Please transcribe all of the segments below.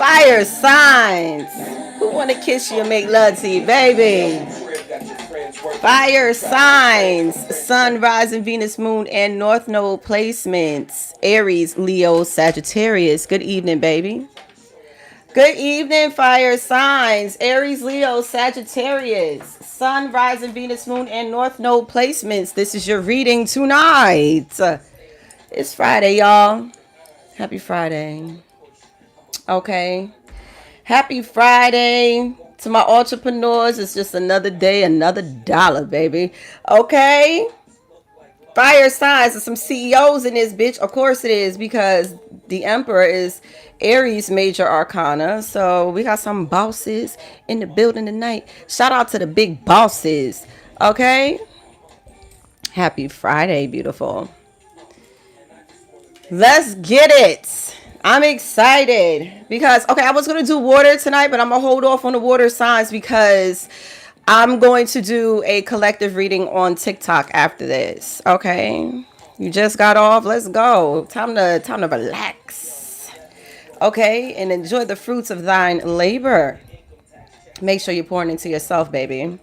Fire signs. Who want to kiss you and make love to you, baby? Fire signs. Sun, rising, Venus, moon, and North Node placements. Aries, Leo, Sagittarius. Good evening, baby. Good evening, fire signs. Aries, Leo, Sagittarius. Sun, rising, Venus, moon, and North Node placements. This is your reading tonight. It's Friday, y'all. Happy Friday. Okay. Happy Friday to my entrepreneurs. It's just another day, another dollar, baby. Okay. Fire signs and some CEOs in this bitch. Of course it is, because the Emperor is Aries major arcana. So we got some bosses in the building tonight. Shout out to the big bosses. Okay. Happy Friday, beautiful. Let's get it. I'm excited because, okay, I was going to do water tonight, but I'm going to hold off on the water signs because I'm going to do a collective reading on TikTok after this. Okay. You just got off. Let's go. Time to relax. Okay. And enjoy the fruits of thine labor. Make sure you're pouring into yourself, baby.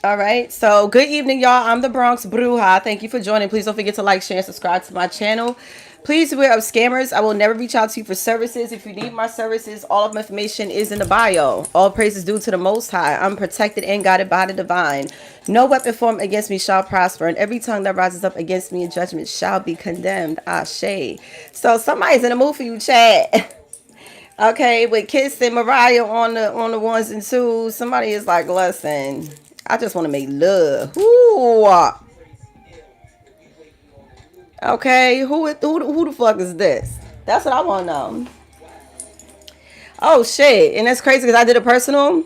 All right. So good evening, y'all. I'm the Bronx Bruja. Thank you for joining. Please don't forget to like, share, and subscribe to my channel. Please beware of scammers. I will never reach out to you for services. If you need my services, all of my information is in the bio. All praise is due to the Most High. I'm protected and guided by the divine. No weapon formed against me shall prosper, and every tongue that rises up against me in judgment shall be condemned. Ashe. So somebody's in the mood for you, chat. Okay, with Kiss and Mariah on the ones and twos. Somebody is like, listen, I just want to make love. Ooh. Okay, who the fuck is this? That's what I want to know. Oh shit, and that's crazy because I did a personal,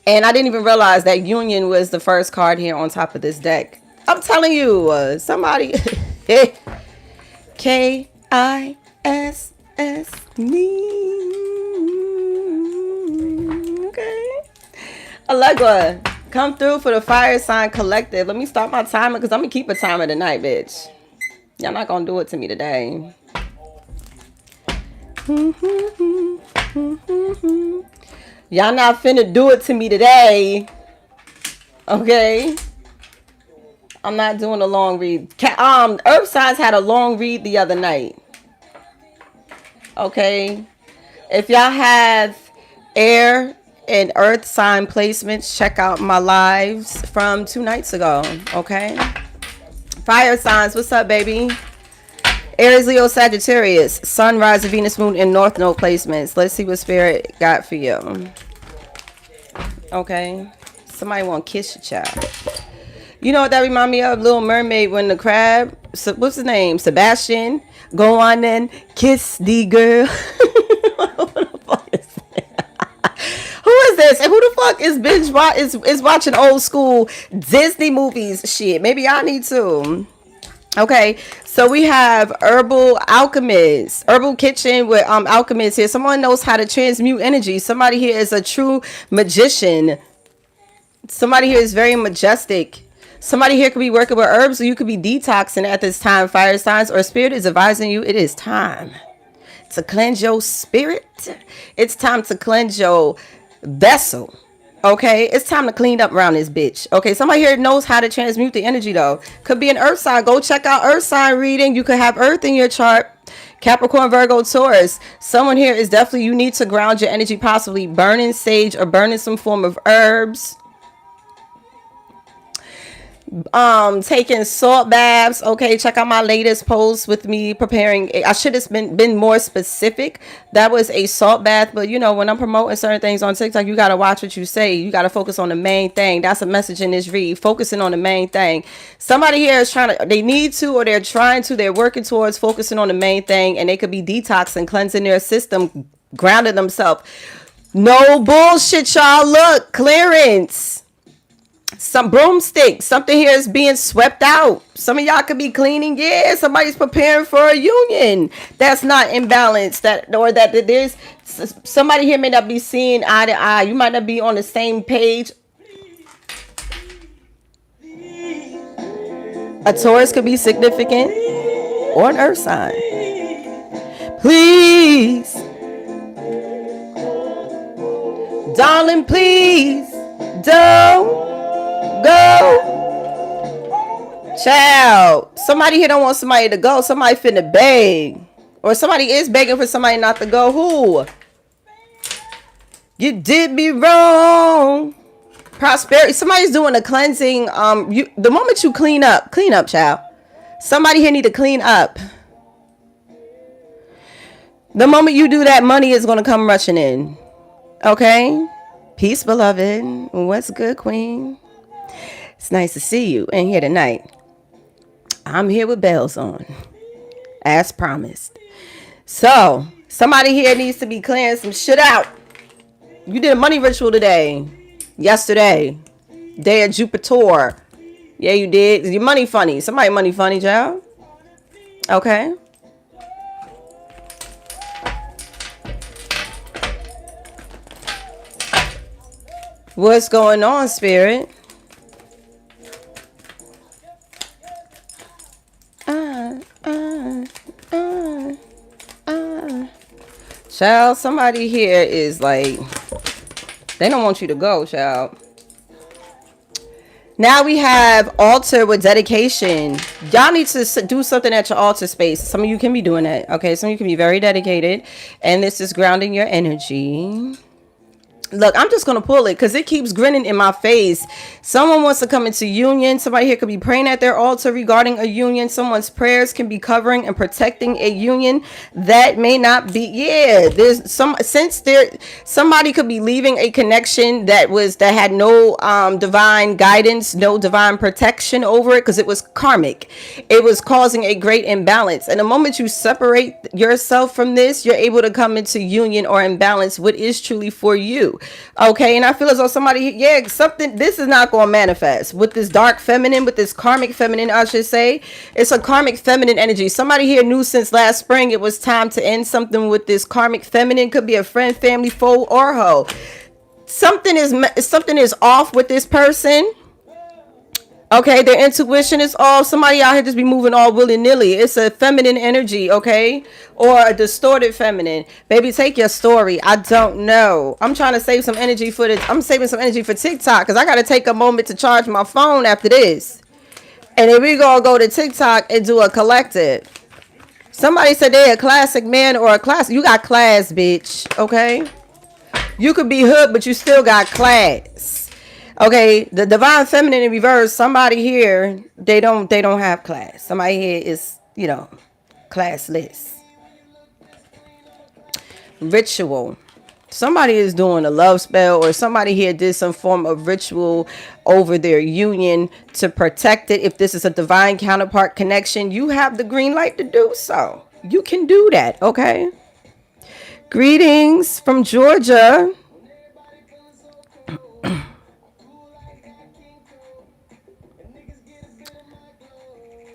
and I didn't even realize that Union was the first card here on top of this deck. I'm telling you, somebody, K-I-S-S me. Okay, Allegra, come through for the fire sign collective. Let me start my timer because I'm gonna keep a timer tonight, bitch. Y'all not gonna do it to me today. Y'all not finna do it to me today. Okay. I'm not doing a long read. Earth signs had a long read the other night. Okay. If y'all have air and earth sign placements, check out my lives from 2 nights ago. Okay. Fire signs, what's up, baby? Aries, Leo, Sagittarius, Sun, Rising, Venus, Moon, and North Node placements. Let's see what Spirit got for you. Okay. Somebody want to kiss your child. You know what that remind me of? Little Mermaid when the crab, what's his name? Sebastian. Go on then, kiss the girl. What the fuck is that? Who is this? And who the fuck is watching old school Disney movies? Shit, maybe I need to. Okay, so we have herbal kitchen with alchemists here. Someone knows how to transmute energy. Somebody here is a true magician. Somebody here is very majestic. Somebody here could be working with herbs, or you could be detoxing at this time. Fire signs or spirit is advising you it is time to cleanse your spirit. It's time to cleanse your vessel. Okay, it's time to clean up around this bitch. Okay, somebody here knows how to transmute the energy though. Could be an earth sign. Go check out earth sign reading. You could have earth in your chart. Capricorn, Virgo, Taurus. Someone here is definitely, you need to ground your energy, possibly burning sage or burning some form of herbs. Taking salt baths. Okay, check out my latest post with me preparing. I should have been more specific. That was a salt bath, but you know, when I'm promoting certain things on TikTok, you got to watch what you say. You got to focus on the main thing. That's a message in this read, focusing on the main thing. Somebody here is they need to, or they're working towards focusing on the main thing, and they could be detoxing, cleansing their system, grounding themselves. No bullshit, y'all. Look, clearance. Some broomstick, something here is being swept out. Some of y'all could be cleaning. Yeah, somebody's preparing for a union that's not imbalanced. That there's somebody here may not be seeing eye to eye. You might not be on the same page. A Taurus could be significant, or an earth sign. Please Darling, please don't go. Child, somebody here don't want somebody to go. Somebody finna beg. Or somebody is begging for somebody not to go. Who? You did me wrong. Prosperity. Somebody's doing a cleansing. The moment you clean up, child. Somebody here need to clean up. The moment you do that, money is going to come rushing in. Okay? Peace, beloved. What's good, queen? It's nice to see you in here tonight. I'm here with bells on, as promised. So, somebody here needs to be clearing some shit out. You did a money ritual today. Yesterday. Day of Jupiter. Yeah, you did. Your money funny. Somebody money funny, child. Okay. What's going on, spirit? Child, somebody here is like, they don't want you to go, child. Now we have altar with dedication. Y'all need to do something at your altar space. Some of you can be doing that. Okay, some of you can be very dedicated. And this is grounding your energy. Look, I'm just going to pull it because it keeps grinning in my face. Someone wants to come into union. Somebody here could be praying at their altar regarding a union. Someone's prayers can be covering and protecting a union that may not be. Yeah, there's somebody could be leaving a connection that had no divine guidance, no divine protection over it because it was karmic. It was causing a great imbalance. And the moment you separate yourself from this, you're able to come into union or imbalance what is truly for you. Okay, and I feel as though this is not going to manifest with this dark feminine, with this karmic feminine, I should say. It's a karmic feminine energy. Somebody here knew since last spring it was time to end something with this karmic feminine. Could be a friend, family, foe, or hoe. Something is off with this person. Okay, their intuition is off. Somebody out here just be moving all willy-nilly. It's a feminine energy, okay? Or a distorted feminine. Baby, take your story. I don't know. I'm trying to save some energy for this. I'm saving some energy for TikTok because I got to take a moment to charge my phone after this. And then we going to go to TikTok and do a collective. Somebody said they're a classic man or a class. You got class, bitch, okay? You could be hood, but you still got class. Okay, the divine feminine in reverse, somebody here, they don't have class. Somebody here is, classless. Ritual. Somebody is doing a love spell, or somebody here did some form of ritual over their union to protect it. If this is a divine counterpart connection, you have the green light to do so. You can do that, okay? Greetings from Georgia.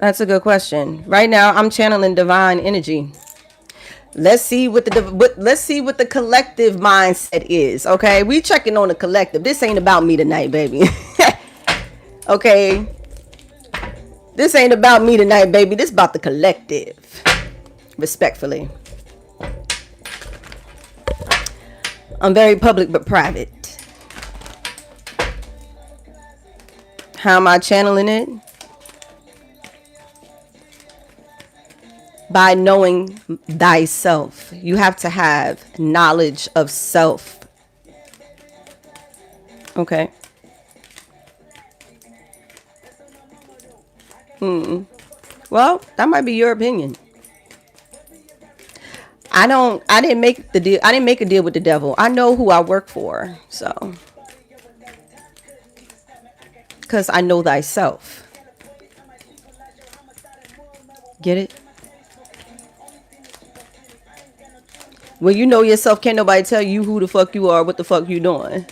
That's a good question. Right now, I'm channeling divine energy. Let's see what the collective mindset is. Okay, we checking on the collective. This ain't about me tonight, baby. Okay, this ain't about me tonight, baby. This about the collective. Respectfully, I'm very public but private. How am I channeling it? By knowing thyself. You have to have knowledge of self. Okay. Well, that might be your opinion. I didn't make the deal. I didn't make a deal with the devil. I know who I work for. So, because I know thyself. Get it? When you know yourself, can't nobody tell you who the fuck you are, what the fuck you doing.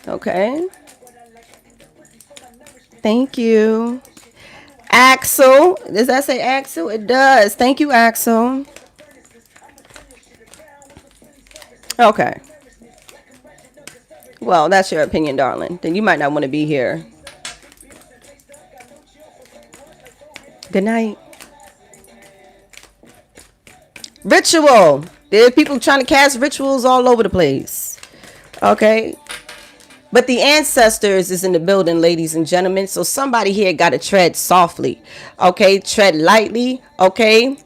Okay. Thank you. Axel. Does that say Axel? It does. Thank you, Axel. Okay. Well, that's your opinion, darling. Then you might not want to be here. Good night. Ritual. There are people trying to cast rituals all over the place. Okay. But the ancestors is in the building, ladies and gentlemen. So somebody here got to tread softly. Okay. Tread lightly. Okay.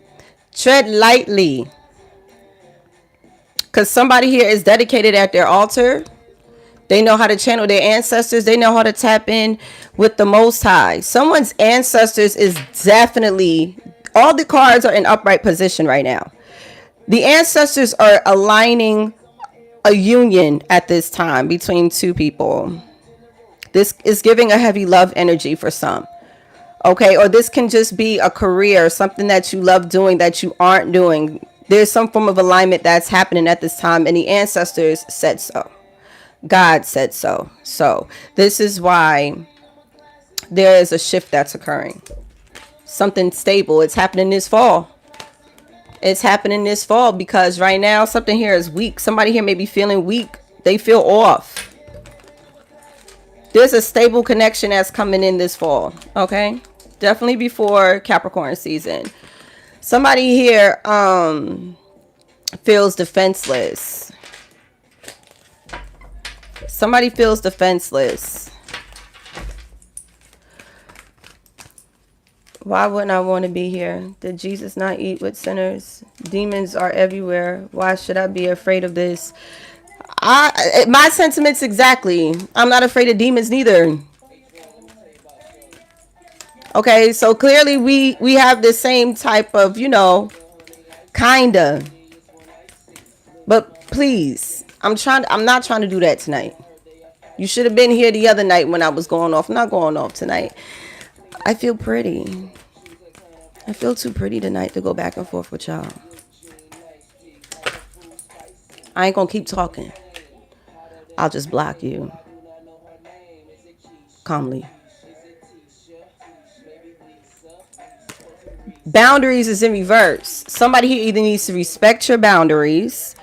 Tread lightly. Because somebody here is dedicated at their altar. They know how to channel their ancestors. They know how to tap in with the Most High. Someone's ancestors is definitely, all the cards are in upright position right now. The ancestors are aligning a union at this time between two people. This is giving a heavy love energy for some. Okay, or this can just be a career, something that you love doing that you aren't doing. There's some form of alignment that's happening at this time, and the ancestors said so. God said so. So this is why there is a shift that's occurring. Something stable. It's happening this fall. It's happening this fall because right now something here is weak. Somebody here may be feeling weak. They feel off. There's a stable connection that's coming in this fall. Okay. Definitely before Capricorn season. Somebody here feels defenseless. Somebody feels defenseless. Why wouldn't I want to be here? Did Jesus not eat with sinners? Demons are everywhere. Why should I be afraid of this? My sentiments exactly. I'm not afraid of demons neither. Okay, so clearly we have the same type of, kinda. But please, I'm not trying to do that tonight. You should have been here the other night when I was going off. I'm not going off tonight. I feel pretty. I feel too pretty tonight to go back and forth with y'all. I ain't gonna keep talking. I'll just block you. Calmly. Boundaries is in reverse. Somebody here either needs to respect your boundaries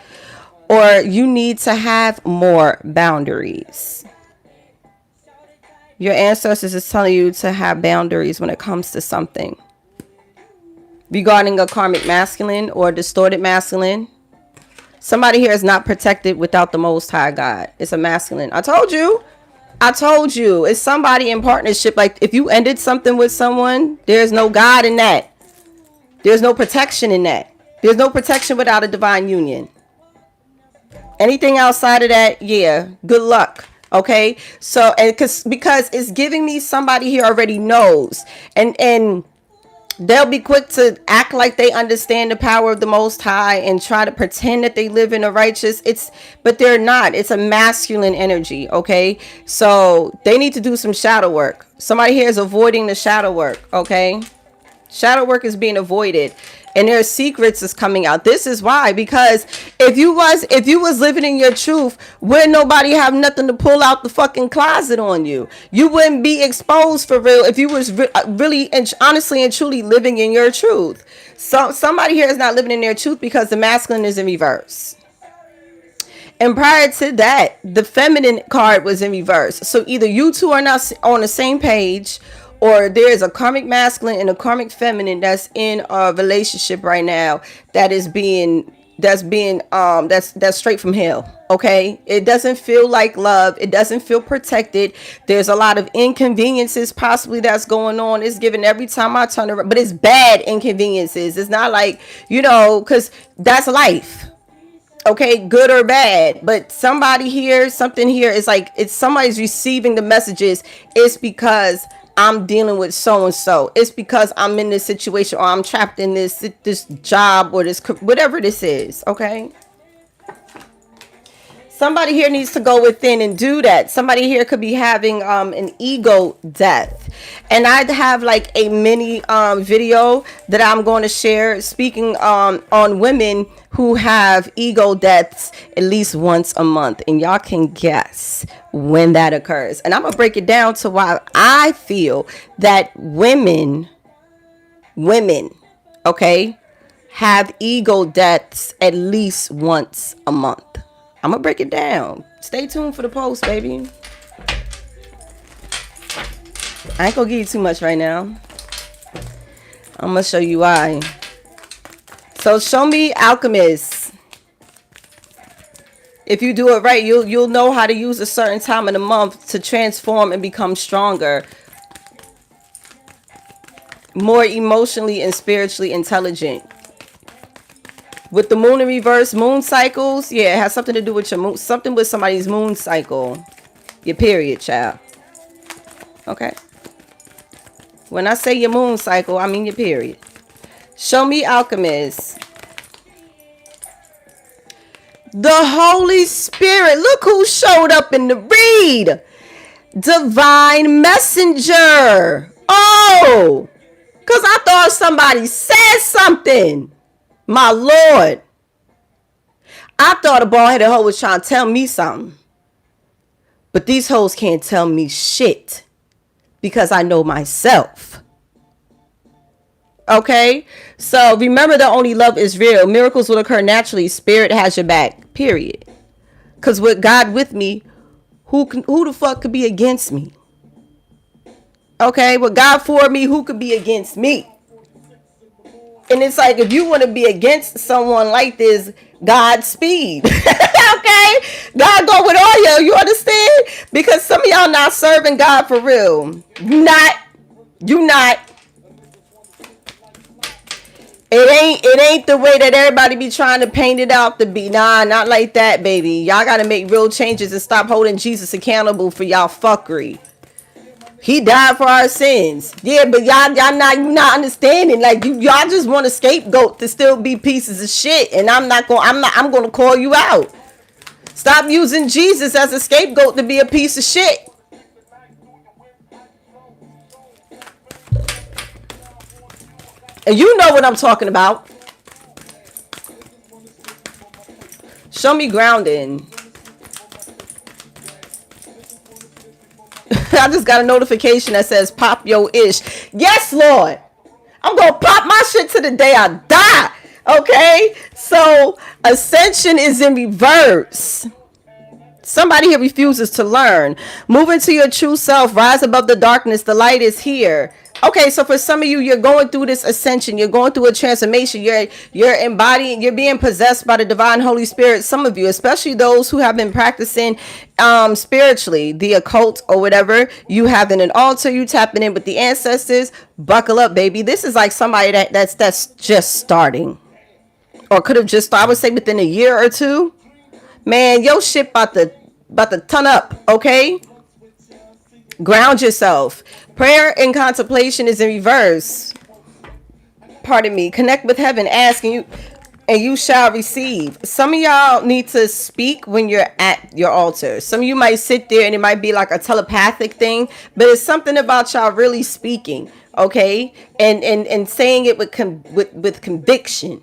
or you need to have more boundaries. Your ancestors is telling you to have boundaries when it comes to something. Regarding a karmic masculine or distorted masculine. Somebody here is not protected without the Most High God. It's a masculine. I told you. It's somebody in partnership. Like if you ended something with someone, there's no God in that. There's no protection in that. There's no protection without a divine union. Anything outside of that, yeah, good luck. Okay, so and because it's giving me somebody here already knows, and they'll be quick to act like they understand the power of the Most High and try to pretend that they live in a righteous. But they're not. It's a masculine energy. Okay, so they need to do some shadow work. Somebody here is avoiding the shadow work. Okay. Shadow work is being avoided and their secrets is coming out. This is why, because if you was living in your truth, wouldn't nobody have nothing to pull out the fucking closet on you. You wouldn't be exposed for real if you was really and honestly and truly living in your truth. So somebody here is not living in their truth because the masculine is in reverse. And prior to that, the feminine card was in reverse. So either you two are not on the same page, or there's a karmic masculine and a karmic feminine that's in a relationship right now that's straight from hell. Okay, it doesn't feel like love. It doesn't feel protected. There's a lot of inconveniences possibly that's going on. It's given every time I turn around, but it's bad inconveniences. It's not like, because that's life. Okay, good or bad, but something here is like, it's somebody's receiving the messages. It's because I'm dealing with so-and-so. It's because I'm in this situation or I'm trapped in this job or this, whatever this is. Okay. Somebody here needs to go within and do that. Somebody here could be having an ego death. And I have like a mini video that I'm going to share speaking on women who have ego deaths at least once a month. And y'all can guess when that occurs. And I'm going to break it down to why I feel that women, okay, have ego deaths at least once a month. I'm going to break it down. Stay tuned for the post, baby. I ain't going to give you too much right now. I'm going to show you why. So show me alchemists. If you do it right, you'll know how to use a certain time in the month to transform and become stronger, more emotionally and spiritually intelligent. With the moon in reverse, moon cycles, yeah, it has something to do with your moon, something with somebody's moon cycle, your period, child. Okay. When I say your moon cycle, I mean your period. Show me, Alchemist. The Holy Spirit. Look who showed up in the read. Divine Messenger. Oh, because I thought somebody said something. My Lord. I thought a bald-headed hoe was trying to tell me something. But these hoes can't tell me shit because I know myself. Okay? So remember that only love is real. Miracles will occur naturally. Spirit has your back. Period. Because with God with me, who the fuck could be against me? Okay? With God for me, who could be against me? And it's like, if you want to be against someone like this, Godspeed. Okay? God go with all you understand? Because some of y'all not serving God for real. You not. It ain't the way that everybody be trying to paint it out to be. Nah, not like that, baby. Y'all gotta make real changes and stop holding Jesus accountable for y'all fuckery. He died for our sins. Yeah, but y'all not understanding. Like y'all just want a scapegoat to still be pieces of shit. And I'm gonna call you out. Stop using Jesus as a scapegoat to be a piece of shit. And you know what I'm talking about. Show me grounding. I just got a notification that says pop yo ish. Yes, Lord. I'm going to pop my shit to the day I die. Okay? So ascension is in reverse. Somebody here refuses to learn. Move into your true self. Rise above the darkness. The light is here. Okay, so for some of you, you're going through this ascension. You're going through a transformation. You're embodying, you're being possessed by the divine Holy Spirit. Some of you, especially those who have been practicing spiritually, the occult or whatever, you having an altar, you tapping in with the ancestors. Buckle up, baby. This is like somebody that's just starting. Or could have just started, I would say within a year or two. Man, your shit about to ton up, okay? Ground yourself. Prayer and contemplation is in reverse. Pardon me. Connect with heaven. Ask and you shall receive. Some of y'all need to speak when you're at your altar. Some of you might sit there and it might be like a telepathic thing, but it's something about y'all really speaking, okay? And saying it with conviction.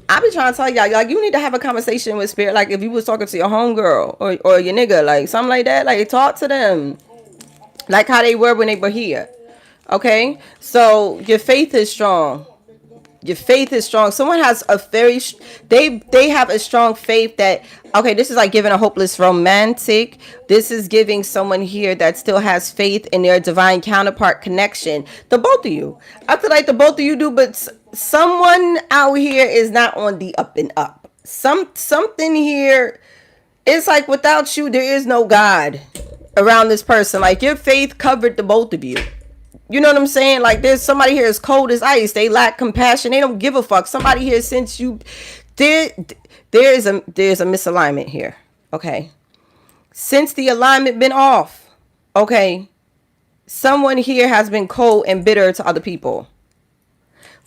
I be trying to tell y'all, like, you need to have a conversation with spirit. Like if you was talking to your homegirl or your nigga, like something like that, like talk to them. Like how they were when they were here. Okay? So your faith is strong. Your faith is strong. Someone has a very, they have a strong faith that, okay, this is like giving a hopeless romantic. This is giving someone here that still has faith in their divine counterpart connection. The both of you. I feel like the both of you do, but someone out here is not on the up and up. Something here, it's like without you, there is no God around this person. Like your faith covered the both of you. You know what I'm saying? Like there's somebody here is cold as ice. They lack compassion. They don't give a fuck. Somebody here, since you there's a misalignment here. Okay. Since the alignment been off. Okay. Someone here has been cold and bitter to other people.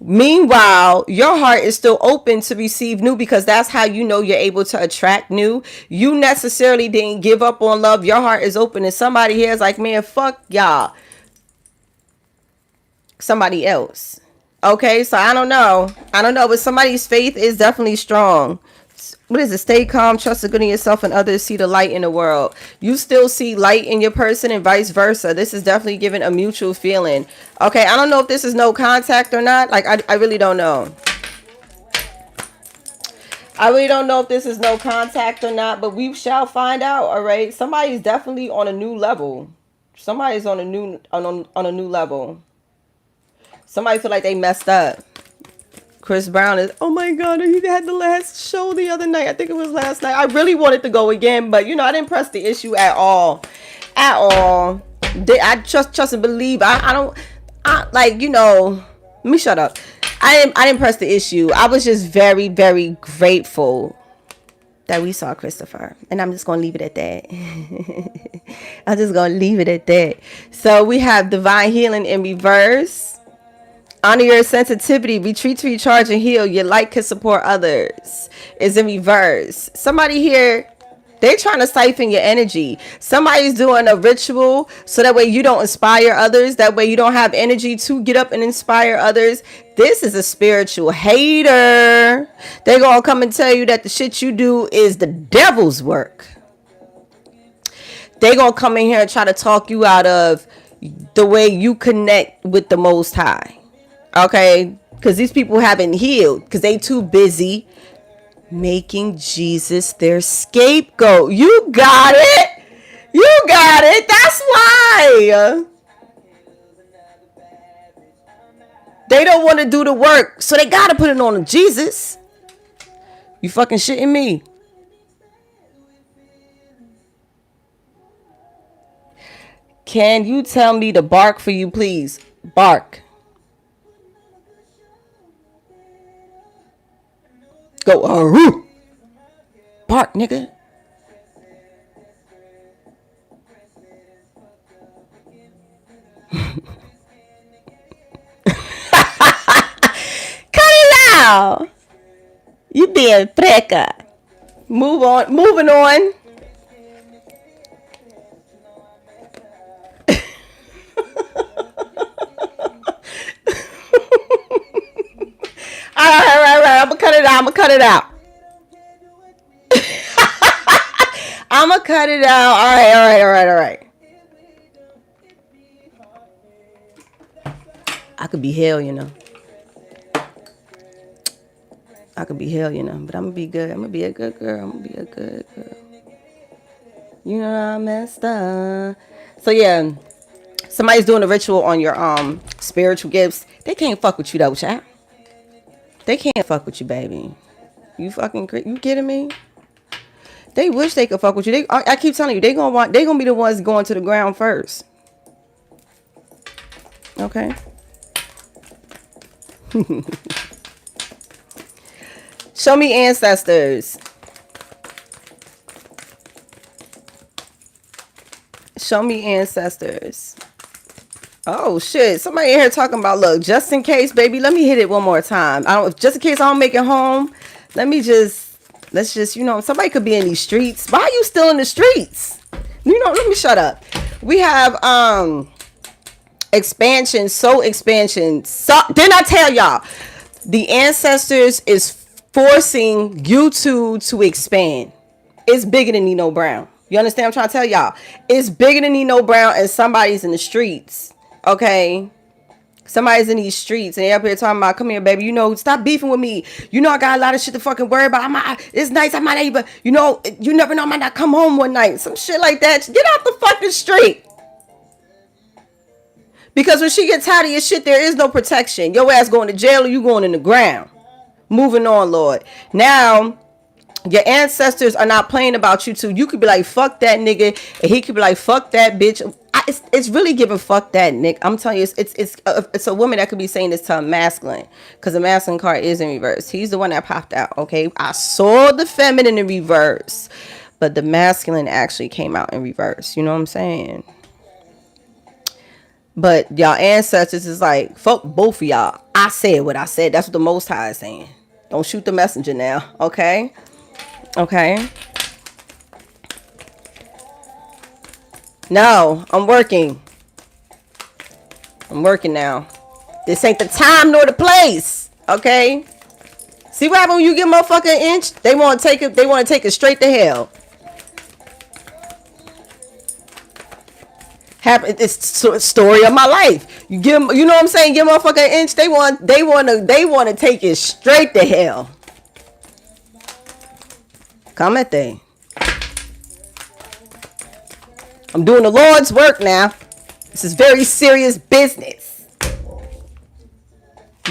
Meanwhile, your heart is still open to receive new, because that's how you know you're able to attract new. You necessarily didn't give up on love. Your heart is open, and somebody here is like, man, fuck y'all. Somebody else. Okay, so I don't know, but somebody's faith is definitely strong. What is it? Stay calm, trust the good in yourself and others, see the light in the world. You still see light in your person and vice versa. This is definitely giving a mutual feeling. Okay, I don't know if this is no contact or not. Like, I really don't know. I really don't know if this is no contact or not, but we shall find out. All right, somebody's definitely on a new level. Somebody's on a new level. Somebody feel like they messed up. Chris Brown is, oh my God, he had the last show the other night. I think it was last night. I really wanted to go again, but I didn't press the issue at all. At all. I trust and believe. Let me shut up. I didn't press the issue. I was just very, very grateful that we saw Christopher. And I'm just going to leave it at that. I'm just going to leave it at that. So we have divine healing in reverse. Honor your sensitivity. Retreat to recharge and heal. Your light can support others. Is in reverse. Somebody here, they're trying to siphon your energy. Somebody's doing a ritual so that way you don't inspire others. That way you don't have energy to get up and inspire others. This is a spiritual hater. They're going to come and tell you that the shit you do is the devil's work. They're going to come in here and try to talk you out of the way you connect with the Most High. Okay? Because these people haven't healed. Because they too busy making Jesus their scapegoat. You got it. You got it. That's why. They don't want to do the work, so they got to put it on Jesus. You fucking shitting me. Can you tell me to bark for you, please? Bark. Go, bark, nigga. Cut it out. You being preca. Moving on. All right. I'm gonna cut it out. I'm gonna cut it out. All right. I could be hell, I could be hell, but I'm gonna be good. I'm gonna be a good girl. I messed up. So yeah, somebody's doing a ritual on your spiritual gifts. They can't fuck with you though, child. They can't fuck with you, baby. You kidding me? They wish they could fuck with you. I keep telling you, they gonna be the ones going to the ground first. Okay. Show me ancestors. Show me ancestors. Oh shit! Somebody in here talking about, look, just in case, baby. Let me hit it one more time. Just in case I don't make it home. Let's just, somebody could be in these streets. Why are you still in the streets? Let me shut up. We have expansion. So didn't I tell y'all? The ancestors is forcing YouTube to expand. It's bigger than Nino Brown. You understand what I'm trying to tell y'all? It's bigger than Nino Brown, and somebody's in the streets. Okay? Somebody's in these streets and they up here talking about, come here, baby. Stop beefing with me. I got a lot of shit to fucking worry about. It's nice. I might even, you never know. I might not come home one night. Some shit like that. Get off the fucking street. Because when she gets tired of your shit, there is no protection. Your ass going to jail or you going in the ground. Moving on, Lord. Now, your ancestors are not playing about you too. You could be like, fuck that nigga. And he could be like, fuck that bitch. It's really giving fuck that, Nick. I'm telling you, it's a woman that could be saying this to a masculine. Because the masculine card is in reverse. He's the one that popped out, okay? I saw the feminine in reverse. But the masculine actually came out in reverse. You know what I'm saying? But y'all ancestors is like, fuck both of y'all. I said what I said. That's what the Most High is saying. Don't shoot the messenger now, okay? Okay. No, I'm working. I'm working now. This ain't the time nor the place, okay? See what happens when you give motherfucker an inch? They want to take it. They want to take it straight to hell. It's the story of my life. You give them, you know what I'm saying? Give motherfucker an inch. They want to take it straight to hell. Come at they. I'm doing the Lord's work now. This is very serious business.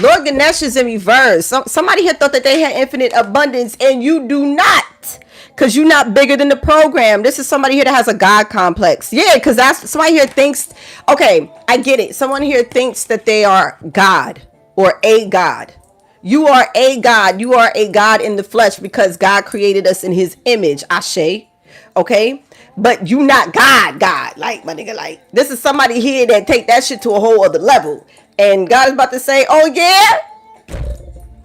Lord Ganesh is in reverse. Somebody here thought that they had infinite abundance, and you do not. Because you're not bigger than the program. This is somebody here that has a God complex. Yeah, because that's somebody here thinks, okay, I get it. Someone here thinks that they are God or a God. You are a God. You are a God in the flesh because God created us in his image. Ashe. Okay? But you not God. Like, my nigga, like, this is somebody here that take that shit to a whole other level. And God is about to say, oh, yeah?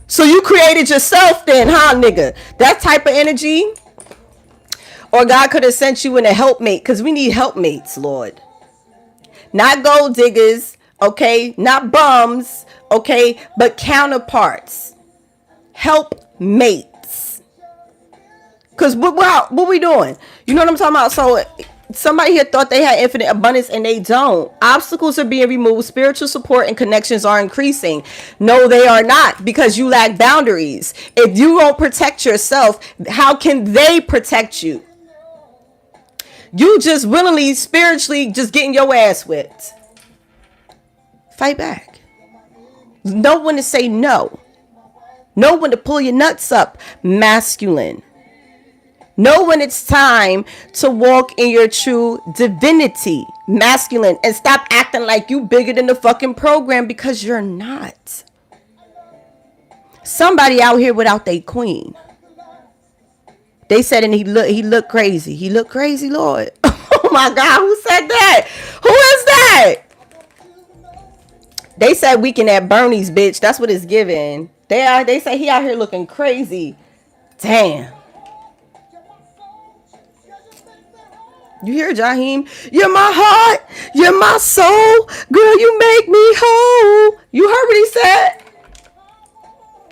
So you created yourself then, huh, nigga? That type of energy. Or God could have sent you in a helpmate, because we need helpmates, Lord. Not gold diggers, okay? Not bums, okay? But counterparts. Helpmates. Because what we doing? You know what I'm talking about? So somebody here thought they had infinite abundance and they don't. Obstacles are being removed. Spiritual support and connections are increasing. No, they are not, because you lack boundaries. If you won't protect yourself, how can they protect you? You just willingly, spiritually, just getting your ass whipped. Fight back. Know when to say no. Know when to pull your nuts up. Masculine. Know when it's time to walk in your true divinity. Masculine. And stop acting like you bigger than the fucking program, because you're not. Somebody out here without their queen. They said, and he looked crazy. He looked crazy, Lord. Oh my God, who said that? Who is that? They said weekend at Bernie's, bitch. That's what it's giving. They say he out here looking crazy. Damn. You hear, Jaheim? You're my heart. You're my soul. Girl, you make me whole. You heard what he said?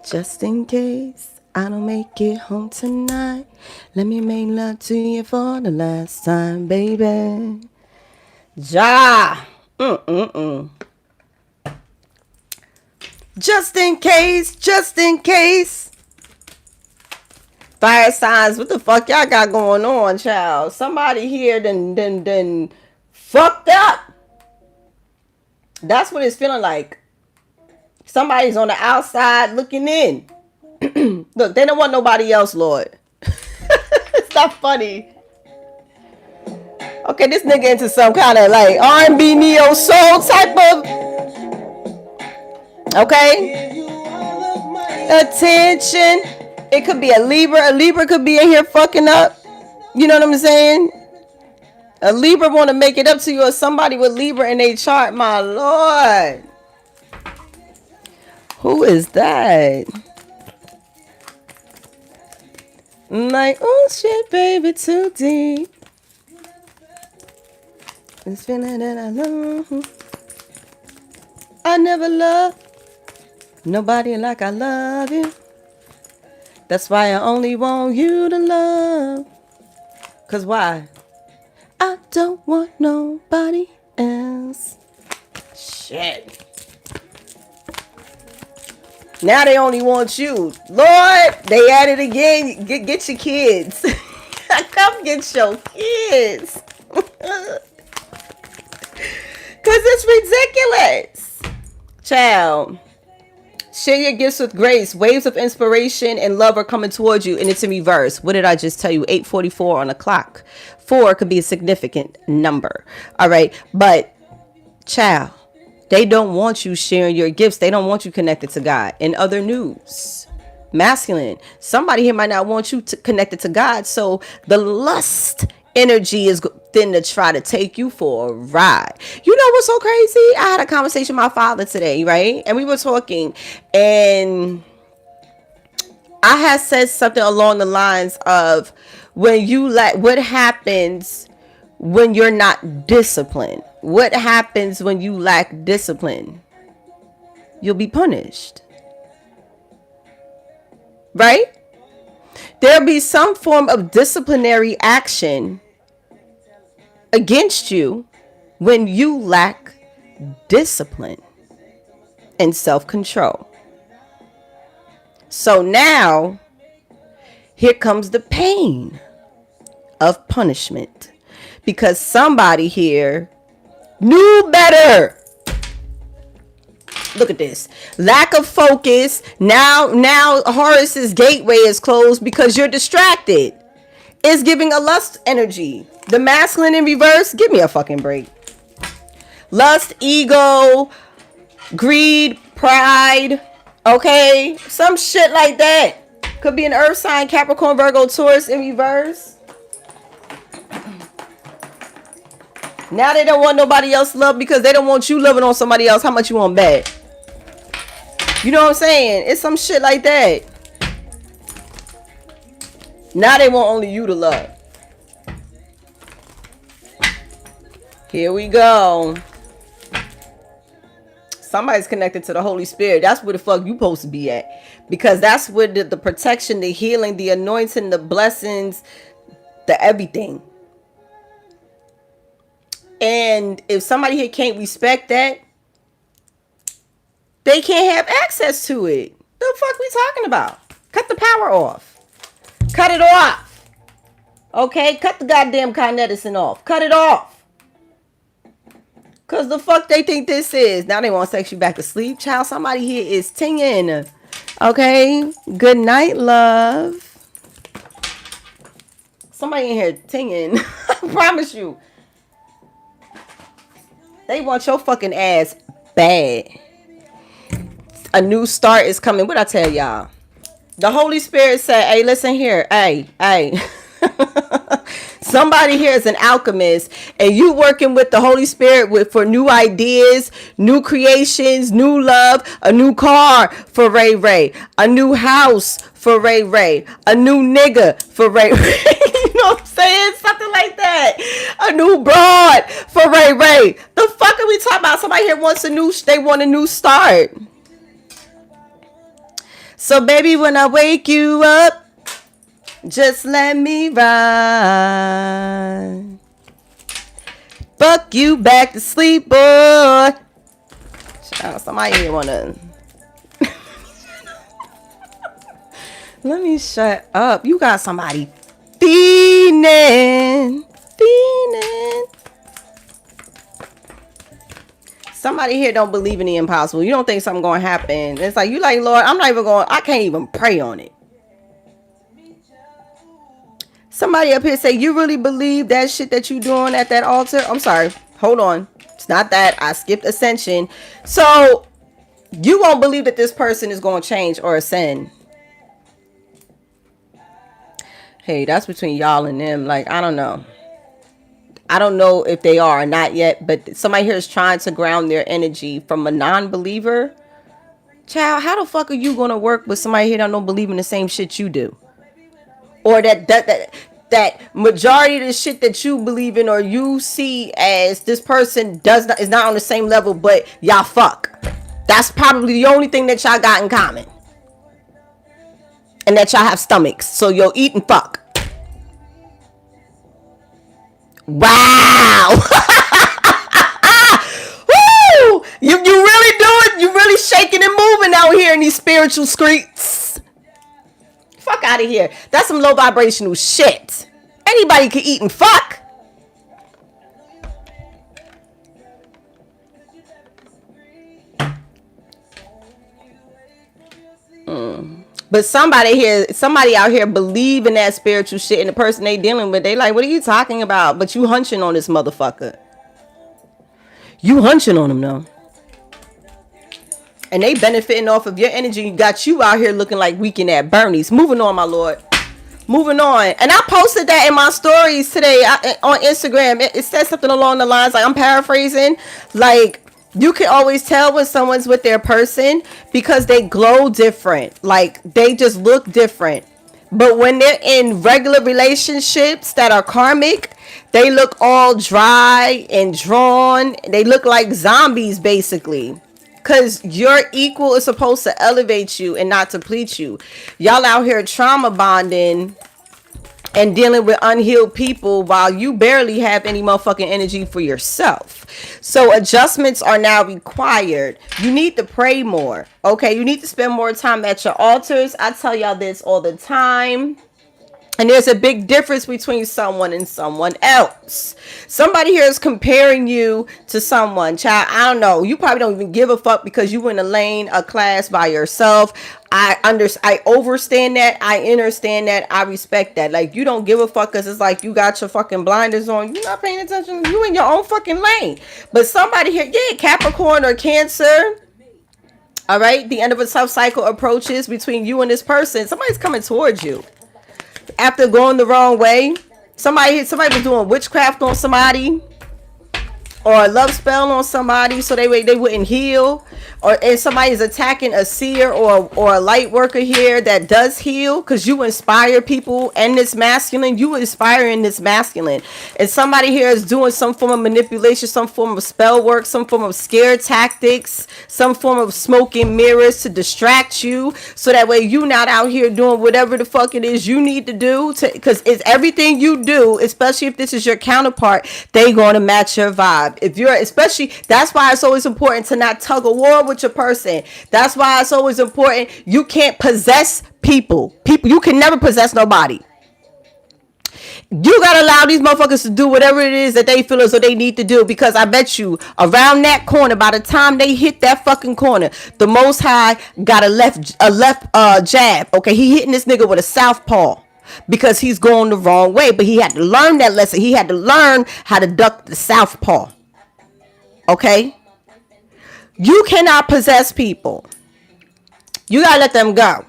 Just in case I don't make it home tonight, let me make love to you for the last time, baby. Ja. Just in case, just in case. Fire signs, what the fuck y'all got going on, child? Somebody here done fucked up. That's what it's feeling like. Somebody's on the outside looking in. Look, they don't want nobody else, Lord. It's not funny. Okay, this nigga into some kind of like R&B neo soul type of. Okay. Attention. It could be a Libra. A Libra could be in here fucking up. You know what I'm saying? A Libra want to make it up to you, or somebody with Libra in their chart. My Lord. Who is that? Like, oh shit, baby, too deep. This feeling that I love. I never loved nobody like I love you. That's why I only want you to love. Cause why? I don't want nobody else. Shit. Now they only want you. Lord, they at it again. Get your kids. Come get your kids. Because it's ridiculous. Child. Share your gifts with grace. Waves of inspiration and love are coming towards you, and it's in reverse. What did I just tell you? 8:44 on the clock. 4 could be a significant number. All right. But, child. They don't want you sharing your gifts. They don't want you connected to God. In other news, masculine, somebody here might not want you to connected to God. So the lust energy is then to try to take you for a ride. You know what's so crazy? I had a conversation with my father today, right? And we were talking, and I had said something along the lines of, when you what happens when you're not disciplined? What happens when you lack discipline? You'll be punished. Right? There'll be some form of disciplinary action against you when you lack discipline and self-control. So now, here comes the pain of punishment. Because somebody here knew better. Look at this. Lack of focus. Now Horus's gateway is closed because you're distracted. It's giving a lust energy. The masculine in reverse. Give me a fucking break. Lust, ego, greed, pride. Okay? Some shit like that. Could be an earth sign, Capricorn, Virgo, Taurus in reverse. Now they don't want nobody else love because they don't want you loving on somebody else. How much you want bet? You know what I'm saying? It's some shit like that. Now they want only you to love. Here we go. Somebody's connected to the Holy Spirit. That's where the fuck you supposed to be at. Because that's where the protection, the healing, the anointing, the blessings, the everything. And if somebody here can't respect that, they can't have access to it. The fuck we talking about? Cut the power off. Cut it off. Okay? Cut the goddamn Con Edison off. Cut it off. Because the fuck they think this is. Now they want to sex you back to sleep. Child, somebody here is tinging. Okay? Good night, love. Somebody in here tinging. I promise you. They want your fucking ass bad. A new start is coming. What I tell y'all? The Holy Spirit said, hey, listen here. Hey. Somebody here is an alchemist, and you working with the Holy Spirit for new ideas, new creations, new love, a new car for Ray Ray, a new house for Ray Ray, a new nigga for Ray Ray. You know what I'm saying? Something like that. A new broad for Ray Ray. The fuck are we talking about? Somebody here wants they want a new start. So baby, when I wake you up, just let me ride. Fuck you back to sleep, boy. Child, somebody here wanna. Let me shut up. You got somebody fiending. Somebody here don't believe in the impossible. You don't think something gonna happen. It's like you like, Lord, I can't even pray on it. Somebody up here say, you really believe that shit that you doing at that altar? I'm sorry. Hold on. It's not that. I skipped ascension. So you won't believe that this person is going to change or ascend. Hey, that's between y'all and them. Like, I don't know. I don't know if they are or not yet, but somebody here is trying to ground their energy from a non-believer. Child, how the fuck are you going to work with somebody here that don't believe in the same shit you do? Or that majority of the shit that you believe in or you see as this person is not on the same level, but y'all fuck. That's probably the only thing that y'all got in common. And that y'all have stomachs. So you'll eat and fuck. Wow. Woo! You really do it. You really shaking and moving out here in these spiritual streets. Fuck out of here. That's some low vibrational shit. Anybody can eat and fuck. But somebody out here believe in that spiritual shit, and the person they dealing with, they like, what are you talking about? But you hunching on this motherfucker. You hunching on him though. And they benefiting off of your energy. Got you out here looking like Weekend at Bernie's. Moving on, my lord. Moving on. And I posted that in my stories today on Instagram. It says something along the lines, like, I'm paraphrasing, like, you can always tell when someone's with their person because they glow different. Like, they just look different. But when they're in regular relationships that are karmic, they look all dry and drawn. They look like zombies, basically. Because your equal is supposed to elevate you and not deplete you. Y'all out here trauma bonding and dealing with unhealed people while you barely have any motherfucking energy for yourself. So adjustments are now required. You need to pray more. Okay, you need to spend more time at your altars. I tell y'all this all the time. And there's a big difference between someone and someone else. Somebody here is comparing you to someone. Child, I don't know. You probably don't even give a fuck because you in a lane, a class by yourself. I overstand that. I understand that. I respect that. Like, you don't give a fuck because it's like you got your fucking blinders on. You're not paying attention. You in your own fucking lane. But somebody here, yeah, Capricorn or Cancer. All right. The end of a tough cycle approaches between you and this person. Somebody's coming towards you. After going the wrong way, somebody was doing witchcraft on somebody or a love spell on somebody so they wouldn't heal, and somebody is attacking a seer or a light worker here that does heal, because you inspire people and this masculine, you inspiring this masculine, and somebody here is doing some form of manipulation, some form of spell work, some form of scare tactics, some form of smoke and mirrors to distract you so that way you not out here doing whatever the fuck it is you need to do, because it's everything you do, especially if this is your counterpart, they going to match your vibe. If you're, especially, that's why it's always important to not tug a war with your person. That's why it's always important. You can't possess people. You can never possess nobody. You gotta allow these motherfuckers to do whatever it is that they feel as though they need to do, because I bet you around that corner, by the time they hit that fucking corner, the Most High got a left jab. Okay, he hitting this nigga with a southpaw because he's going the wrong way, but he had to learn that lesson. He had to learn how to duck the southpaw. Okay, you cannot possess people. You gotta let them go.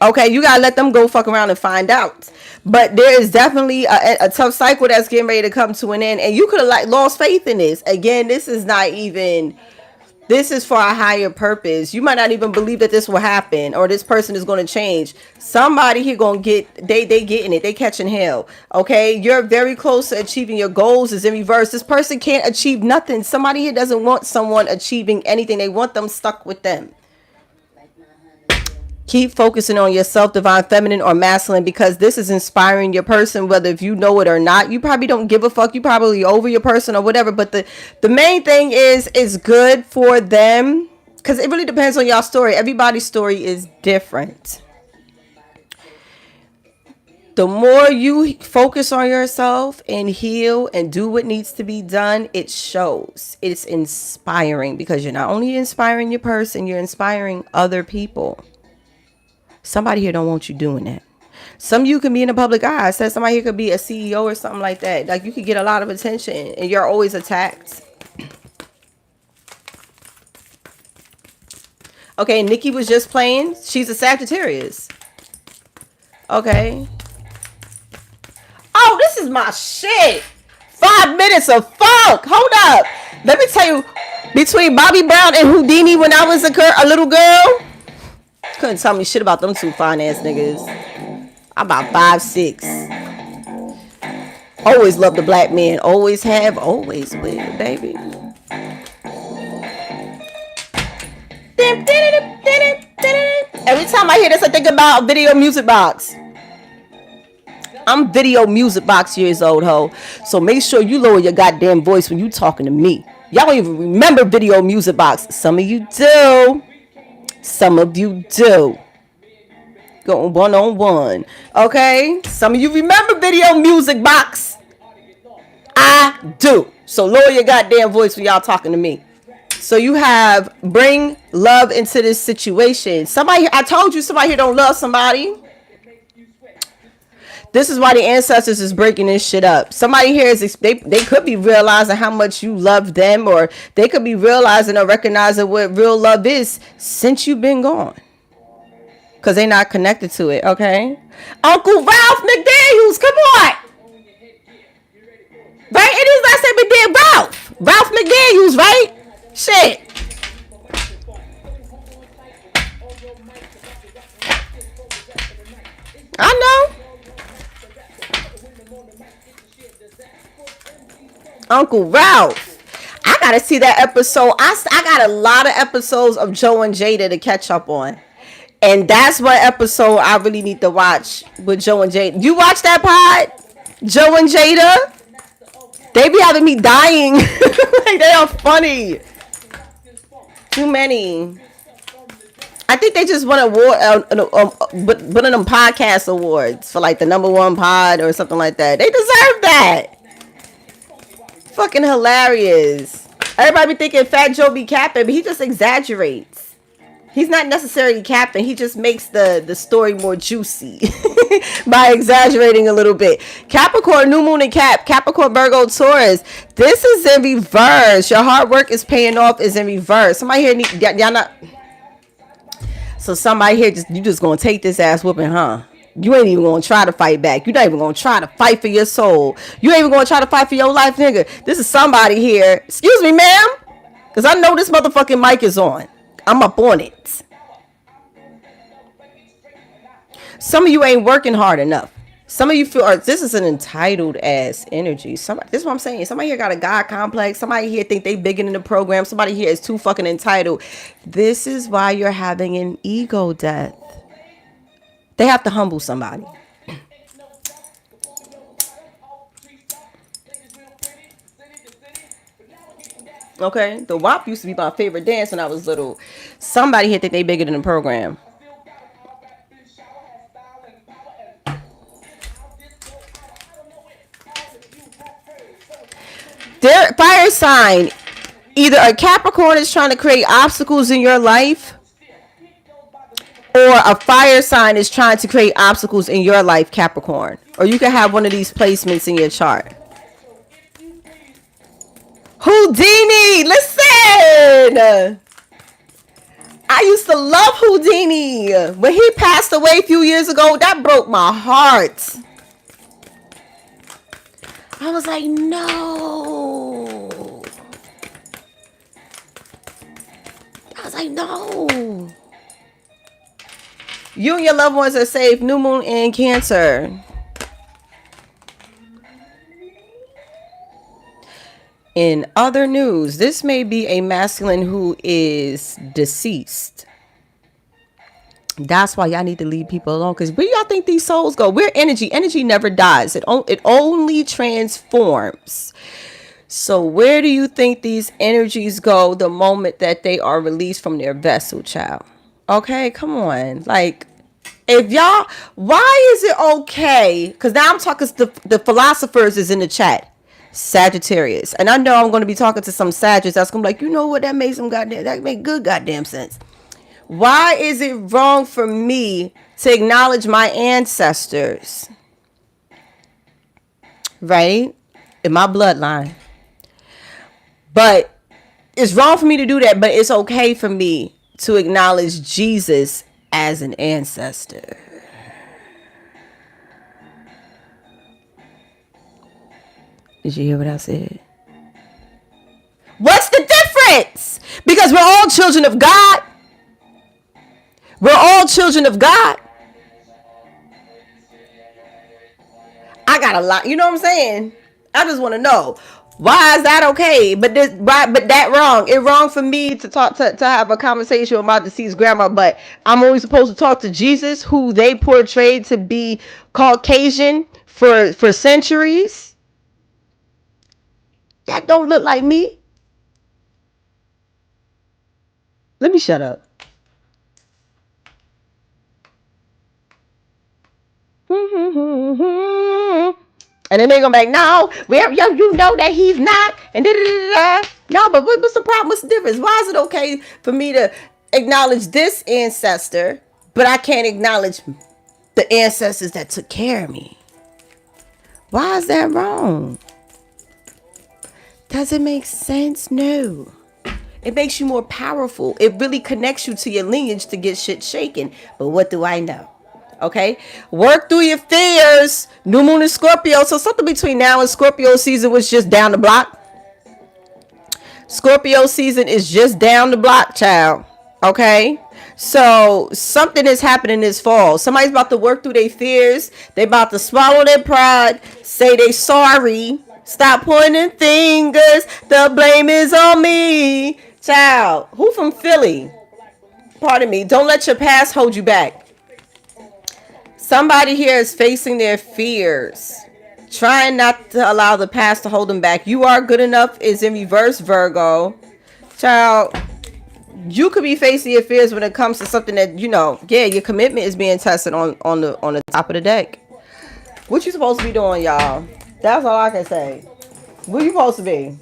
Okay, you gotta let them go fuck around and find out. But there is definitely a tough cycle that's getting ready to come to an end, and you could have lost faith in this. Again, this is not even. This is for a higher purpose. You might not even believe that this will happen or this person is going to change. Somebody here going to get, they getting it. They catching hell. Okay. You're very close to achieving your goals is in reverse. This person can't achieve nothing. Somebody here doesn't want someone achieving anything. They want them stuck with them. Keep focusing on yourself, divine feminine or masculine, because this is inspiring your person, whether if you know it or not. You probably don't give a fuck. You probably over your person or whatever. But the main thing is good for them, because it really depends on y'all story. Everybody's story is different. The more you focus on yourself and heal and do what needs to be done, it shows. It's inspiring, because you're not only inspiring your person, you're inspiring other people. Somebody here don't want you doing that. Some of you can be in the public eye. I said somebody here could be a CEO or something like that. Like, you could get a lot of attention and you're always attacked. Okay, Nikki was just playing. She's a Sagittarius. Okay. Oh, this is my shit. 5 minutes of funk. Hold up. Let me tell you, between Bobby Brown and Houdini when I was a little girl, couldn't tell me shit about them two fine ass niggas. I'm about 5'6". Always loved the black man. Always have. Always will, baby. Every time I hear this, I think about Video Music Box. I'm Video Music Box years old, ho. So make sure you lower your goddamn voice when you talking to me. Y'all don't even remember Video Music Box. Some of you do. Some of you do. Going one-on-one. Okay? Some of you remember Video Music Box. I do. So lower your goddamn voice when y'all talking to me. So you have bring love into this situation. Somebody, I told you somebody here don't love somebody. This is why the ancestors is breaking this shit up. Somebody here is they could be realizing how much you love them, or they could be realizing or recognizing what real love is since you've been gone, because they're not connected to it. Okay, Uncle Ralph McDaniels, come on, right? It is I said Ralph McDaniels, right? Shit. I know. Uncle Ralph. I gotta see that episode. I got a lot of episodes of Joe and Jada to catch up on, and that's one episode I really need to watch with Joe and Jada. You watch that pod, Joe and Jada? They be having me dying. Like, they are funny. Too many. I think they just won one of them podcast awards for like the #1 pod or something like that. They deserve that. Fucking hilarious. Everybody be thinking Fat Joe be capping, but he just exaggerates. He's not necessarily capping. He just makes the story more juicy by exaggerating a little bit. Capricorn, New Moon and Capricorn, Virgo, Taurus. This is in reverse. Your hard work is paying off is in reverse. Somebody here, y'all not. So somebody here, you just gonna take this ass whooping, huh? You ain't even gonna try to fight back. You're not even gonna try to fight for your soul. You ain't even gonna try to fight for your life, nigga. This is somebody here. Excuse me, ma'am. Because I know this motherfucking mic is on. I'm up on it. Some of you ain't working hard enough. Some of you feel, this is an entitled ass energy. This is what I'm saying. Somebody here got a God complex. Somebody here think they bigger than the program. Somebody here is too fucking entitled. This is why you're having an ego death. They have to humble somebody. Okay, the WAP used to be my favorite dance when I was little. Somebody here think they bigger than the program. Their fire sign, either a Capricorn is trying to create obstacles in your life, or a fire sign is trying to create obstacles in your life, Capricorn. Or you can have one of these placements in your chart. Houdini, listen. I used to love Houdini. When he passed away a few years ago, that broke my heart. I was like, no. I was like, no. You and your loved ones are safe. New Moon in Cancer. In other news, this may be a masculine who is deceased. That's why y'all need to leave people alone. Because where y'all think these souls go? We're energy. Energy never dies. It only transforms. So where do you think these energies go the moment that they are released from their vessel, child? Okay, come on. Like, if y'all, why is it okay? Because now I'm talking to the philosophers is in the chat. Sagittarius. And I know I'm going to be talking to some Sagittarius that's going to be like, you know what? That makes that make good goddamn sense. Why is it wrong for me to acknowledge my ancestors? Right? In my bloodline. But it's wrong for me to do that, but it's okay for me to acknowledge Jesus as an ancestor. Did you hear what I said? What's the difference? Because we're all children of God. We're all children of God. I got a lot. You know what I'm saying? I just want to know. Why is that okay? But that wrong. It's wrong for me to talk to have a conversation with my deceased grandma, but I'm only supposed to talk to Jesus, who they portrayed to be Caucasian for centuries. That don't look like me. Let me shut up. And then they go back, no, you know that he's not, and da-da-da-da. No, but what's the problem? What's the difference? Why is it okay for me to acknowledge this ancestor, but I can't acknowledge the ancestors that took care of me? Why is that wrong? Does it make sense? No. It makes you more powerful. It really connects you to your lineage to get shit shaken. But what do I know? Okay, work through your fears. New Moon in Scorpio, so something between now and Scorpio season was just down the block. Scorpio season is just down the block, child. Okay, so something is happening this fall. Somebody's about to work through their fears. They about to swallow their pride, say they sorry, stop pointing fingers, the blame is on me. Child, who from Philly? Pardon me. Don't let your past hold you back. Somebody here is facing their fears, trying not to allow the past to hold them back. You are good enough is in reverse, Virgo. Child, You could be facing your fears when it comes to something that, you know, yeah, your commitment is being tested on the top of the deck. What you supposed to be doing, y'all? That's all I can say. Where you supposed to be?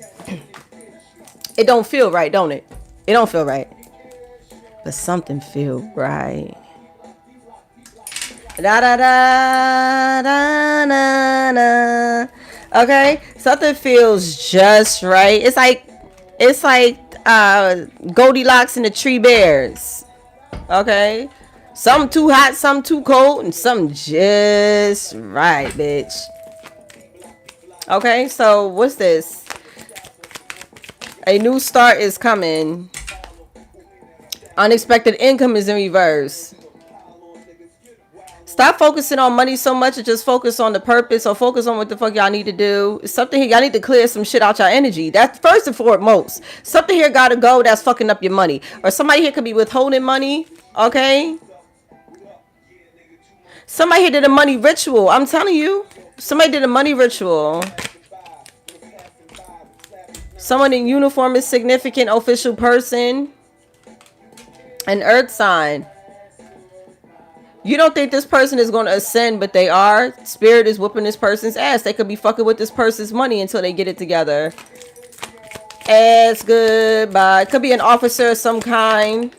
It don't feel right, don't it? It don't feel right. But something feel right. Da da da da da da. Okay, something feels just right. It's like Goldilocks and the Three Bears. Okay, some too hot, some too cold, and some just right, bitch. Okay, so what's this? A new start is coming. Unexpected income is in reverse. Stop focusing on money so much and just focus on the purpose, or focus on what the fuck y'all need to do. Something here, y'all need to clear some shit out your energy. That's first and foremost. Something here gotta go that's fucking up your money. Or somebody here could be withholding money, okay? Somebody here did a money ritual. I'm telling you. Somebody did a money ritual. Someone in uniform is significant, official person. An earth sign. You don't think this person is going to ascend, but they are. Spirit is whooping this person's ass. They could be fucking with this person's money until they get it together. Ass goodbye. Could be an officer of some kind.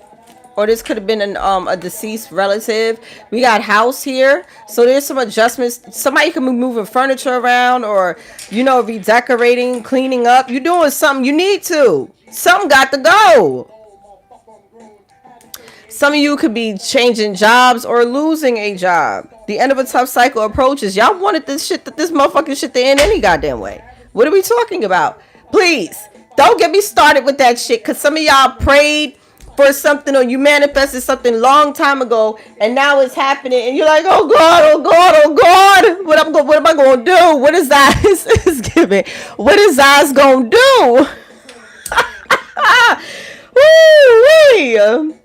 Or this could have been a deceased relative. We got house here. So there's some adjustments. Somebody could be moving furniture around, or, you know, redecorating, cleaning up. You're doing something you need to. Something got to go. Some of you could be changing jobs or losing a job. The end of a tough cycle approaches. Y'all wanted this motherfucking shit to end any goddamn way. What are we talking about? Please, don't get me started with that shit, because some of y'all prayed for something, or you manifested something long time ago, and now it's happening, and you're like, oh God, oh God, oh God. What am I going to do? What is that? It's giving. What is that going to do? Woo-wee.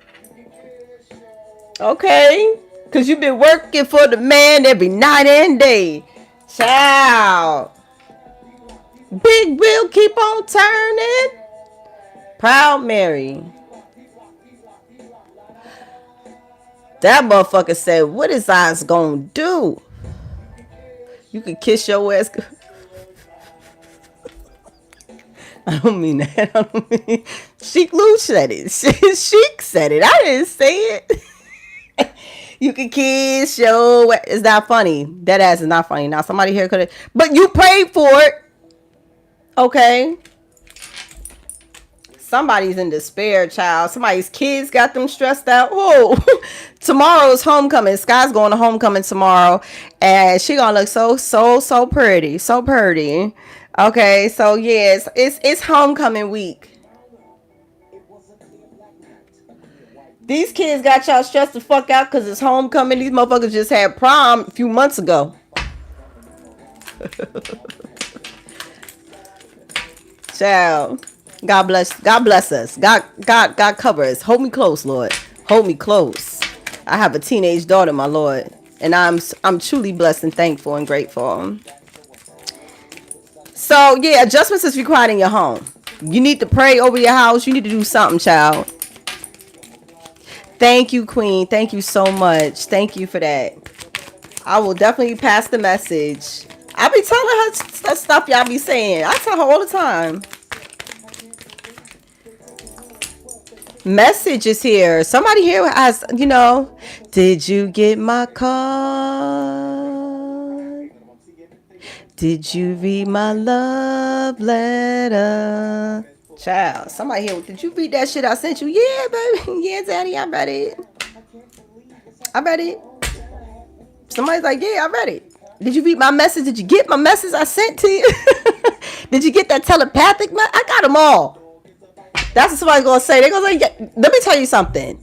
Okay, because you've been working for the man every night and day. Child. Big wheel keep on turning. Proud Mary. That motherfucker said, what is I's gonna do? You could kiss your ass. I don't mean that. I don't mean. Sheik Lou said it. Sheik said it. I didn't say it. You can kiss your. Is that funny? That ass is not funny. Now somebody here could have, but you prayed for it. Okay. Somebody's in despair, child. Somebody's kids got them stressed out. Oh, tomorrow's homecoming. Sky's going to homecoming tomorrow, and she gonna look so pretty, so pretty. Okay, so yes, it's homecoming week. These kids got y'all stressed the fuck out because it's homecoming. These motherfuckers just had prom a few months ago. Child, God bless us. God cover us. Hold me close, Lord. Hold me close. I have a teenage daughter, my Lord, and I'm truly blessed and thankful and grateful. So yeah, adjustments is required in your home. You need to pray over your house. You need to do something, child. Thank you, Queen. Thank you so much. Thank you for that. I will definitely pass the message. I be telling her that stuff y'all be saying. I tell her all the time. Message is here. Somebody here has, you know, did you get my card? Did you read my love letter? Child, somebody here, did you read that shit I sent you? Yeah, baby. Yeah, Daddy, I read it. I read it. Somebody's like, yeah, I read it. Did you read my message? Did you get my message I sent to you? Did you get that telepathic? I got them all. That's what somebody's going to say. They're going to say, yeah. Let me tell you something.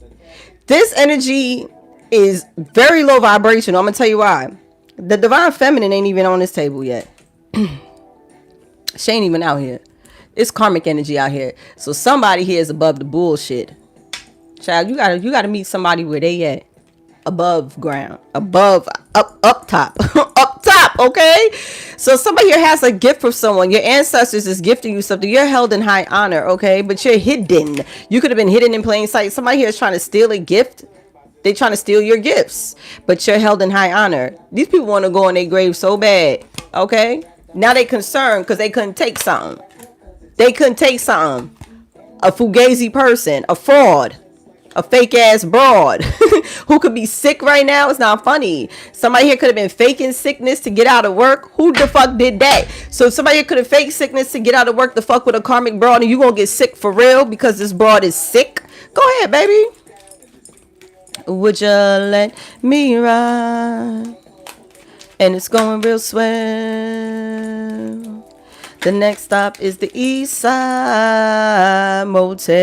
This energy is very low vibration. I'm going to tell you why. The divine feminine ain't even on this table yet. She ain't even out here. It's karmic energy out here. So somebody here is above the bullshit. Child, you gotta meet somebody where they at. Above ground. Above, up top. Up up top, okay? So somebody here has a gift for someone. Your ancestors is gifting you something. You're held in high honor, okay? But you're hidden. You could have been hidden in plain sight. Somebody here is trying to steal a gift. They trying to steal your gifts, but you're held in high honor. These people want to go in their grave so bad, okay? Now they concerned because they couldn't take something. They couldn't take something. A fugazi person, a fraud, a fake ass broad who could be sick right now. It's not funny. Somebody here could have been faking sickness to get out of work. Who the fuck did that? So somebody here could have faked sickness to get out of work to fuck with a karmic broad, and you gonna get sick for real because this broad is sick. Go ahead, baby. Would you let me ride? And it's going real swell. The next stop is the East Side Motel.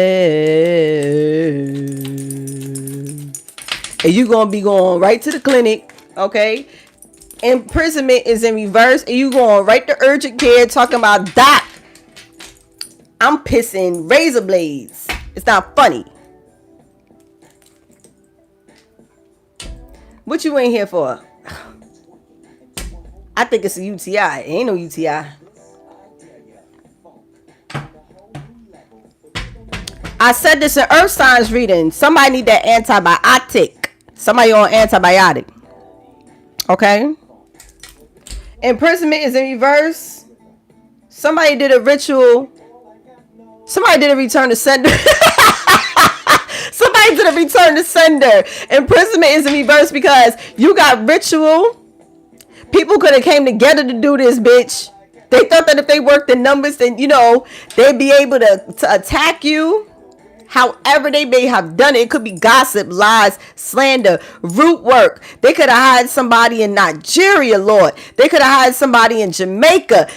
And you gonna be going right to the clinic, okay? Imprisonment is in reverse, and you going right to urgent care talking about, Doc, I'm pissing razor blades. It's not funny. What you in here for? I think it's a UTI. It ain't no UTI. I said this in Earth Signs reading. Somebody need that antibiotic. Somebody on antibiotic. Okay? Imprisonment is in reverse. Somebody did a ritual. Somebody did a return to sender. Somebody did a return to sender. Imprisonment is in reverse because you got ritual. People could have came together to do this, bitch. They thought that if they worked the numbers, then, you know, they'd be able to attack you. However they may have done it. It could be gossip, lies, slander, root work. They could have hired somebody in Nigeria, Lord. They could have hired somebody in Jamaica.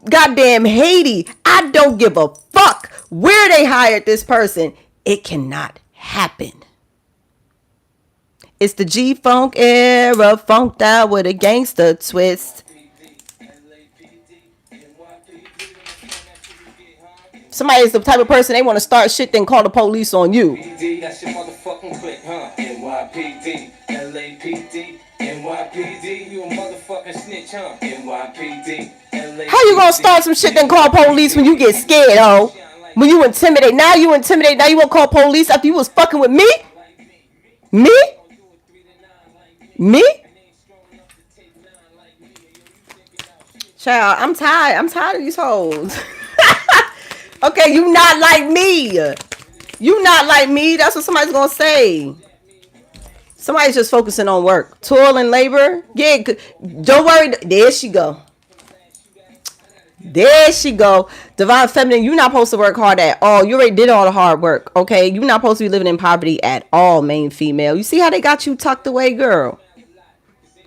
Goddamn Haiti. I don't give a fuck where they hired this person. It cannot happen. It's the G-Funk era, funked out with a gangster twist. Somebody is the type of person they want to start shit then call the police on you. That's your motherfucking click, huh? NYPD, LAPD, NYPD, you a motherfucking snitch, huh? NYPD, LAPD. How you gonna start some shit then call police when you get scared, ho? When you intimidate, now you intimidate, now you won't call police after you was fucking with me? Me? Me? Child, I'm tired. I'm tired of these hoes. Okay, you not like me. You not like me. That's what somebody's gonna say. Somebody's just focusing on work. Toil and labor. Yeah, don't worry. There she go. There she go. Divine Feminine, you're not supposed to work hard at all. You already did all the hard work, okay? You're not supposed to be living in poverty at all, main female. You see how they got you tucked away, girl?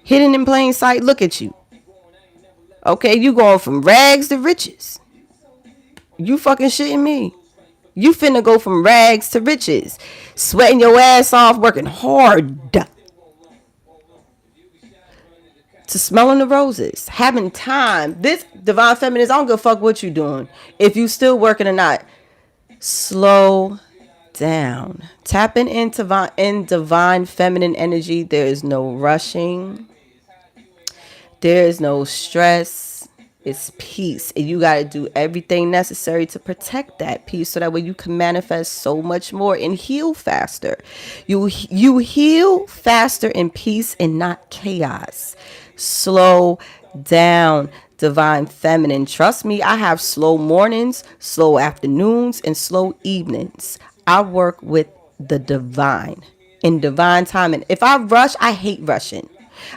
Hidden in plain sight. Look at you. Okay, you going from rags to riches. You fucking shitting me. You finna go from rags to riches. Sweating your ass off, working hard. To smelling the roses. Having time. This Divine Feminine, I don't give a fuck what you doing. If you still working or not. Slow down. Tapping into divine feminine energy. There is no rushing. There is no stress. It's peace. And you got to do everything necessary to protect that peace so that way you can manifest so much more and heal faster. You heal faster in peace and not chaos. Slow down, Divine Feminine. Trust me, I have slow mornings, slow afternoons, and slow evenings. I work with the divine in divine time. And if I rush, I hate rushing.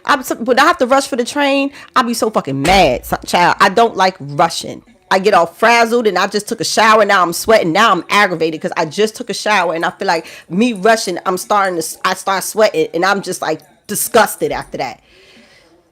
When I have to rush for the train, I'll be so fucking mad, child. I don't like rushing. I get all frazzled and I just took a shower. Now I'm sweating. Now I'm aggravated because I just took a shower and I feel like me rushing, I start sweating and I'm just like disgusted after that.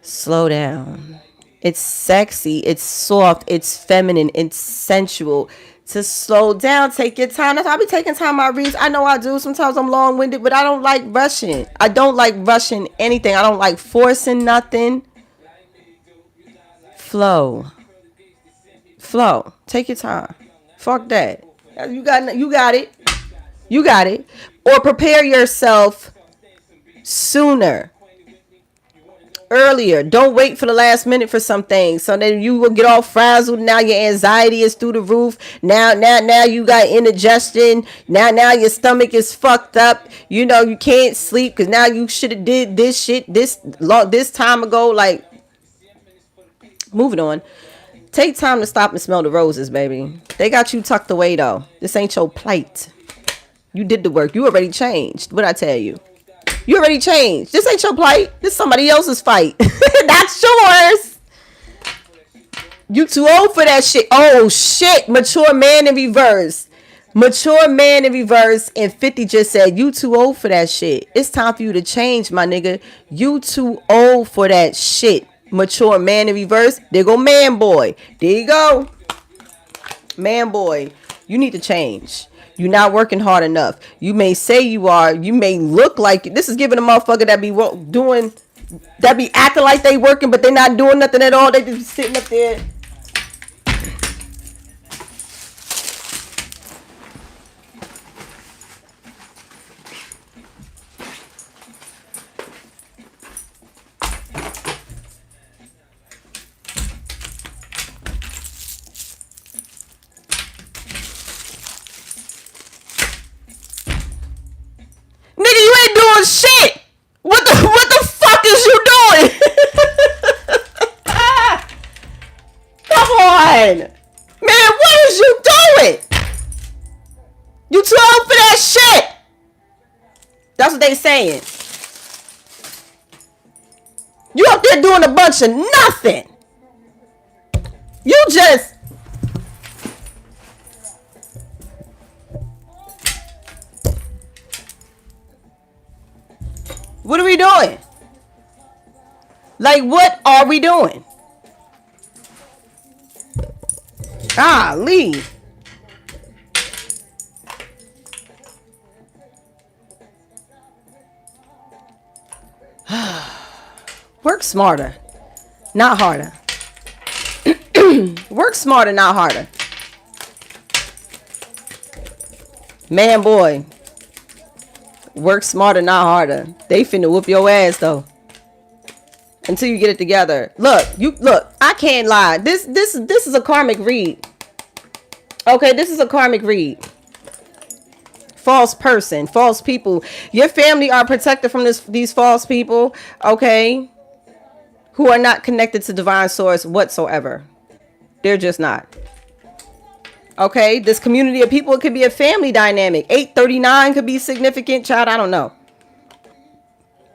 Slow down. It's sexy. It's soft. It's feminine. It's sensual. To slow down, take your time. That's why I be taking time out reads. I know I do. Sometimes I'm long-winded, but I don't like rushing. I don't like rushing anything. I don't like forcing nothing. Flow. Take your time. Fuck that. You got it. You got it. Or prepare yourself sooner. earlier. Don't wait for the last minute for some things. So then you will get all frazzled. Now your anxiety is through the roof. Now you got indigestion. Now your stomach is fucked up. You know, you can't sleep because now you should have did this shit this time ago. Like, moving on. Take time to stop and smell the roses, baby. They got you tucked away though. This ain't your plight. You did the work. You already changed. What I tell you? You already changed. This ain't your plight. This somebody else's fight. That's yours. You too old for that shit. Oh shit. Mature man in reverse. Mature man in reverse. And 50 just said, you too old for that shit. It's time for you to change, my nigga. You too old for that shit. Mature man in reverse. There go man boy. There you go. Man boy. You need to change. You're not working hard enough. You may say you are. You may look like this is giving a motherfucker that be doing, that be acting like they working, but they not doing nothing at all. They just sitting up there. Shit! What the fuck is you doing? Come on! Man, what is you doing? You too old for that shit! That's what they saying. You up there doing a bunch of nothing. You just... What are we doing? Like, what are we doing? Lee. Work smarter, not harder. Work smarter, not harder. Man, boy. Work smarter, not harder. They finna whoop your ass though. Until you get it together. Look, I can't lie. This is a karmic read. Okay, this is a karmic read. False person, false people. Your family are protected from these false people, okay? Who are not connected to divine source whatsoever. They're just not. Okay, this community of people, it could be a family dynamic. 839 could be significant, child. I don't know.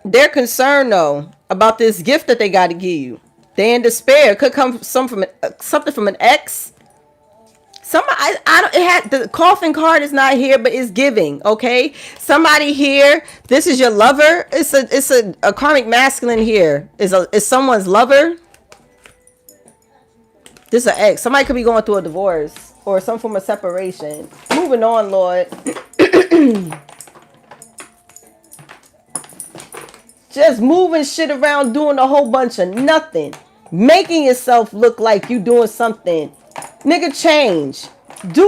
They're concerned though about this gift that they got to give you. They're in despair. It could come something from an ex. The coffin card is not here, but it's giving. Okay, somebody here. This is your lover. It's a karmic masculine here. Is someone's lover. This is an ex. Somebody could be going through a divorce. Or some form of separation. Moving on, Lord. Just moving shit around, doing a whole bunch of nothing. Making yourself look like you doing something. Nigga, change.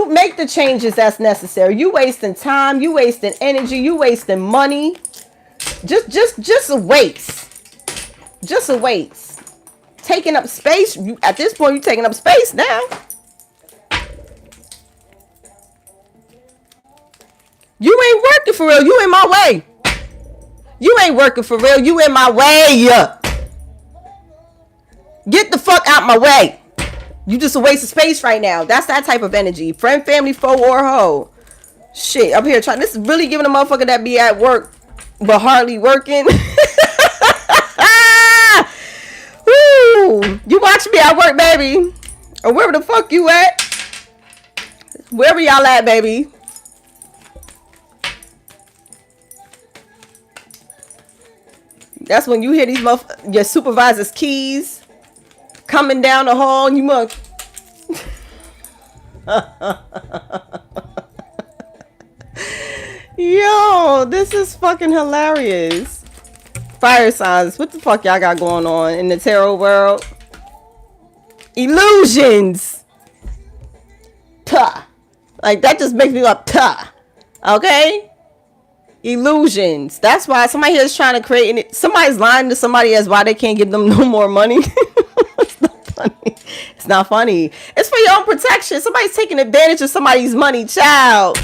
Make the changes that's necessary. You wasting time. You wasting energy. You wasting money. Just a waste. Just a waste. Taking up space. At this point, you're taking up space now. You ain't working for real. You in my way. You ain't working for real. You in my way. Get the fuck out my way. You just a waste of space right now. That's that type of energy. Friend, family, foe, or hoe. Shit, I'm here trying. This is really giving a motherfucker that be at work, but hardly working. Woo! You watch me at work, baby. Or wherever the fuck you at. Wherever y'all at, baby. That's when you hear these your supervisor's keys coming down the hall and you must. Yo, this is fucking hilarious. Fire signs. What the fuck y'all got going on in the tarot world? Illusions. Tuh. Like that just makes me like tuh. Okay? Illusions. That's why somebody here is trying to create it. Somebody's lying to somebody as why they can't give them no more money. It's not funny. It's not funny. It's for your own protection. Somebody's taking advantage of somebody's money, child.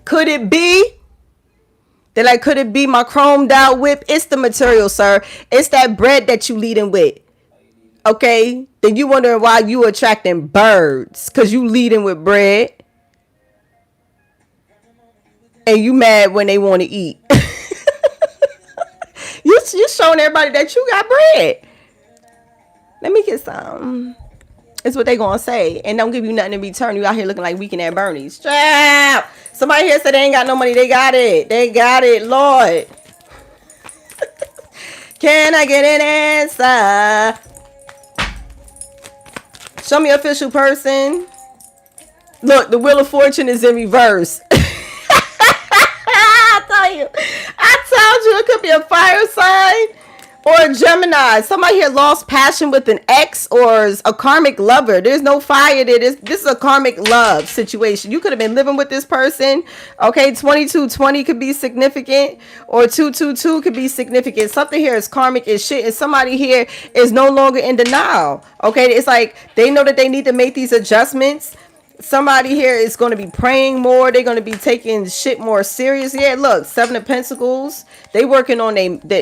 Could it be? They're like, could it be my chromed out whip? It's the material, sir. It's that bread that you leading with. Okay? Then you wondering why you attracting birds. Because you leading with bread. And you mad when they want to eat. you showing everybody that you got bread. Let me get some. It's what they gonna say. And don't give you nothing in return. You out here looking like Weekend at Bernie's. Strap. Somebody here said they ain't got no money. They got it. They got it, Lord. Can I get an answer? Show me official person. Look, the Wheel of Fortune is in reverse. I told you it could be a fire sign or a Gemini. Somebody here lost passion with an ex or a karmic lover. There's no fire there. This is a karmic love situation. You could have been living with this person. Okay, 2220 could be significant, or 222 could be significant. Something here is karmic as shit, and somebody here is no longer in denial. Okay, it's like they know that they need to make these adjustments. Somebody here is going to be praying more. They're going to be taking shit more serious. Yeah, look, 7 of Pentacles. They working on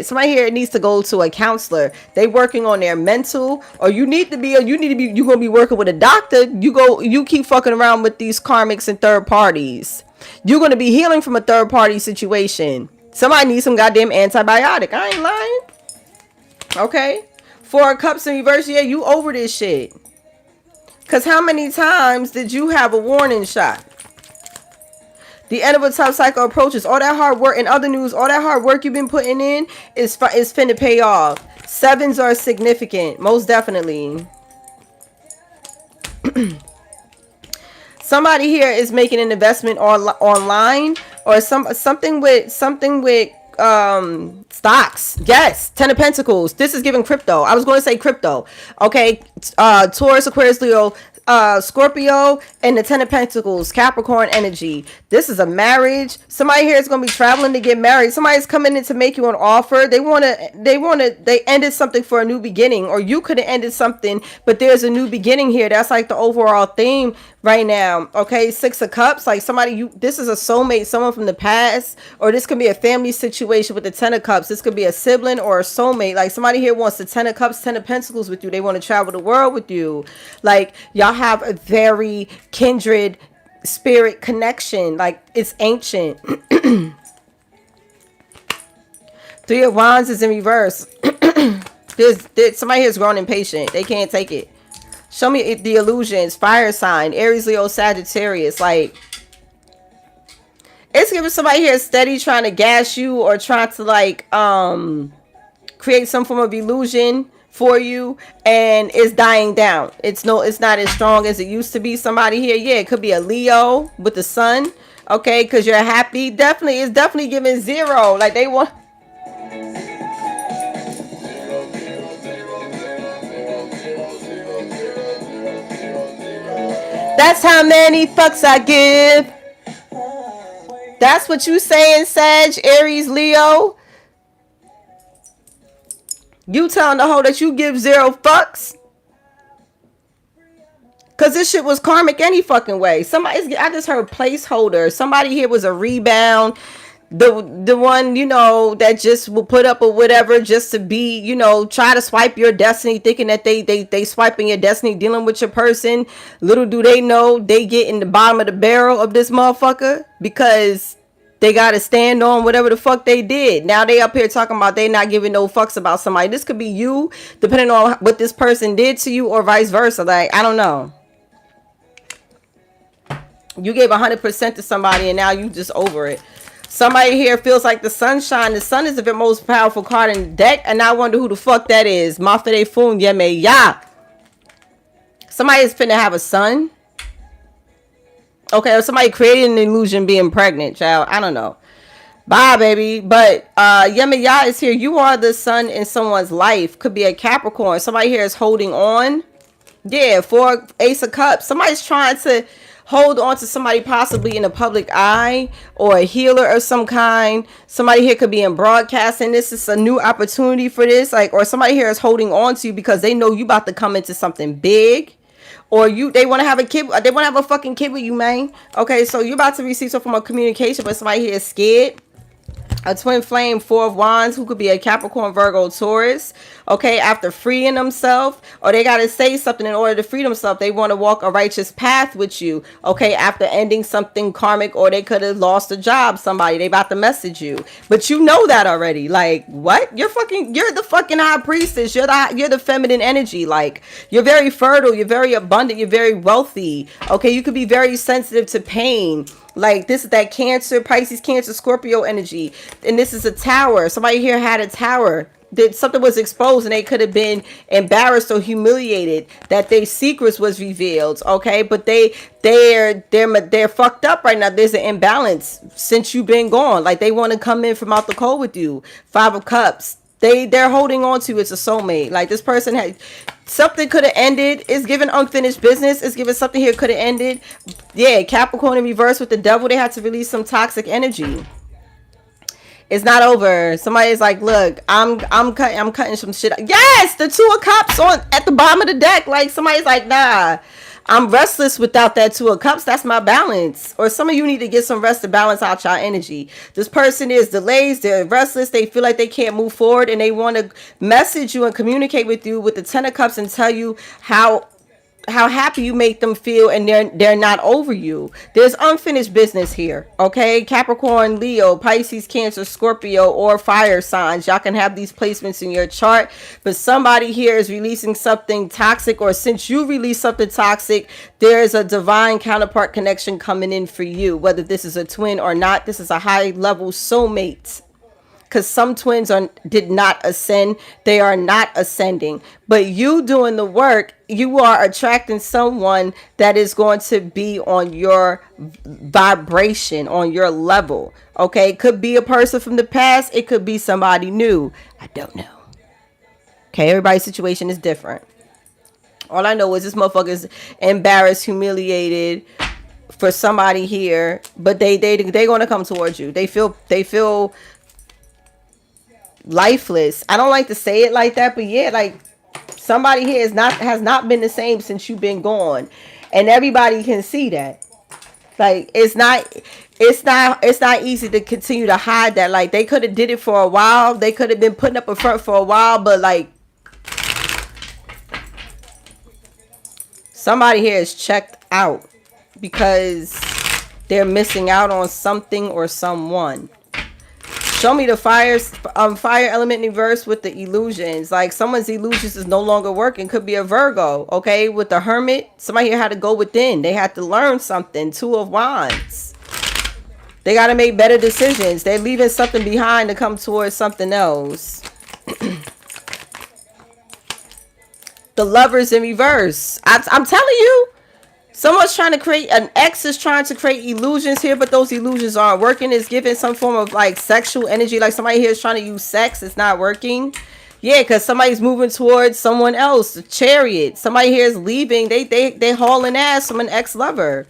somebody here needs to go to a counselor. They working on their mental, or you're going to be working with a doctor. You keep fucking around with these karmics and third parties. You're going to be healing from a third party situation. Somebody needs some goddamn antibiotic. I ain't lying. Okay. 4 of Cups in reverse. Yeah, you over this shit. Because how many times did you have a warning shot? The end of a tough cycle approaches. All that hard work, in other news, all that hard work you've been putting in is finna pay off. 7s are significant, most definitely. Somebody here is making an investment online, or something with stocks. Yes, 10 of Pentacles. This is giving crypto. I was going to say crypto. Okay, Taurus, Aquarius, Leo, Scorpio, and the 10 of Pentacles, Capricorn energy. This is a marriage. Somebody here is going to be traveling to get married. Somebody's coming in to make you an offer. They ended something for a new beginning, or you could have ended something, but there's a new beginning here. That's like the overall theme right now. Okay, 6 of Cups, like this is a soulmate, someone from the past, or this could be a family situation with the 10 of Cups. This could be a sibling or a soulmate. Like somebody here wants the 10 of Cups, 10 of Pentacles with you. They want to travel the world with you. Like y'all have a very kindred spirit connection. Like it's ancient. 3 of Wands is in reverse. There's somebody here is growing impatient. They can't take it. Show me the illusions. Fire sign. Aries, Leo, Sagittarius. Like, it's giving somebody here steady trying to gas you, or trying to like create some form of illusion for you, and it's dying down. It's not as strong as it used to be. Somebody here, yeah, it could be a Leo with the sun. Okay, because you're happy. It's definitely giving 0. Like they want. That's how many fucks I give. That's what you saying, Sag, Aries, Leo. You telling the hoe that you give 0 fucks? Because this shit was karmic any fucking way. I just heard placeholder. Somebody here was a rebound. The one, that just will put up or whatever just to be, try to swipe your destiny, thinking that they swiping your destiny, dealing with your person. Little do they know they get in the bottom of the barrel of this motherfucker, because they got to stand on whatever the fuck they did. Now they up here talking about they not giving no fucks about somebody. This could be you, depending on what this person did to you, or vice versa. Like, I don't know. You gave 100% to somebody and now you just over it. Somebody here feels like the sunshine. The sun is the most powerful card in the deck, and I wonder who the fuck that is. Mafere Fun Yeme Ya. Somebody is finna have a son. Okay, or somebody created an illusion being pregnant, child. I don't know. Bye, baby. But Yeme Ya is here. You are the sun in someone's life. Could be a Capricorn. Somebody here is holding on. Yeah, 4 Ace of Cups. Somebody's trying to hold on to somebody possibly in the public eye, or a healer of some kind. Somebody here could be in broadcasting. This is a new opportunity for this, like, or somebody here is holding on to you because they know you about to come into something big. Or they want to have a kid, they want to have a fucking kid with you, man. Okay, so you're about to receive some form of communication, but somebody here is scared. A twin flame, 4 of wands, who could be a Capricorn, Virgo, Taurus. Okay, after freeing themselves, or they got to say something in order to free themselves. They want to walk a righteous path with you. Okay, after ending something karmic, or they could have lost a job, somebody, they about to message you. But you know that already. Like, what? You're the fucking high priestess. You're the feminine energy. Like, you're very fertile. You're very abundant. You're very wealthy. Okay, you could be very sensitive to pain. Like, this is that Cancer, Pisces, Cancer, Scorpio energy. And this is a tower. Somebody here had a tower. That something was exposed and they could have been embarrassed or humiliated that their secrets was revealed. Okay, but they're fucked up right now. There's an imbalance since you've been gone. Like, they want to come in from out the cold with you. 5 of Cups. They're holding on to. It's a soulmate. Like, this person had something could have ended. It's given unfinished business. It's given something here could have ended. Yeah, Capricorn in reverse with the devil. They had to release some toxic energy. It's not over. Somebody's like, look, I'm cutting some shit. Yes, the 2 of Cups on at the bottom of the deck. Like, somebody's like, nah, I'm restless without that 2 of Cups. That's my balance. Or some of you need to get some rest to balance out your energy. This person is delays. They're restless. They feel like they can't move forward, and they want to message you and communicate with you with the 10 of Cups and tell you how happy you make them feel, and they're not over you. There's unfinished business here. Okay, Capricorn, Leo, Pisces, Cancer, Scorpio, or fire signs. Y'all can have these placements in your chart, but somebody here is releasing something toxic, or since you release something toxic, there's a divine counterpart connection coming in for you. Whether this is a twin or not, this is a high level soulmate. Because some twins did not ascend. They are not ascending. But you doing the work, you are attracting someone that is going to be on your vibration, on your level. Okay, it could be a person from the past. It could be somebody new. I don't know. Okay, everybody's situation is different. All I know is this motherfucker is embarrassed, humiliated for somebody here. But they're going to come towards you. They feel lifeless. I don't like to say it like that, but yeah, like, somebody here has not been the same since you've been gone, and everybody can see that. Like, it's not easy to continue to hide that. Like, they could have did it for a while. They could have been putting up a front for a while, but like, somebody here is checked out because they're missing out on something or someone. Show me the fire element in reverse with the illusions. Like, someone's illusions is no longer working. Could be a Virgo. Okay, with the Hermit, somebody here had to go within. They had to learn something. 2 of Wands. They got to make better decisions. They're leaving something behind to come towards something else. The Lovers in reverse. I'm telling you. Someone's trying to create, an ex is trying to create illusions here, but those illusions aren't working. It's giving some form of like sexual energy. Like, somebody here is trying to use sex. It's not working. Yeah, because somebody's moving towards someone else. The Chariot. Somebody here is leaving. They hauling ass from an ex-lover.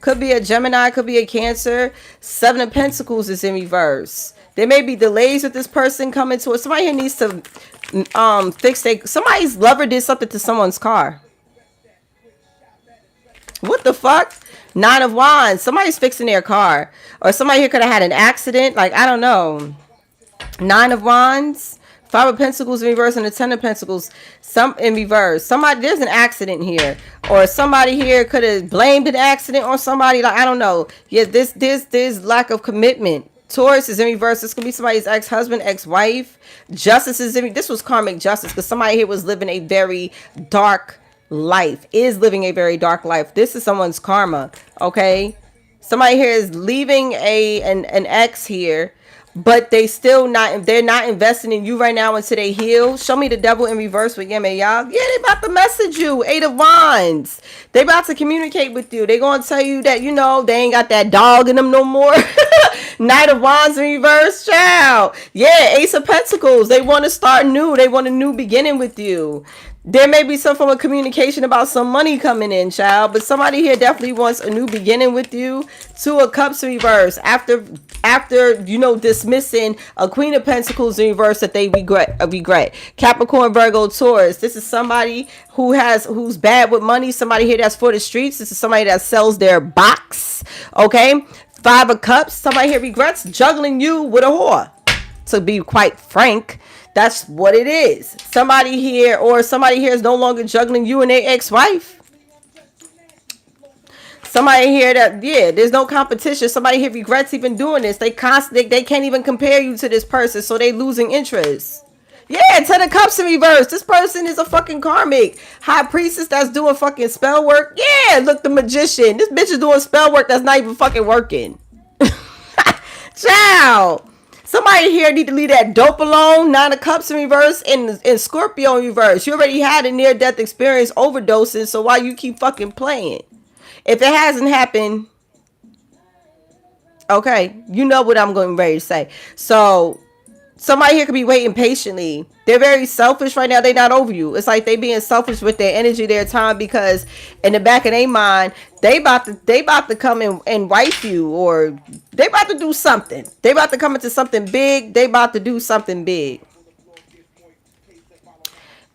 Could be a Gemini. Could be a Cancer. 7 of Pentacles is in reverse. There may be delays with this person coming towards. Somebody here needs to somebody's lover did something to someone's car. What the fuck? 9 of Wands. Somebody's fixing their car. Or somebody here could have had an accident. Like, I don't know. 9 of Wands. 5 of Pentacles in reverse and the 10 of Pentacles. Some in reverse. There's an accident here. Or somebody here could have blamed an accident on somebody. Like, I don't know. Yeah, there's lack of commitment. Taurus is in reverse. This could be somebody's ex-husband, ex-wife. Justice is in. This was karmic justice because somebody here was living a very dark life, is living a very dark life. This is someone's karma. Okay, somebody here is leaving an ex here, but they're not investing in you right now until they heal. Show me the devil in reverse with Yemen, y'all. Yeah, they about to message you. 8 of Wands. They about to communicate with you. They gonna tell you that, you know, they ain't got that dog in them no more. Knight of Wands in reverse, child. Yeah, Ace of Pentacles. They want to start new. They want a new beginning with you. There may be some form of communication about some money coming in, child, but somebody here definitely wants a new beginning with you. Two of Cups reverse. After dismissing a Queen of Pentacles in reverse that they regret. Capricorn, Virgo, Taurus. This is somebody who's bad with money. Somebody here that's for the streets. This is somebody that sells their box. Okay. Five of Cups. Somebody here regrets juggling you with a whore. To be quite frank, that's what it is. Somebody here is no longer juggling you and their ex-wife. Somebody here there's no competition. Somebody here regrets even doing this. They can't even compare you to this person, so they losing interest. Yeah, Ten of Cups in reverse. This person is a fucking karmic high priestess that's doing fucking spell work. Yeah, look, the magician. This bitch is doing spell work that's not even fucking working. Ciao. Somebody here need to leave that dope alone. Nine of Cups in reverse and Scorpio in reverse. You already had a near-death experience overdosing, so why you keep fucking playing? If it hasn't happened, okay, you know what I'm going ready to say. So somebody here could be waiting patiently. They're very selfish right now. They're not over you. It's like they being selfish with their energy, their time, because in the back of their mind, they about to come and wife you, or they about to do something. They about to come into something big. They about to do something big.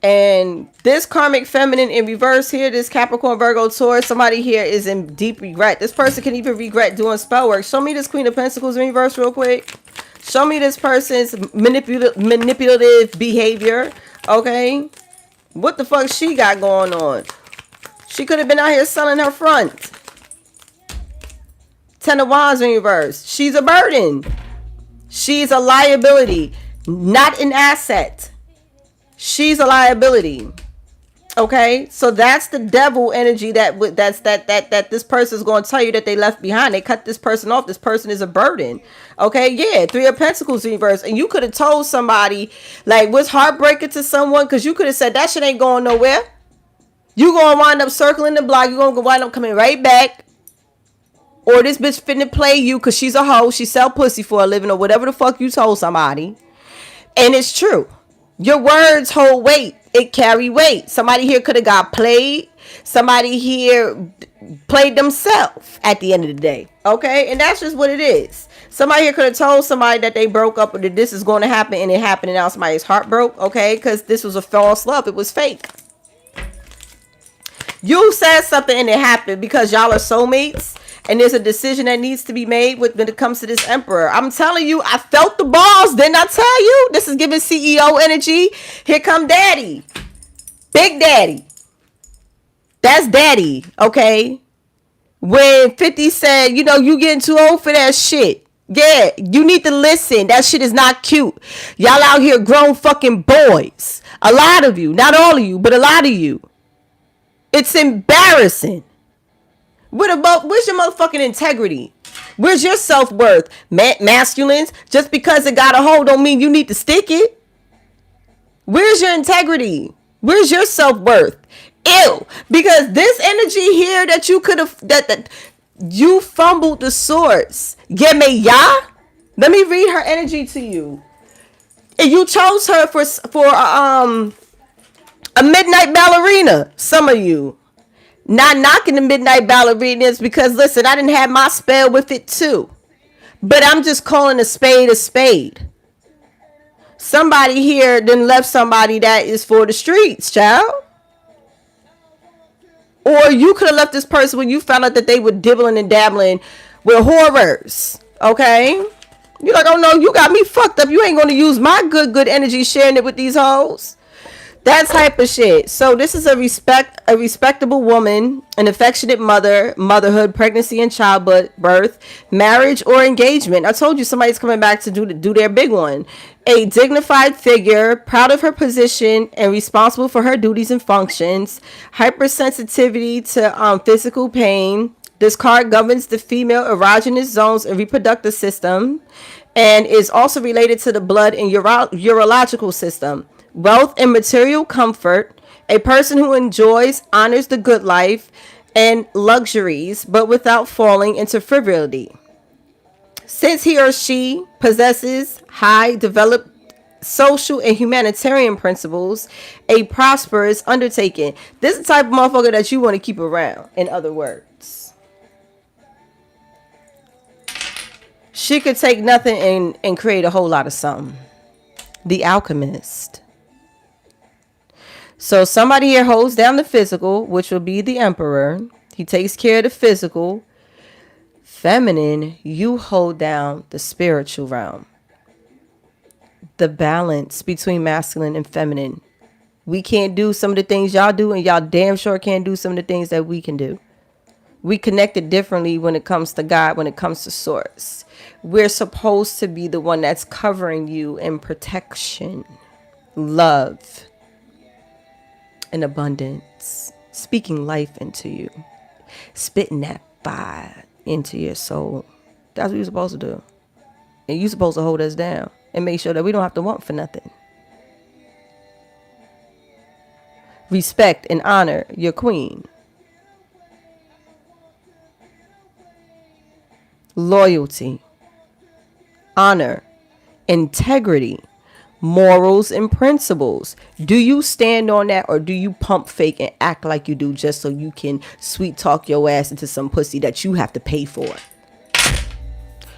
And this karmic feminine in reverse here, this Capricorn, Virgo, Taurus, somebody here is in deep regret. This person can even regret doing spell work. Show me this Queen of Pentacles in reverse real quick. Show me this person's manipulative behavior. Okay. What the fuck she got going on? She could have been out here selling her front. Ten of Wands in reverse. She's a burden. She's a liability, not an asset. She's a liability. Okay, so that's the devil energy that this person is going to tell you that they left behind. They cut this person off. This person is a burden. Okay, yeah, Three of Pentacles in reverse, and you could have told somebody, like, what's heartbreaking to someone, because you could have said that shit ain't going nowhere. You gonna wind up circling the block. You gonna wind up coming right back. Or this bitch finna play you because she's a hoe. She sell pussy for a living, or whatever the fuck you told somebody. And it's true. Your words hold weight. It carry weight. Somebody here could have got played. Somebody here played themselves at the end of the day. Okay? And that's just what it is. Somebody here could have told somebody that they broke up, or that this is going to happen, and it happened, and now somebody's heart broke. Okay? Because this was a false love. It was fake. You said something and it happened because y'all are soulmates. And there's a decision that needs to be made when it comes to this emperor. I'm telling you, I felt the balls. Didn't I tell you? This is giving CEO energy. Here come daddy. Big daddy. That's daddy. Okay. When 50 said, you getting too old for that shit. Yeah, you need to listen. That shit is not cute. Y'all out here grown fucking boys. A lot of you. Not all of you, but a lot of you. It's embarrassing. Where's your motherfucking integrity? Where's your self-worth? Masculines, just because it got a hold don't mean you need to stick it. Where's your integrity? Where's your self-worth? Ew. Because this energy here that you could have, that you fumbled the source. Get me, ya? Let me read her energy to you. And you chose her for a midnight ballerina. Some of you. Not knocking the midnight ballerinas, because listen, I didn't have my spell with it too. But I'm just calling a spade a spade. Somebody here then left somebody that is for the streets, child. Or you could have left this person when you found out that they were dibbling and dabbling with horrors. Okay? You're like, oh no, you got me fucked up. You ain't going to use my good energy sharing it with these hoes. That type of shit. So this is a respectable woman, an affectionate mother, motherhood, pregnancy, and childbirth, marriage, or engagement. I told you somebody's coming back to do their big one. A dignified figure, proud of her position and responsible for her duties and functions. Hypersensitivity to physical pain. This card governs the female erogenous zones and reproductive system, and is also related to the blood and urological system. Wealth and material comfort, a person who honors the good life and luxuries, but without falling into frivolity. Since he or she possesses high developed social and humanitarian principles, a prosperous undertaking. This is the type of motherfucker that you want to keep around, in other words. She could take nothing and create a whole lot of something. The alchemist. So somebody here holds down the physical, which will be the emperor. He takes care of the physical. Feminine, you hold down the spiritual realm. The balance between masculine and feminine. We can't do some of the things y'all do, and y'all damn sure can't do some of the things that we can do. We connected differently when it comes to God, when it comes to source. We're supposed to be the one that's covering you in protection, love, and abundance. Speaking life into you. Spitting that fire into your soul. That's what you're supposed to do. And you're supposed to hold us down and make sure that we don't have to want for nothing. Respect and honor your queen. Loyalty, honor, integrity, morals, and principles. Do you stand on that, or do you pump fake and act like you do just so you can sweet talk your ass into some pussy that you have to pay for?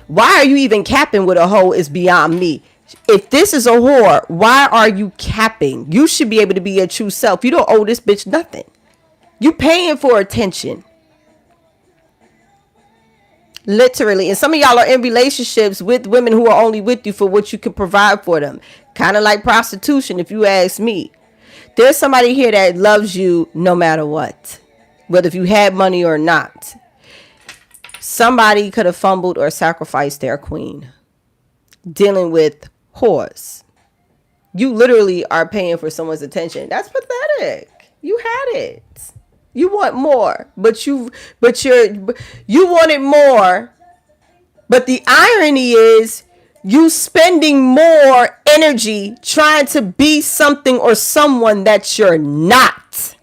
Why are you even capping with a hoe is beyond me. If this is a whore, why are you capping? You should be able to be your true self. You don't owe this bitch nothing. You paying for attention. Literally. And some of y'all are in relationships with women who are only with you for what you can provide for them. Kind of like prostitution, if you ask me. There's somebody here that loves you no matter what. Whether if you had money or not. Somebody could have fumbled or sacrificed their queen. Dealing with whores. You literally are paying for someone's attention. That's pathetic. You had it. You want more, but you wanted more. But the irony is you spending more energy trying to be something or someone that you're not.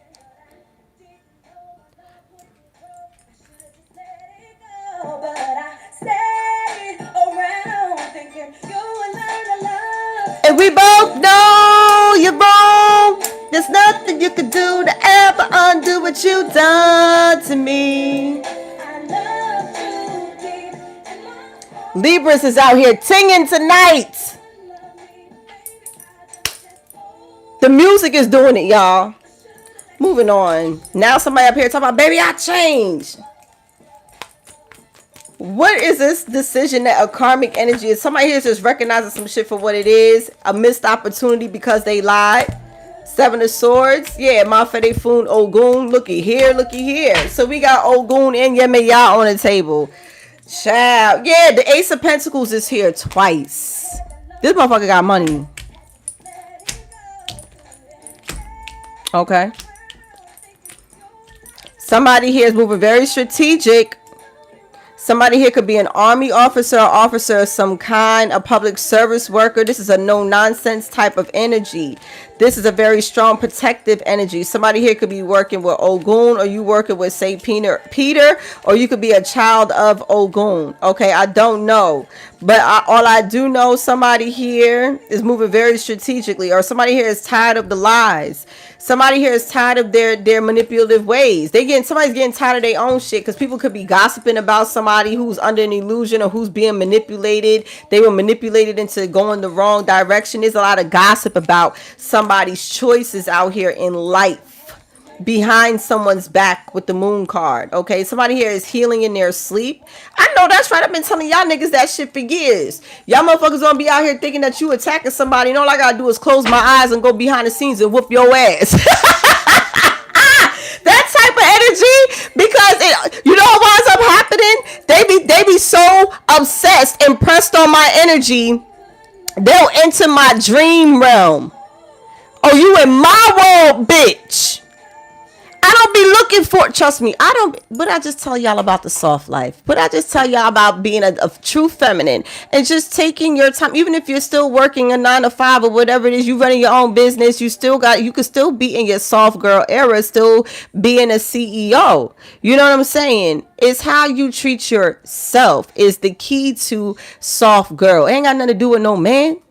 And we both know you're wrong. There's nothing you can do to ever undo what you done to me. Libras is out here singing tonight. The music is doing it, y'all. Moving on. Now somebody up here talking about, baby, I changed. What is this decision that a karmic energy is? Somebody here is just recognizing some shit for what it is. A missed opportunity because they lied. Seven of Swords. Yeah, Mafede Fun Ogun. Looky here. So we got Ogun and Yemaya on the table. Child. Yeah, the Ace of Pentacles is here twice. This motherfucker got money. Okay. Somebody here is moving very strategic. Somebody here could be an army officer, officer of some kind, a public service worker. This is a no-nonsense type of energy. This is a very strong protective energy. Somebody here could be working with Ogun, or you working with Saint Peter, or you could be a child of Ogun. Okay, I don't know. But all I do know, somebody here is moving very strategically, or somebody here is tired of the lies. Somebody here is tired of their manipulative ways. Somebody's getting tired of their own shit, because people could be gossiping about somebody who's under an illusion or who's being manipulated. They were manipulated into going the wrong direction. There's a lot of gossip about somebody's choices out here in life. Behind someone's back with the moon card. Okay, somebody here is healing in their sleep. I know that's right. I've been telling y'all niggas that shit for years. Y'all motherfuckers gonna be out here thinking that you attacking somebody, and all I gotta do is close my eyes and go behind the scenes and whoop your ass. That type of energy, because you know what winds up happening? They be so obsessed, impressed on my energy, they'll enter my dream realm. Oh, you in my world, bitch. I don't be looking for, trust me, but I just tell y'all about the soft life. But I just tell y'all about being a true feminine and just taking your time. Even if you're still working a 9 to 5 or whatever it is, you running your own business, you could still be in your soft girl era, still being a CEO. You know what I'm saying? It's how you treat yourself is the key to soft girl. It ain't got nothing to do with no man.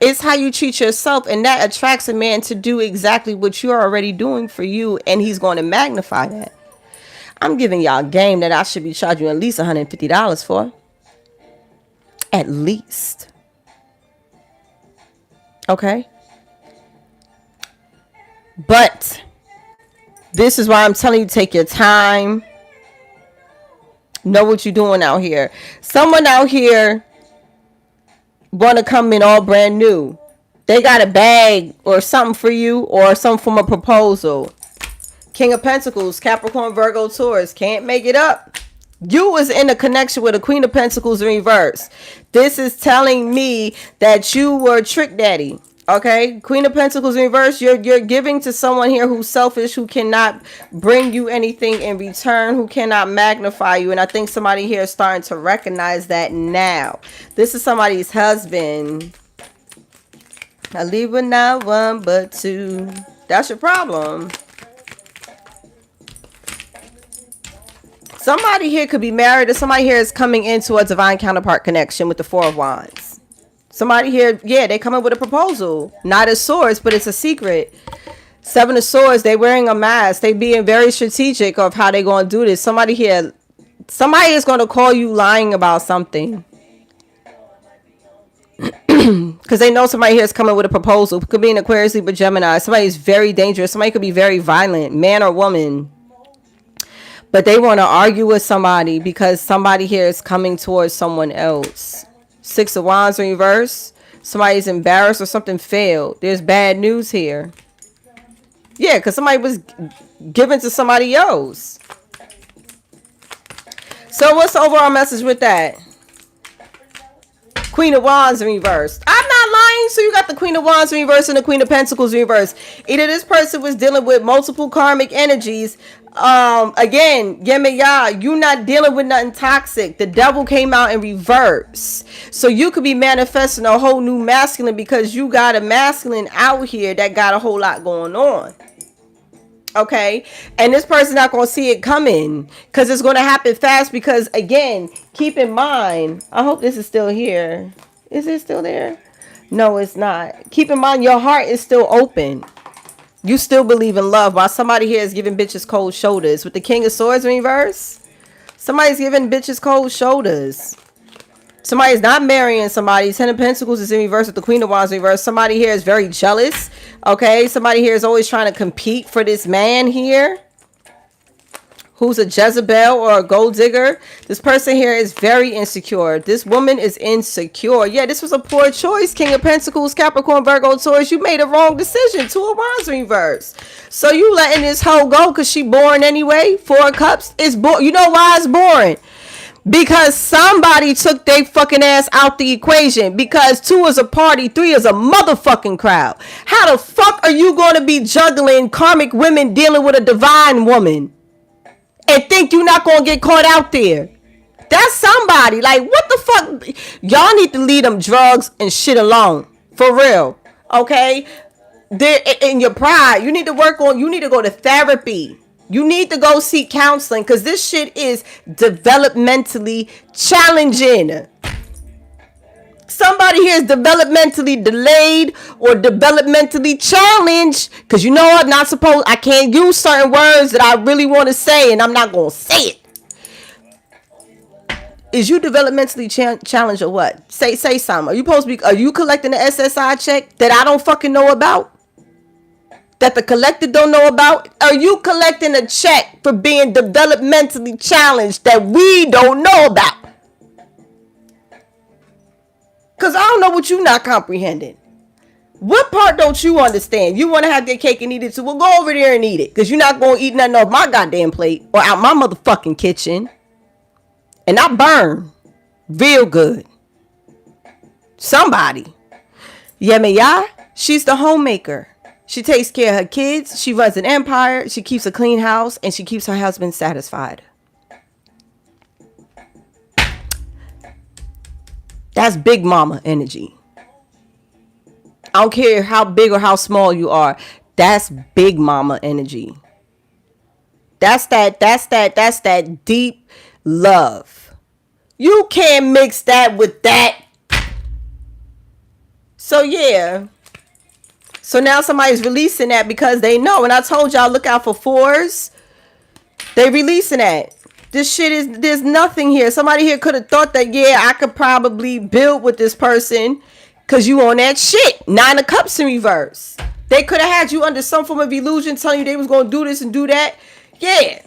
It's how you treat yourself, and that attracts a man to do exactly what you're already doing for you, and he's going to magnify that. I'm giving y'all game that I should be charging you at least $150 for. At least. Okay? But this is why I'm telling you, take your time. Know what you're doing out here. Someone out here want to come in all brand new. They got a bag or something for you, or some form of proposal. King of Pentacles, Capricorn, Virgo, Taurus. Can't make it up. You was in a connection with a Queen of Pentacles in reverse. This is telling me that you were a trick daddy. Okay, Queen of Pentacles in reverse. You're giving to someone here who's selfish, who cannot bring you anything in return, who cannot magnify you. And I think somebody here is starting to recognize that now. This is somebody's husband. I leave with not one but two. That's your problem. Somebody here could be married, or somebody here is coming into a divine counterpart connection with the Four of Wands. Somebody here, yeah, they come up with a proposal. Not a swords, but it's a secret. Seven of Swords, they wearing a mask. They being very strategic of how they going to do this. Somebody here, somebody is going to call you lying about something. Because they know somebody here is coming with a proposal. Could be an Aquarius, Libra, Gemini. Somebody is very dangerous. Somebody could be very violent, man or woman. But they want to argue with somebody because somebody here is coming towards someone else. Six of Wands in reverse. Somebody's embarrassed or something failed. There's bad news here. Yeah, because somebody was given to somebody else. So what's the overall message with that? Queen of Wands in reverse. I'm not lying. So you got the Queen of Wands in reverse and the Queen of Pentacles in reverse. Either this person was dealing with multiple karmic energies. Again, Yemaya, you not dealing with nothing toxic. The devil came out in reverse. So you could be manifesting a whole new masculine because you got a masculine out here that got a whole lot going on. Okay, and this person not gonna see it coming because it's gonna happen fast. Because again, keep in mind, I hope this is still here. Is it still there? No, it's not. Keep in mind, your heart is still open. You still believe in love. While somebody here is giving bitches cold shoulders with the King of Swords in reverse. Somebody's giving bitches cold shoulders. Somebody's not marrying somebody. Ten of Pentacles is in reverse with the Queen of Wands in reverse. Somebody here is very jealous. Okay. Somebody here is always trying to compete for this man here, who's a Jezebel or a gold digger. This person here is very insecure. This woman is insecure. Yeah, this was a poor choice. King of Pentacles, Capricorn, Virgo, Taurus. You made a wrong decision. Two of Wands in reverse. So you letting this hoe go because she boring anyway. Four of Cups is boring. You know why it's boring? Because somebody took their fucking ass out the equation. Because 2 is a party, 3 is a motherfucking crowd. How the fuck are you going to be juggling karmic women dealing with a divine woman and think you're not going to get caught out there? That's somebody. Like, what the fuck? Y'all need to leave them drugs and shit alone. For real. Okay? They're in your pride. You need to work on, you need to go to therapy. You need to go seek counseling because this shit is developmentally challenging. Somebody here is developmentally delayed or developmentally challenged because you know I'm not supposed, I can't use certain words that I really want to say and I'm not going to say it. Is you developmentally challenged or what? Say something. Are you supposed to be, are you collecting the SSI check that I don't fucking know about? That the collector don't know about? Are you collecting a check for being developmentally challenged that we don't know about? Because I don't know what you not comprehending. What part don't you understand? You want to have your cake and eat it too? Well, go over there and eat it. Because you're not going to eat nothing off my goddamn plate or out my motherfucking kitchen. And I burn real good. Somebody. Yemaya, she's the homemaker. She takes care of her kids. She runs an empire. She keeps a clean house. And she keeps her husband satisfied. That's big mama energy. I don't care how big or how small you are. That's big mama energy. That's that deep love. You can't mix that with that. So yeah. So now somebody's releasing that because they know. And I told y'all, look out for fours. They releasing that. This shit is, there's nothing here. Somebody here could have thought that, yeah, I could probably build with this person because you on that shit. 9 of Cups in reverse. They could have had you under some form of illusion telling you they was going to do this and do that. Yeah.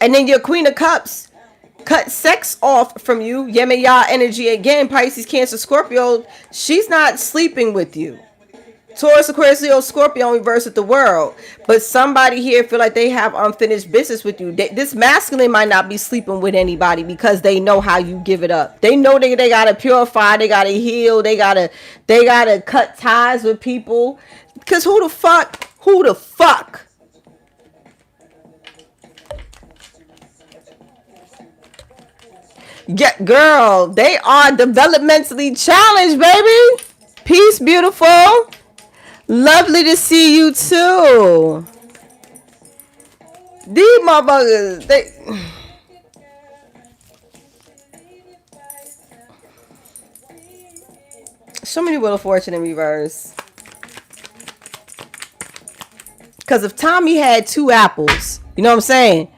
And then your Queen of Cups cut sex off from you. Yemaya energy again. Pisces, Cancer, Scorpio. She's not sleeping with you. Taurus, Aquarius, Leo, Scorpio in reverse with the world. But somebody here feel like they have unfinished business with you. This masculine might not be sleeping with anybody because they know how you give it up. They know they gotta purify, they gotta heal, they gotta cut ties with people. Because who the fuck? Yeah, girl, they are developmentally challenged, baby. Peace, beautiful. Lovely to see you too. These motherfuckers, they... Show me the Wheel of Fortune in reverse. Because if Tommy had 2 apples, you know what I'm saying?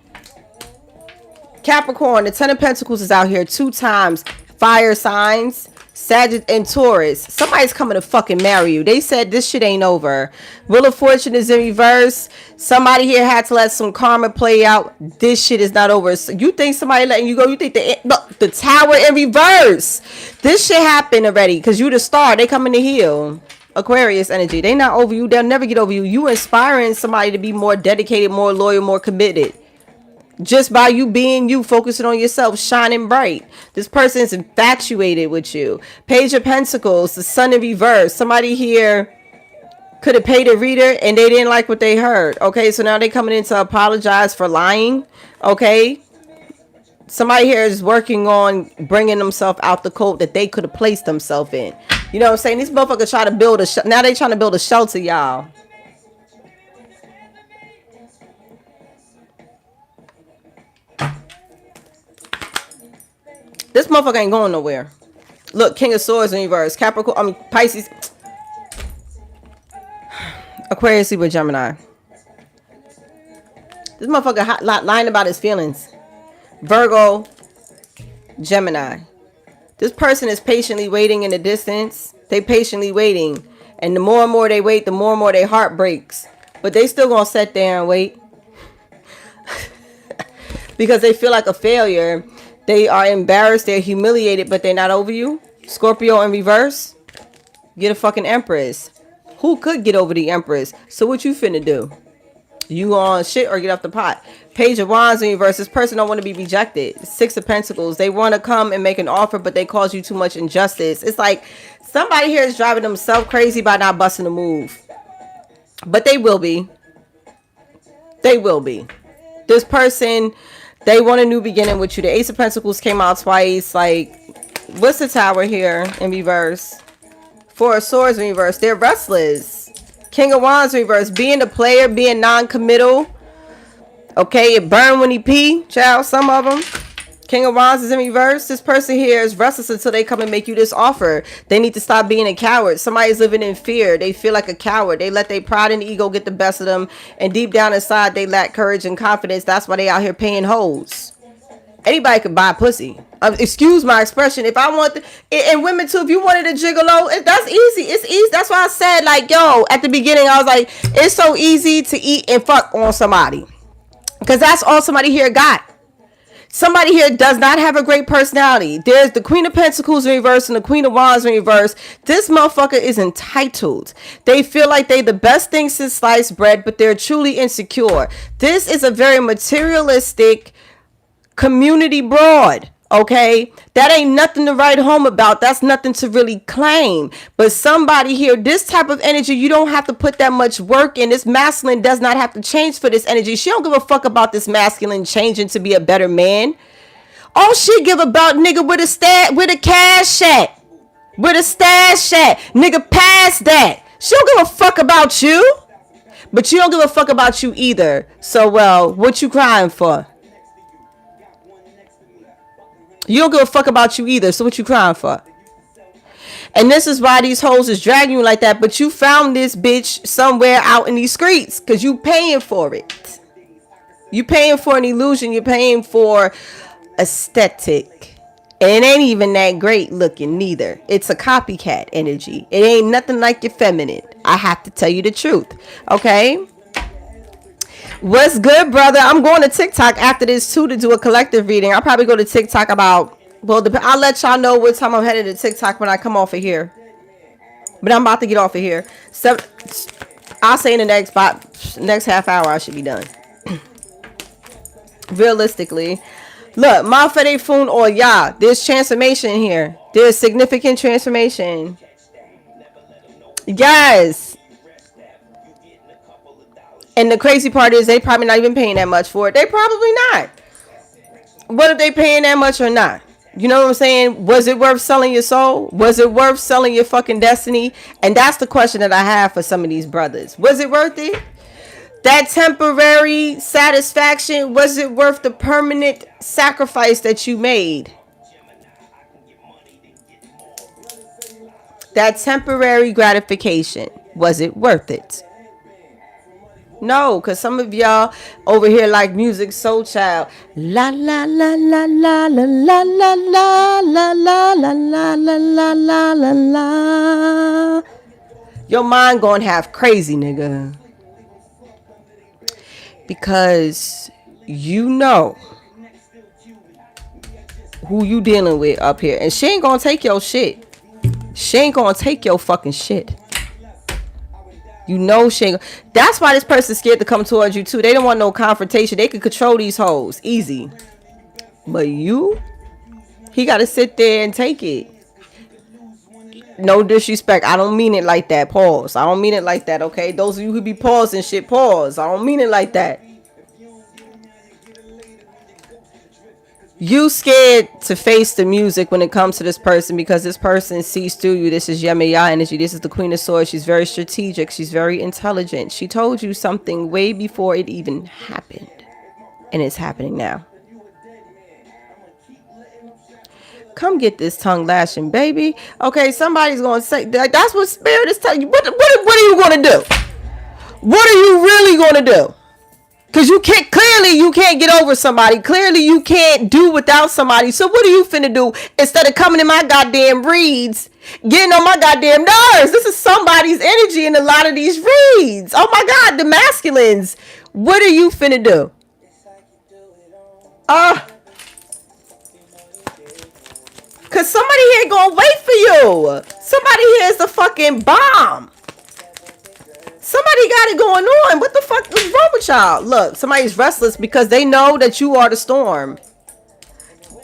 Capricorn, the 10 of Pentacles is out here 2 times. Fire signs. Sagittarius and Taurus. Somebody's coming to fucking marry you. They said this shit ain't over. Wheel of Fortune is in reverse. Somebody here had to let some karma play out. This shit is not over. So you think somebody letting you go? You think the Tower in reverse? This shit happened already because you the star. They coming to heal. Aquarius energy. They not over you. They'll never get over you. You inspiring somebody to be more dedicated, more loyal, more committed. Just by you being you, focusing on yourself, shining bright. This person is infatuated with you. Page of Pentacles, the Sun in reverse. Somebody here could have paid a reader and they didn't like what they heard. Okay, so now they coming in to apologize for lying. Okay. Somebody here is working on bringing themselves out the cult that they could have placed themselves in. You know what I'm saying? These motherfuckers try to build now they trying to build a shelter, y'all. This motherfucker ain't going nowhere. Look, King of Swords in reverse. Capricorn, Pisces. Aquarius, Libra, Gemini. This motherfucker lying about his feelings. Virgo, Gemini. This person is patiently waiting in the distance. They patiently waiting. And the more and more they wait, the more and more their heart breaks. But they still gonna sit there and wait. Because they feel like a failure. They are embarrassed, they're humiliated, but they're not over you. Scorpio in reverse. Get a fucking Empress. Who could get over the Empress? So what you finna do? You on shit or get off the pot? Page of Wands in reverse. This person don't want to be rejected. 6 of Pentacles. They want to come and make an offer, but they cause you too much injustice. It's like somebody here is driving themselves crazy by not busting a move. But they will be. They will be. This person... They want a new beginning with you. The Ace of Pentacles came out twice. Like, what's the Tower here in reverse? 4 of Swords in reverse. They're restless. King of Wands in reverse. Being a player, being non-committal. Okay, it burn when he pee. Child, some of them. King of Wands is in reverse. This person here is restless until they come and make you this offer. They need to stop being a coward. Somebody's living in fear. They feel like a coward. They let their pride and ego get the best of them. And deep down inside, they lack courage and confidence. That's why they out here paying hoes. Anybody could buy pussy. Excuse my expression. If I want... and women too, if you wanted a gigolo, that's easy. It's easy. That's why I said, like, yo, at the beginning, I was like, it's so easy to eat and fuck on somebody. Because that's all somebody here got. Somebody here does not have a great personality. There's the Queen of Pentacles in reverse and the Queen of Wands in reverse. This motherfucker is entitled. They feel like they the best thing since sliced bread, but they're truly insecure. This is a very materialistic community broad. Okay, that ain't nothing to write home about. That's nothing to really claim. But somebody here, this type of energy, you don't have to put that much work in. This masculine does not have to change for this energy. She don't give a fuck about this masculine changing to be a better man. All she give about nigga with a cash at, with a stash at, nigga past that. She don't give a fuck about you, but you don't give a fuck about you either. So well, what you crying for? You don't give a fuck about you either. So what you crying for? And this is why these hoes is dragging you like that. But you found this bitch somewhere out in these streets because you paying for it. You paying for an illusion. You're paying for aesthetic. And it ain't even that great looking neither. It's a copycat energy. It ain't nothing like your feminine. I have to tell you the truth. Okay? What's good, brother? I'm going to TikTok after this too to do a collective reading. I'll probably go to TikTok about, well, I'll let y'all know what time I'm headed to TikTok when I come off of here. But I'm about to get off of here. So I'll say in the next half hour I should be done. Realistically. Look, Ma Fede Fun or Ya. There's transformation here. There's significant transformation. Yes. And the crazy part is they probably not even paying that much for it. They probably not. What if they paying that much or not? You know what I'm saying? Was it worth selling your soul? Was it worth selling your fucking destiny? And that's the question that I have for some of these brothers. Was it worth it? That temporary satisfaction, was it worth the permanent sacrifice that you made? That temporary gratification, was it worth it? No, because some of y'all over here like music soul child. La la la la la la la la la la la la la la la la la. Your mind gonna have crazy, nigga. Because you know who you dealing with up here. And she ain't gonna take your shit. She ain't gonna take your fucking shit. You know she ain't. That's why this person's scared to come towards you too. They don't want no confrontation. They can control these hoes easy. But you, he gotta sit there and take it. No disrespect. I don't mean it like that. Pause. I don't mean it like that, okay? Those of you who be pausing shit, pause. I don't mean it like that. You scared to face the music when it comes to this person because this person sees through you. This is Yemaya energy. This is the Queen of Swords. She's very strategic. She's very intelligent. She told you something way before it even happened. And it's happening now. Come get this tongue lashing, baby. Okay, somebody's going to say, that's what Spirit is telling you. What are you going to do? What are you really going to do? Because clearly you can't get over somebody. Clearly you can't do without somebody. So what are you finna do instead of coming in my goddamn reads, getting on my goddamn nerves? This is somebody's energy in a lot of these reads. Oh my God, the masculines. What are you finna do? Because somebody here gonna wait for you. Somebody here is the fucking bomb. Somebody got it going on. What the fuck is wrong with y'all? Look, somebody's restless because they know that you are the storm.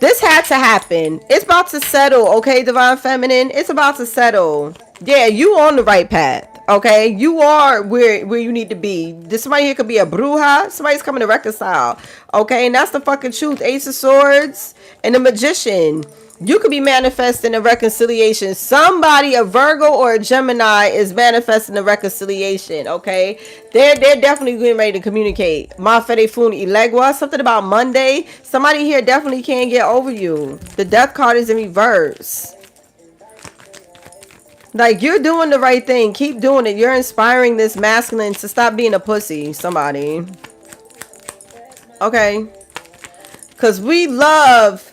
This had to happen. It's about to settle, okay, Divine Feminine? It's about to settle. Yeah, you on the right path, okay? You are where you need to be. Somebody here could be a bruja. Somebody's coming to reconcile, okay? And that's the fucking truth. Ace of Swords and the Magician. You could be manifesting a reconciliation. Somebody, a Virgo or a Gemini, is manifesting a reconciliation, okay? They're definitely getting ready to communicate. Ma Fede Fun Ilegua, something about Monday. Somebody here definitely can't get over you. The Death card is in reverse. Like, you're doing the right thing. Keep doing it. You're inspiring this masculine to stop being a pussy. Somebody. Okay? Because we love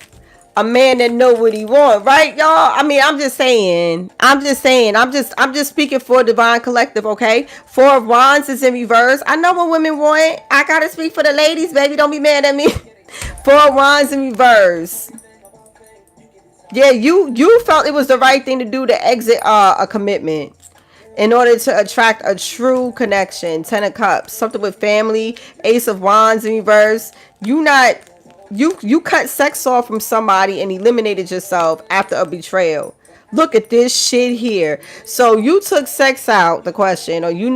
a man that know what he want, right, y'all? I mean, I'm just speaking for Divine Collective, okay? Four of Wands is in reverse. I know what women want. I gotta speak for the ladies, baby. Don't be mad at me. Four of Wands in reverse. Yeah, you felt it was the right thing to do to exit a commitment in order to attract a true connection. Ten of Cups, something with family. Ace of Wands in reverse. You cut sex off from somebody and eliminated yourself after a betrayal. Look at this shit here. So you took sex out, the question, or you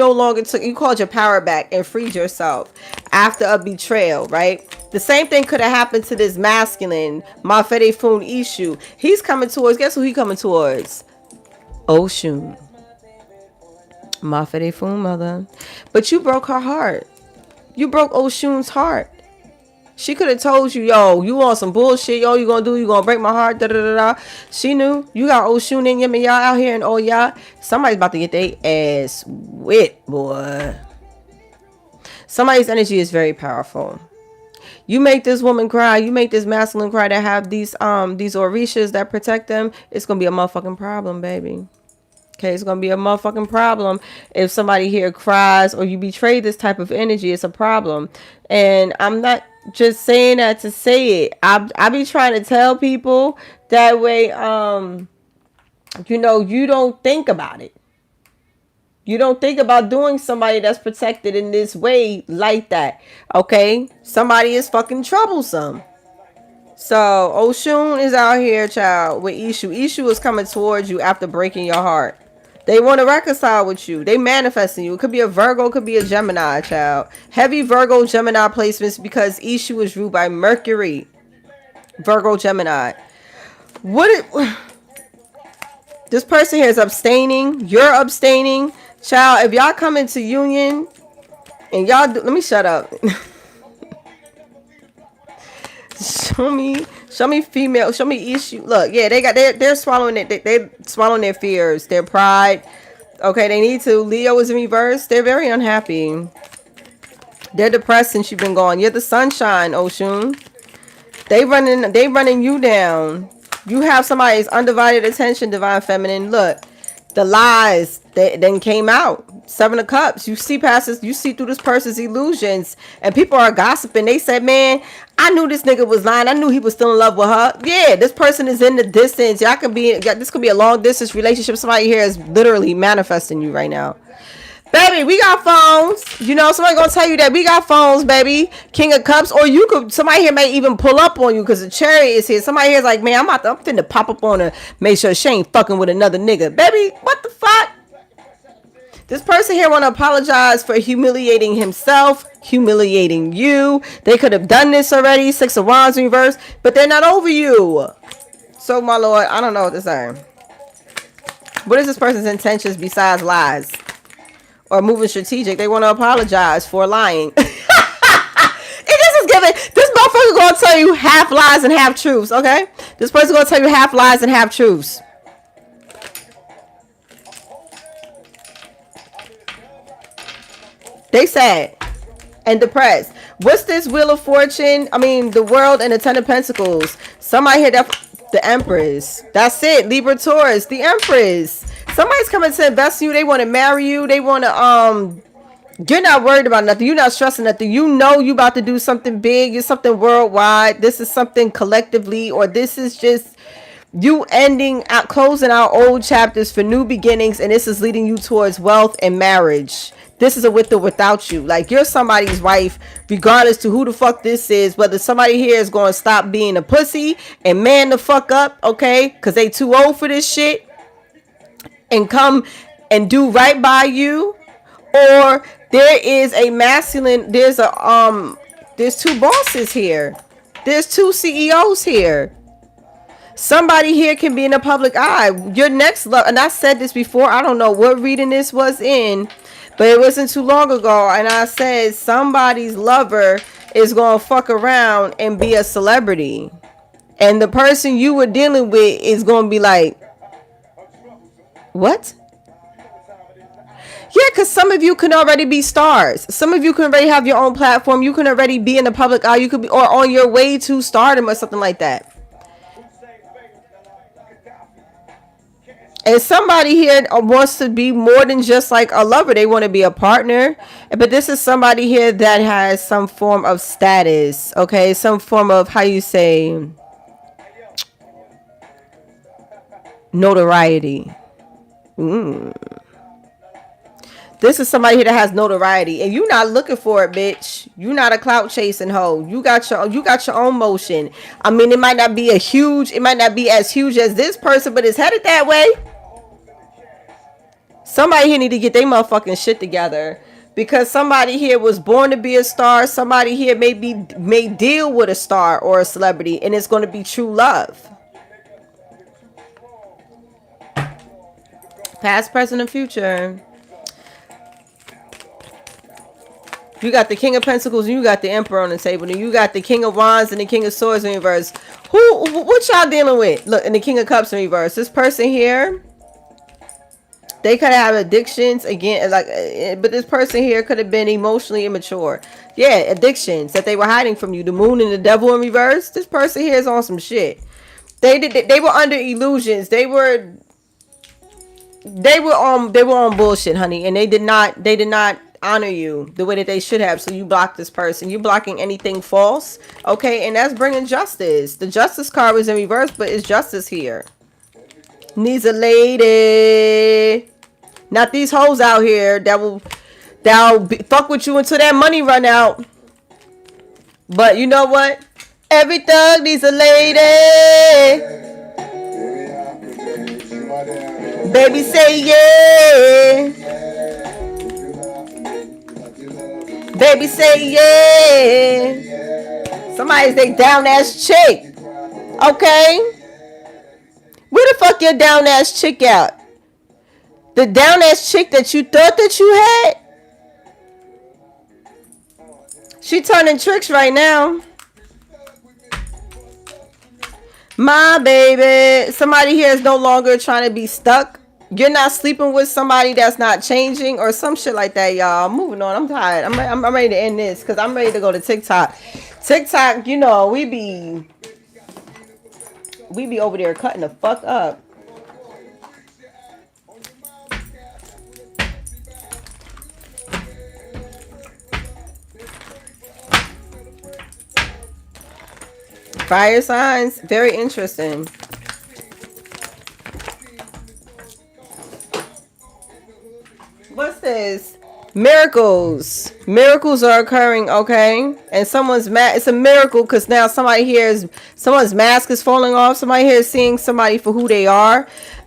called your power back and freed yourself after a betrayal, right? The same thing could have happened to this masculine, Ma Fede Fun Ishu. He's coming towards, guess who he coming towards? Oshun. Ma Fede Fun, mother. But you broke her heart. You broke Oshun's heart. She could have told you, yo, you want some bullshit, yo, you gonna do, you gonna break my heart, da da da da. She knew. You got Oshun and Yim and y'all out here and oh y'all. Somebody's about to get their ass whipped, boy. Somebody's energy is very powerful. You make this woman cry, you make this masculine cry that have these orishas that protect them, it's gonna be a motherfucking problem, baby. Okay, it's gonna be a motherfucking problem if somebody here cries or you betray this type of energy. It's a problem, and I'm not just saying that to say it. I be trying to tell people that way. You know, you don't think about it. You don't think about doing somebody that's protected in this way like that. Okay, somebody is fucking troublesome. So Oshun is out here, child, with Ishu. Ishu is coming towards you after breaking your heart. They want to reconcile with you. They manifesting you. It could be a Virgo, could be a Gemini, child. Heavy Virgo, Gemini placements because Ishu is ruled by Mercury. Virgo, Gemini. This person here is abstaining. You're abstaining. Child, if y'all come into union and y'all do, let me shut up. Show me female, show me Issue. Look, yeah, they're swallowing it. They're swallowing their fears, their pride. Okay, they need to. Leo is in reverse. They're very unhappy. They're depressed since you've been gone. You're the sunshine, Oshun. They running you down. You have somebody's undivided attention, divine feminine. Look, the lies that then came out. Seven of Cups. You see past this. You see through this person's illusions, and people are gossiping. They said, "Man, I knew this nigga was lying. I knew he was still in love with her." Yeah, this person is in the distance. Y'all can be. This could be a long distance relationship. Somebody here is literally manifesting you right now. Baby, we got phones. You know, somebody gonna tell you that we got phones, baby. King of Cups, or you could. Somebody here may even pull up on you because the Chariot is here. Somebody here is like, man, I'm finna pop up on her, make sure she ain't fucking with another nigga, baby. What the fuck? This person here want to apologize for humiliating himself, humiliating you. They could have done this already. Six of Wands in reverse, but they're not over you. So, my lord, I don't know what to say. What is this person's intentions besides lies? Or moving strategic? They want to apologize for lying. It just is giving. This motherfucker gonna tell you half lies and half truths, okay? This person gonna tell you half lies and half truths. They sad and depressed. What's this Wheel of Fortune? I mean, the World and the Ten of Pentacles. Somebody hit that. The Empress. That's it. Libra, Taurus. The Empress. Somebody's coming to invest in you. They want to marry you. They want to, you're not worried about nothing. You're not stressing nothing. You know you about to do something big. It's something worldwide. This is something collectively, or this is just you closing out old chapters for new beginnings, and this is leading you towards wealth and marriage. This is a with or without you. Like, you're somebody's wife, regardless to who the fuck this is. Whether somebody here is going to stop being a pussy and man the fuck up, okay? Because they too old for this shit. And come and do right by you. Or there is a masculine, there's two bosses here. There's two CEOs here. Somebody here can be in the public eye. Your next love, and I said this before, I don't know what reading this was in, but it wasn't too long ago, and I said somebody's lover is going to fuck around and be a celebrity. And the person you were dealing with is going to be like, what? Yeah, because some of you can already be stars. Some of you can already have your own platform. You can already be in the public eye. You could be or on your way to stardom or something like that. And somebody here wants to be more than just like a lover. They want to be a partner. But this is somebody here that has some form of status. Okay, some form of, how you say, notoriety. This is somebody here that has notoriety, and you're not looking for it, bitch. You're not a clout chasing hoe. You got your own motion. I mean, it might not be as huge as this person, but it's headed that way. Somebody here need to get their motherfucking shit together, because somebody here was born to be a star. Somebody here may deal with a star or a celebrity, and it's going to be true love. Past, present, and future. You got the King of Pentacles and you got the Emperor on the table. And you got the King of Wands and the King of Swords in reverse. What y'all dealing with? Look, and the King of Cups in reverse. This person here, they could have addictions again, like, but this person here could have been emotionally immature. Yeah, addictions that they were hiding from you. The Moon and the Devil in reverse. This person here is on some shit. They were under illusions. They were on bullshit, honey, and they did not honor you the way that they should have. So you block this person. You're blocking anything false, okay? And that's bringing justice. The Justice card was in reverse, but it's justice here. Needs a lady. Not these hoes out here that will fuck with you until that money run out. But you know what? Every thug needs a lady. Baby say yeah. Baby say yeah. Somebody's a down ass chick. Okay? Where the fuck your down ass chick out? The down ass chick that you thought that you had? She turning tricks right now. My baby. Somebody here is no longer trying to be stuck. You're not sleeping with somebody that's not changing or some shit like that, y'all. Moving on. I'm tired. I'm ready to end this because I'm ready to go to TikTok. TikTok, you know, we be over there cutting the fuck up. Fire signs, very interesting. What's this? Miracles. Miracles are occurring, okay? And someone's mad. It's a miracle because now someone's mask is falling off. Somebody here is seeing somebody for who they are.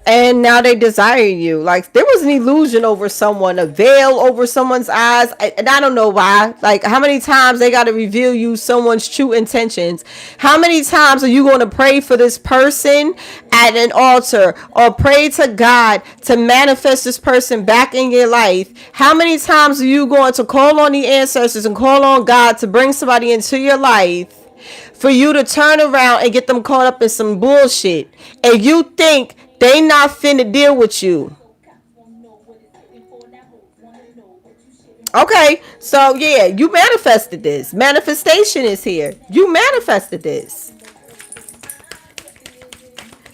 And now they desire you. Like, there was an illusion over someone, a veil over someone's eyes. And I don't know why. Like, how many times they got to reveal you someone's true intentions? How many times are you going to pray for this person at an altar or pray to God to manifest this person back in your life? How many times are you going to call on the ancestors and call on God to bring somebody into your life for you to turn around and get them caught up in some bullshit? And you think they not finna deal with you. Okay, so yeah, you manifested this. Manifestation is here. You manifested this.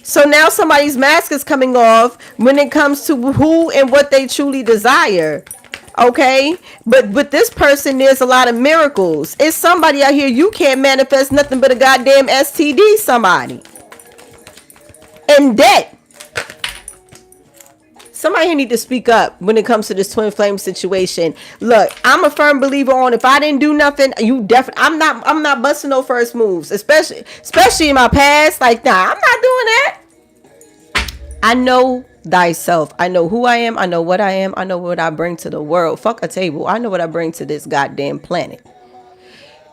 So now somebody's mask is coming off when it comes to who and what they truly desire. Okay, but with this person, there's a lot of miracles. It's somebody out here, you can't manifest nothing but a goddamn STD, somebody. In debt. Somebody here need to speak up when it comes to this twin flame situation. Look, I'm a firm believer on if I didn't do nothing, you definitely. I'm not busting no first moves, especially in my past. Like, nah, I'm not doing that. I know thyself. I know who I am. I know what I am. I know what I bring to the world. Fuck a table. I know what I bring to this goddamn planet.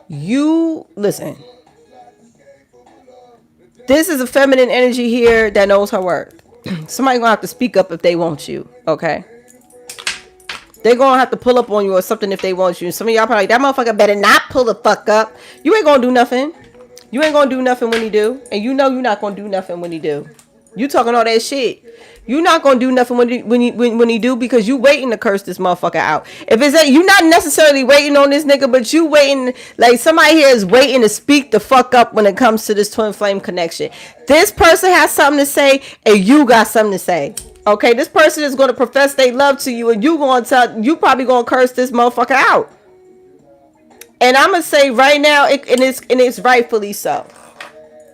You listen. This is a feminine energy here that knows her worth. Somebody gonna have to speak up if they want you, okay? They gonna have to pull up on you or something if they want you. Some of y'all probably like, that motherfucker better not pull the fuck up. You ain't gonna do nothing. You ain't gonna do nothing when he do. And you know you're not gonna do nothing when he do. You talking all that shit. You're not gonna do nothing when he do because you waiting to curse this motherfucker out. If it's you not necessarily waiting on this nigga, but you waiting, like somebody here is waiting to speak the fuck up when it comes to this twin flame connection. This person has something to say and you got something to say. Okay, this person is gonna profess they love to you and you probably gonna curse this motherfucker out. And I'm gonna say right now, it's rightfully so.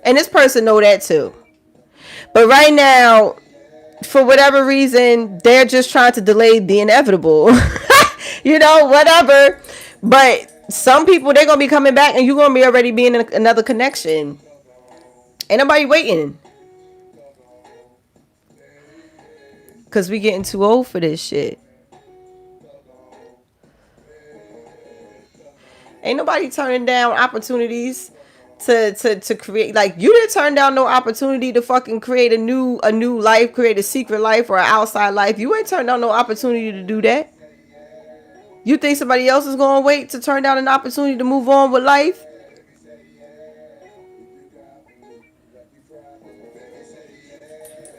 And this person know that too. But right now, for whatever reason, they're just trying to delay the inevitable. You know, whatever. But some people, they're going to be coming back and you're going to be already being in another connection. Ain't nobody waiting. Because we getting too old for this shit. Ain't nobody turning down opportunities to create. Like, you didn't turn down no opportunity to fucking create a new life, create a secret life or an outside life. You ain't turned down no opportunity to do that. You think somebody else is going to wait to turn down an opportunity to move on with life?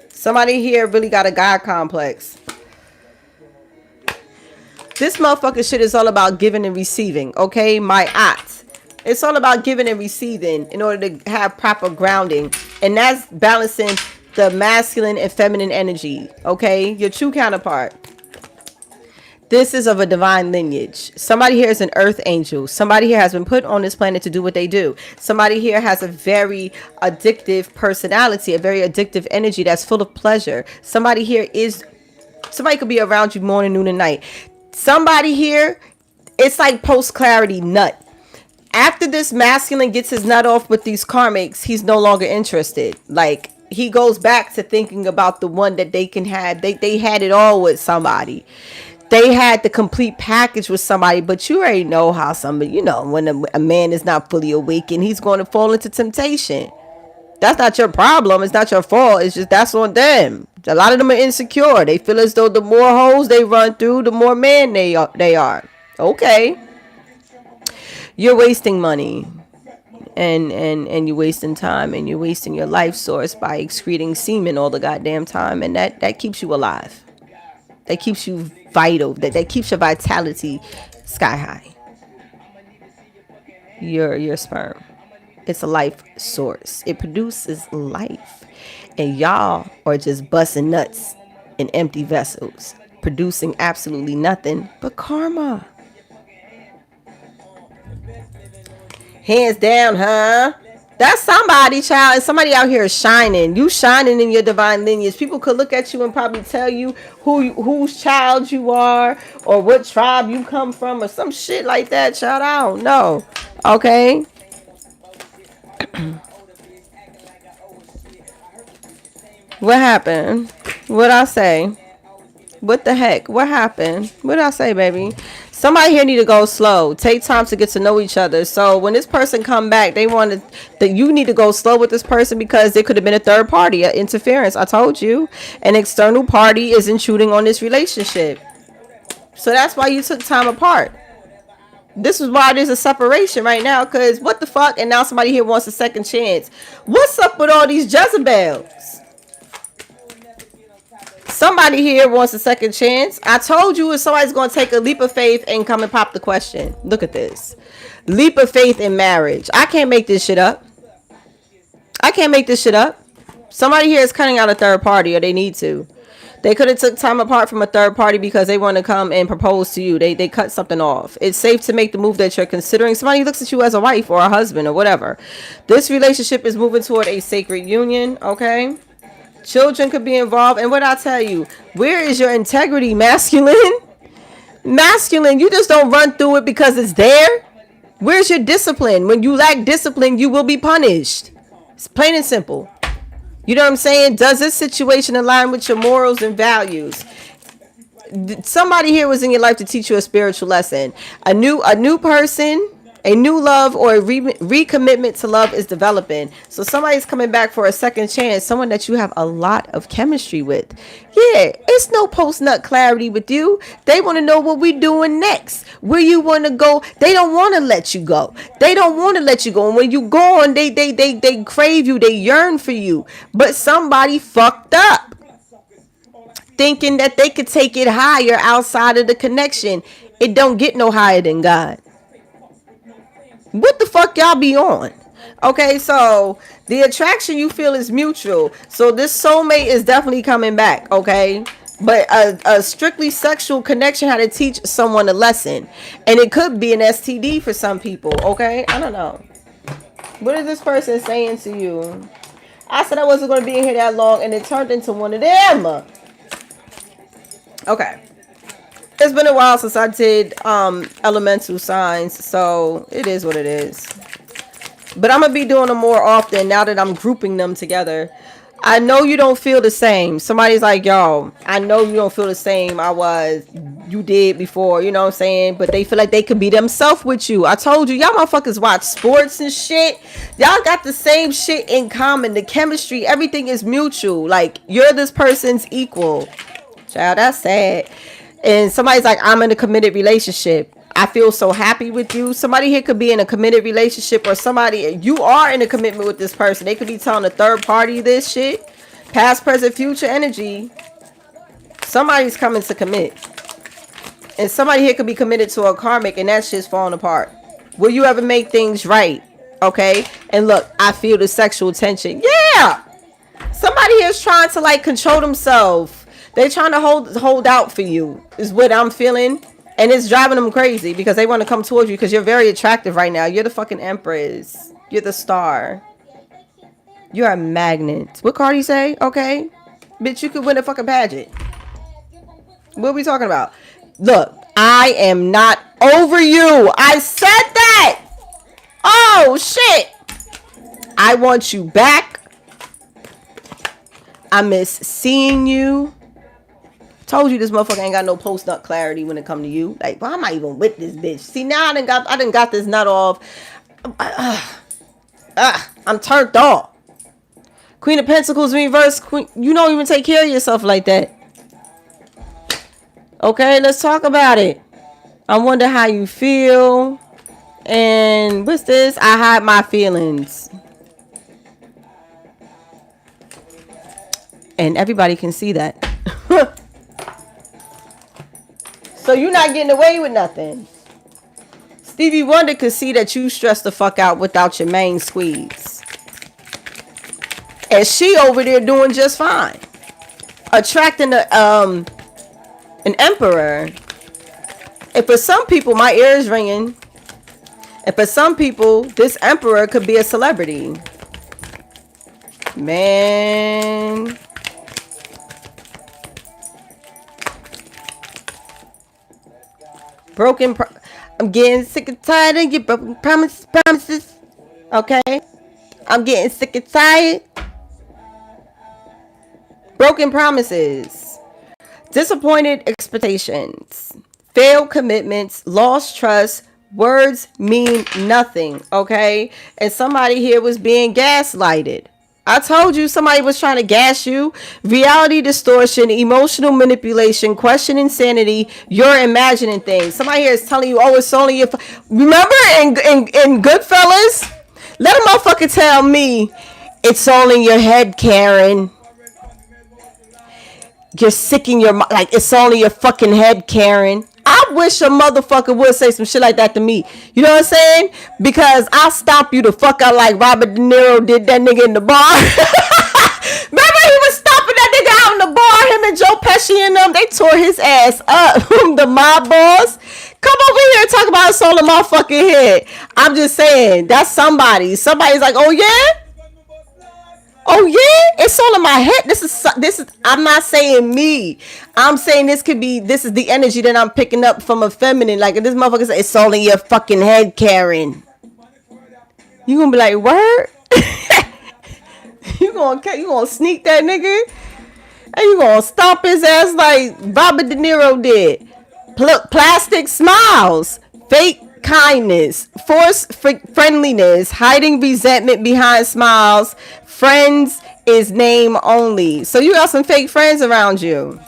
Somebody here really got a God complex. This motherfucker shit is all about giving and receiving, okay? My aunt. It's all about giving and receiving in order to have proper grounding. And that's balancing the masculine and feminine energy, okay? Your true counterpart. This is of a divine lineage. Somebody here is an earth angel. Somebody here has been put on this planet to do what they do. Somebody here has a very addictive personality, a very addictive energy that's full of pleasure. Somebody here is, somebody could be around you morning, noon, and night. Somebody here, it's like post-clarity nut. After this masculine gets his nut off with these karmics, he's no longer interested. Like, he goes back to thinking about the one that they can have. They had it all with somebody. They had the complete package with somebody, but you already know how somebody, you know, when a man is not fully awakened, he's going to fall into temptation. That's not your problem. It's not your fault. It's just that's on them. A lot of them are insecure. They feel as though the more hoes they run through, the more man they are. Okay. You're wasting money. And you're wasting time, and you're wasting your life source by excreting semen all the goddamn time, and that keeps you alive. That keeps you vital. That keeps your vitality sky high. Your sperm. It's a life source. It produces life. And y'all are just busting nuts in empty vessels, producing absolutely nothing but karma. Hands down, huh? That's somebody, child. And somebody out here is shining. You shining in your divine lineage. People could look at you and probably tell you whose child you are, or what tribe you come from, or some shit like that, child. I don't know. Okay. What happened? What'd I say? What the heck? What happened? What did I say, baby? Somebody here need to go slow. Take time to get to know each other. So when this person come back, they wanted that you need to go slow with this person because there could have been a third party, interference. I told you, an external party is intruding on this relationship. So that's why you took time apart. This is why there's a separation right now, because what the fuck? And now somebody here wants a second chance. What's up with all these Jezebels? Somebody here wants a second chance. I told you if somebody's going to take a leap of faith and come and pop the question. Look at this. Leap of faith in marriage. I can't make this shit up. I can't make this shit up. Somebody here is cutting out a third party, or they need to. They could have took time apart from a third party because they want to come and propose to you. They cut something off. It's safe to make the move that you're considering. Somebody looks at you as a wife or a husband or whatever. This relationship is moving toward a sacred union, okay? Children could be involved. And what I tell you, where is your integrity, masculine? Masculine, you just don't run through it because it's there. Where's your discipline? When you lack discipline, you will be punished. It's plain and simple. You know what I'm saying? Does this situation align with your morals and values? Somebody here was in your life to teach you a spiritual lesson. A new person, a new love, or a recommitment to love is developing. So somebody's coming back for a second chance. Someone that you have a lot of chemistry with. Yeah, it's no post-nut clarity with you. They want to know what we doing next. Where you want to go. They don't want to let you go. They don't want to let you go. And when you go on, they crave you. They yearn for you. But somebody fucked up, thinking that they could take it higher outside of the connection. It don't get no higher than God. What the fuck y'all be on? Okay, so the attraction you feel is mutual. So this soulmate is definitely coming back, okay? But a strictly sexual connection had to teach someone a lesson. And it could be an STD for some people, okay? I don't know. What is this person saying to you? I said I wasn't going to be in here that long, and it turned into one of them. Okay. It's been a while since I did elemental signs, so it is what it is. But I'm going to be doing them more often now that I'm grouping them together. I know you don't feel the same. Somebody's like, yo, I know you don't feel the same you did before, you know what I'm saying? But they feel like they could be themselves with you. I told you, y'all motherfuckers watch sports and shit. Y'all got the same shit in common. The chemistry, everything is mutual. Like, you're this person's equal. Child, that's sad. And somebody's like, I'm in a committed relationship. I feel so happy with you. Somebody here could be in a committed relationship, or somebody, you are in a commitment with this person. They could be telling a third party this shit. Past, present, future energy. Somebody's coming to commit. And somebody here could be committed to a karmic, and that shit's falling apart. Will you ever make things right? Okay. And look, I feel the sexual tension. Yeah. Somebody here is trying to like control themselves. They're trying to hold out for you, is what I'm feeling. And it's driving them crazy because they want to come towards you because you're very attractive right now. You're the fucking empress. You're the star. You're a magnet. What card do you say? Okay. Bitch, you could win a fucking pageant. What are we talking about? Look, I am not over you. I said that. Oh, shit. I want you back. I miss seeing you. Told you this motherfucker ain't got no post-nut clarity when it come to you. Like, why am I even with this bitch? See, now I done got this nut off. I'm turned off. Queen of Pentacles reverse. Queen, you don't even take care of yourself like that. Okay, let's talk about it. I wonder how you feel. And what's this? I hide my feelings. And everybody can see that. So you're not getting away with nothing. Stevie Wonder could see that you stressed the fuck out without your main squeeze. And she over there doing just fine. Attracting an emperor. And for some people, my ear is ringing. And for some people, this emperor could be a celebrity. Man. I'm getting sick and tired of your broken promises. Okay? I'm getting sick and tired. Broken promises. Disappointed expectations. Failed commitments. Lost trust. Words mean nothing. Okay? And somebody here was being gaslighted. I told you somebody was trying to gas you. Reality distortion, emotional manipulation, question insanity. You're imagining things. Somebody here is telling you, oh, it's only your... Remember in Goodfellas? Let a motherfucker tell me, it's all in your head, Karen. You're sick in your... Like, it's all in your fucking head, Karen. I wish a motherfucker would say some shit like that to me. You know what I'm saying? Because I'll stomp you the fuck out like Robert De Niro did that nigga in the bar. Remember he was stomping that nigga out in the bar? Him and Joe Pesci and them, they tore his ass up. The mob boss. Come over here and talk about it's all in my fucking head. I'm just saying, that's somebody. Somebody's like, oh yeah? Oh yeah, it's all in my head. This is. I'm not saying me. I'm saying this is the energy that I'm picking up from a feminine. Like this motherfucker said, it's all in your fucking head, Karen. You gonna be like, word? you gonna sneak that nigga, and you gonna stomp his ass like Robert De Niro did. Plastic smiles, fake kindness, forced friendliness, hiding resentment behind smiles. Friends is name only. So you got some fake friends around you.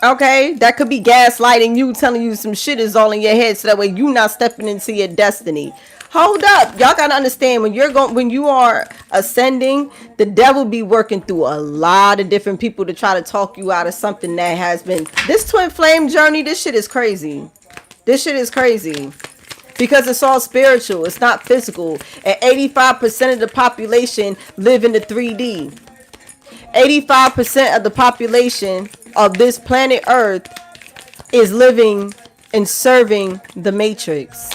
Okay? That could be gaslighting you, telling you some shit is all in your head so that way you not stepping into your destiny. Hold up. Y'all got to understand when you are ascending, the devil be working through a lot of different people to try to talk you out of something that has been this twin flame journey. This shit is crazy. This shit is crazy. Because it's all spiritual. It's not physical. And 85% of the population live in the 3D. 85% of the population of this planet Earth is living and serving the Matrix.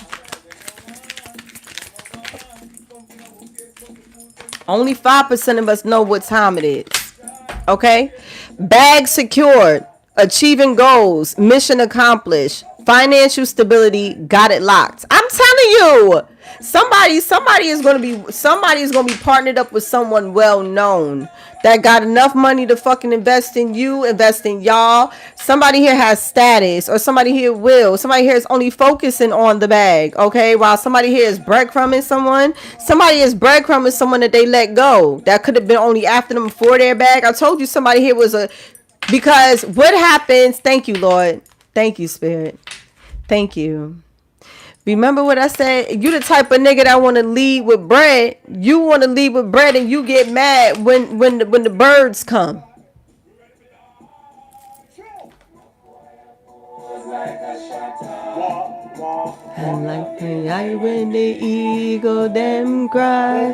Only 5% of us know what time it is. Okay? Bag secured. Achieving goals. Mission accomplished. Financial stability, got it locked. I'm telling you, somebody is gonna be partnered up with someone well known that got enough money to fucking invest in you, invest in y'all. Somebody here has status, or somebody here will. Somebody here is only focusing on the bag, okay? While somebody here is breadcrumbing someone. Somebody is breadcrumbing someone that they let go. That could have been only after them for their bag. I told you somebody here was Because what happens, thank you, Lord. Thank you, Spirit. Thank you. Remember what I said? You the type of nigga that want to lead with bread. You want to lead with bread and you get mad when the birds come. And like the eye when the eagle them cry.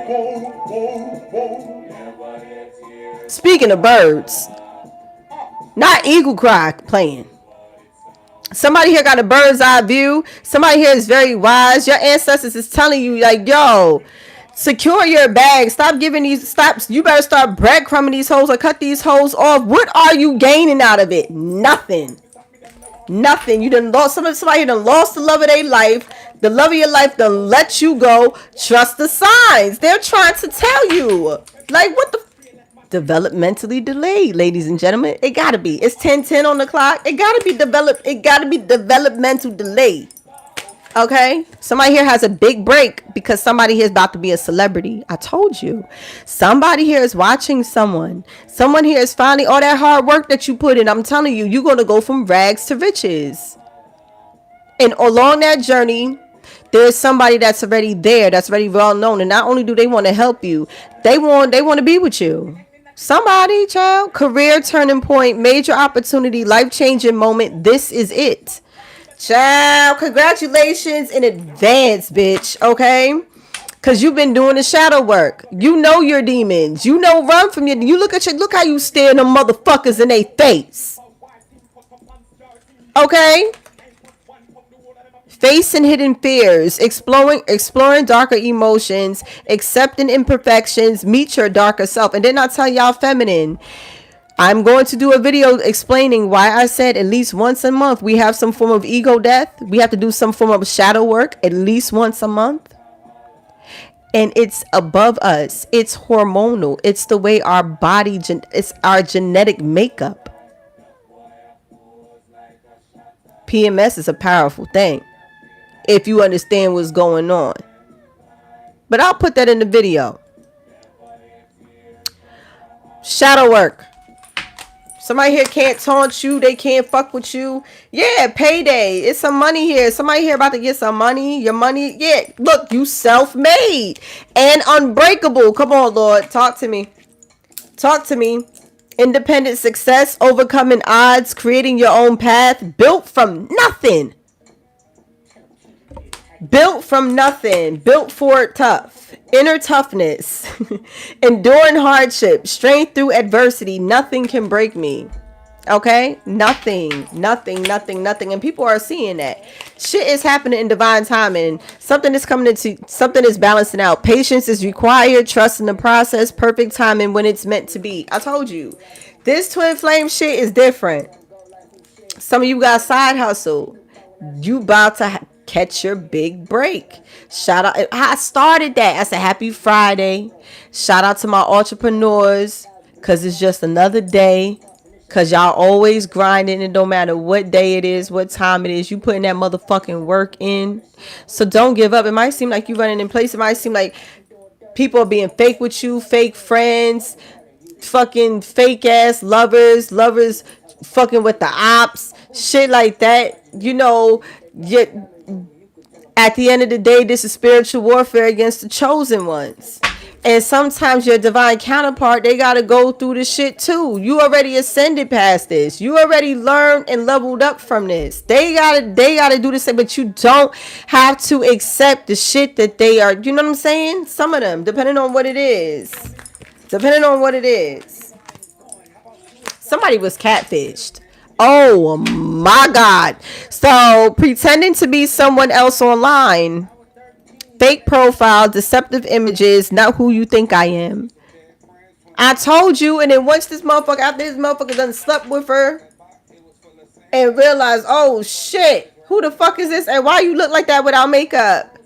Speaking of birds, not eagle cry playing. Somebody here got a bird's eye view. Somebody here is very wise. Your ancestors is telling you, like, yo, secure your bag. Stop giving these stops. You better start breadcrumbing these hoes or cut these hoes off. What are you gaining out of it? Nothing. Nothing. You done lost somebody done lost the love of their life. The love of your life done let you go. Trust the signs. They're trying to tell you. Like, what the developmentally delayed, ladies and gentlemen. It gotta be. It's 10:10 on the clock. It gotta be developed. It gotta be developmental delay. Okay, somebody here has a big break because somebody here is about to be a celebrity. I told you. Somebody here is watching someone. Someone here is finally all that hard work that you put in. I'm telling you, you're gonna go from rags to riches. And along that journey, there's somebody that's already there, that's already well known. And not only do they want to help you, they want to be with you. Somebody, child, career turning point, major opportunity, life-changing moment. This is it. Child, congratulations in advance, bitch, okay? Because you've been doing the shadow work. You know your demons. You know run from your... You look how you stare them motherfuckers in their face. Okay? Facing hidden fears, exploring darker emotions, accepting imperfections, meet your darker self. And then I tell y'all feminine, I'm going to do a video explaining why I said at least once a month we have some form of ego death. We have to do some form of shadow work at least once a month. And it's above us. It's hormonal. It's the way our body, it's our genetic makeup. PMS is a powerful thing if you understand what's going on. But I'll put that in the video. Shadow work. Somebody here can't taunt you. They can't fuck with you. Yeah, payday. It's some money here. Somebody here about to get some money. Your money. Yeah, look, you self-made and unbreakable. Come on, Lord. Talk to me. Talk to me. Independent success, overcoming odds, creating your own path, built from nothing. Built from nothing. Built for it tough. Inner toughness. Enduring hardship. Strength through adversity. Nothing can break me. Okay? Nothing. And people are seeing that. Shit is happening in divine timing. Something is coming into... Something is balancing out. Patience is required. Trust in the process. Perfect timing when it's meant to be. I told you. This twin flame shit is different. Some of you got side hustle. You about to... catch your big break. Shout out. I started that. I said happy Friday. Shout out to my entrepreneurs, because it's just another day, because y'all always grinding, and no matter what day it is, what time it is, you putting that motherfucking work in. So don't give up. It might seem like you running in place. It might seem like people are being fake with you, fake friends, fucking fake ass lovers fucking with the ops, shit like that. You know, at the end of the day, this is spiritual warfare against the chosen ones. And sometimes your divine counterpart, they got to go through the shit too. You already ascended past this. You already learned and leveled up from this. They got to do the same, but you don't have to accept the shit that they are. You know what I'm saying? Some of them, depending on what it is. Somebody was catfished. Oh my God. So pretending to be someone else online, fake profile, deceptive images, not who you think I am. I told you. And then once this motherfucker, after this motherfucker done slept with her and realized, oh shit, who the fuck is this? And why you look like that without makeup?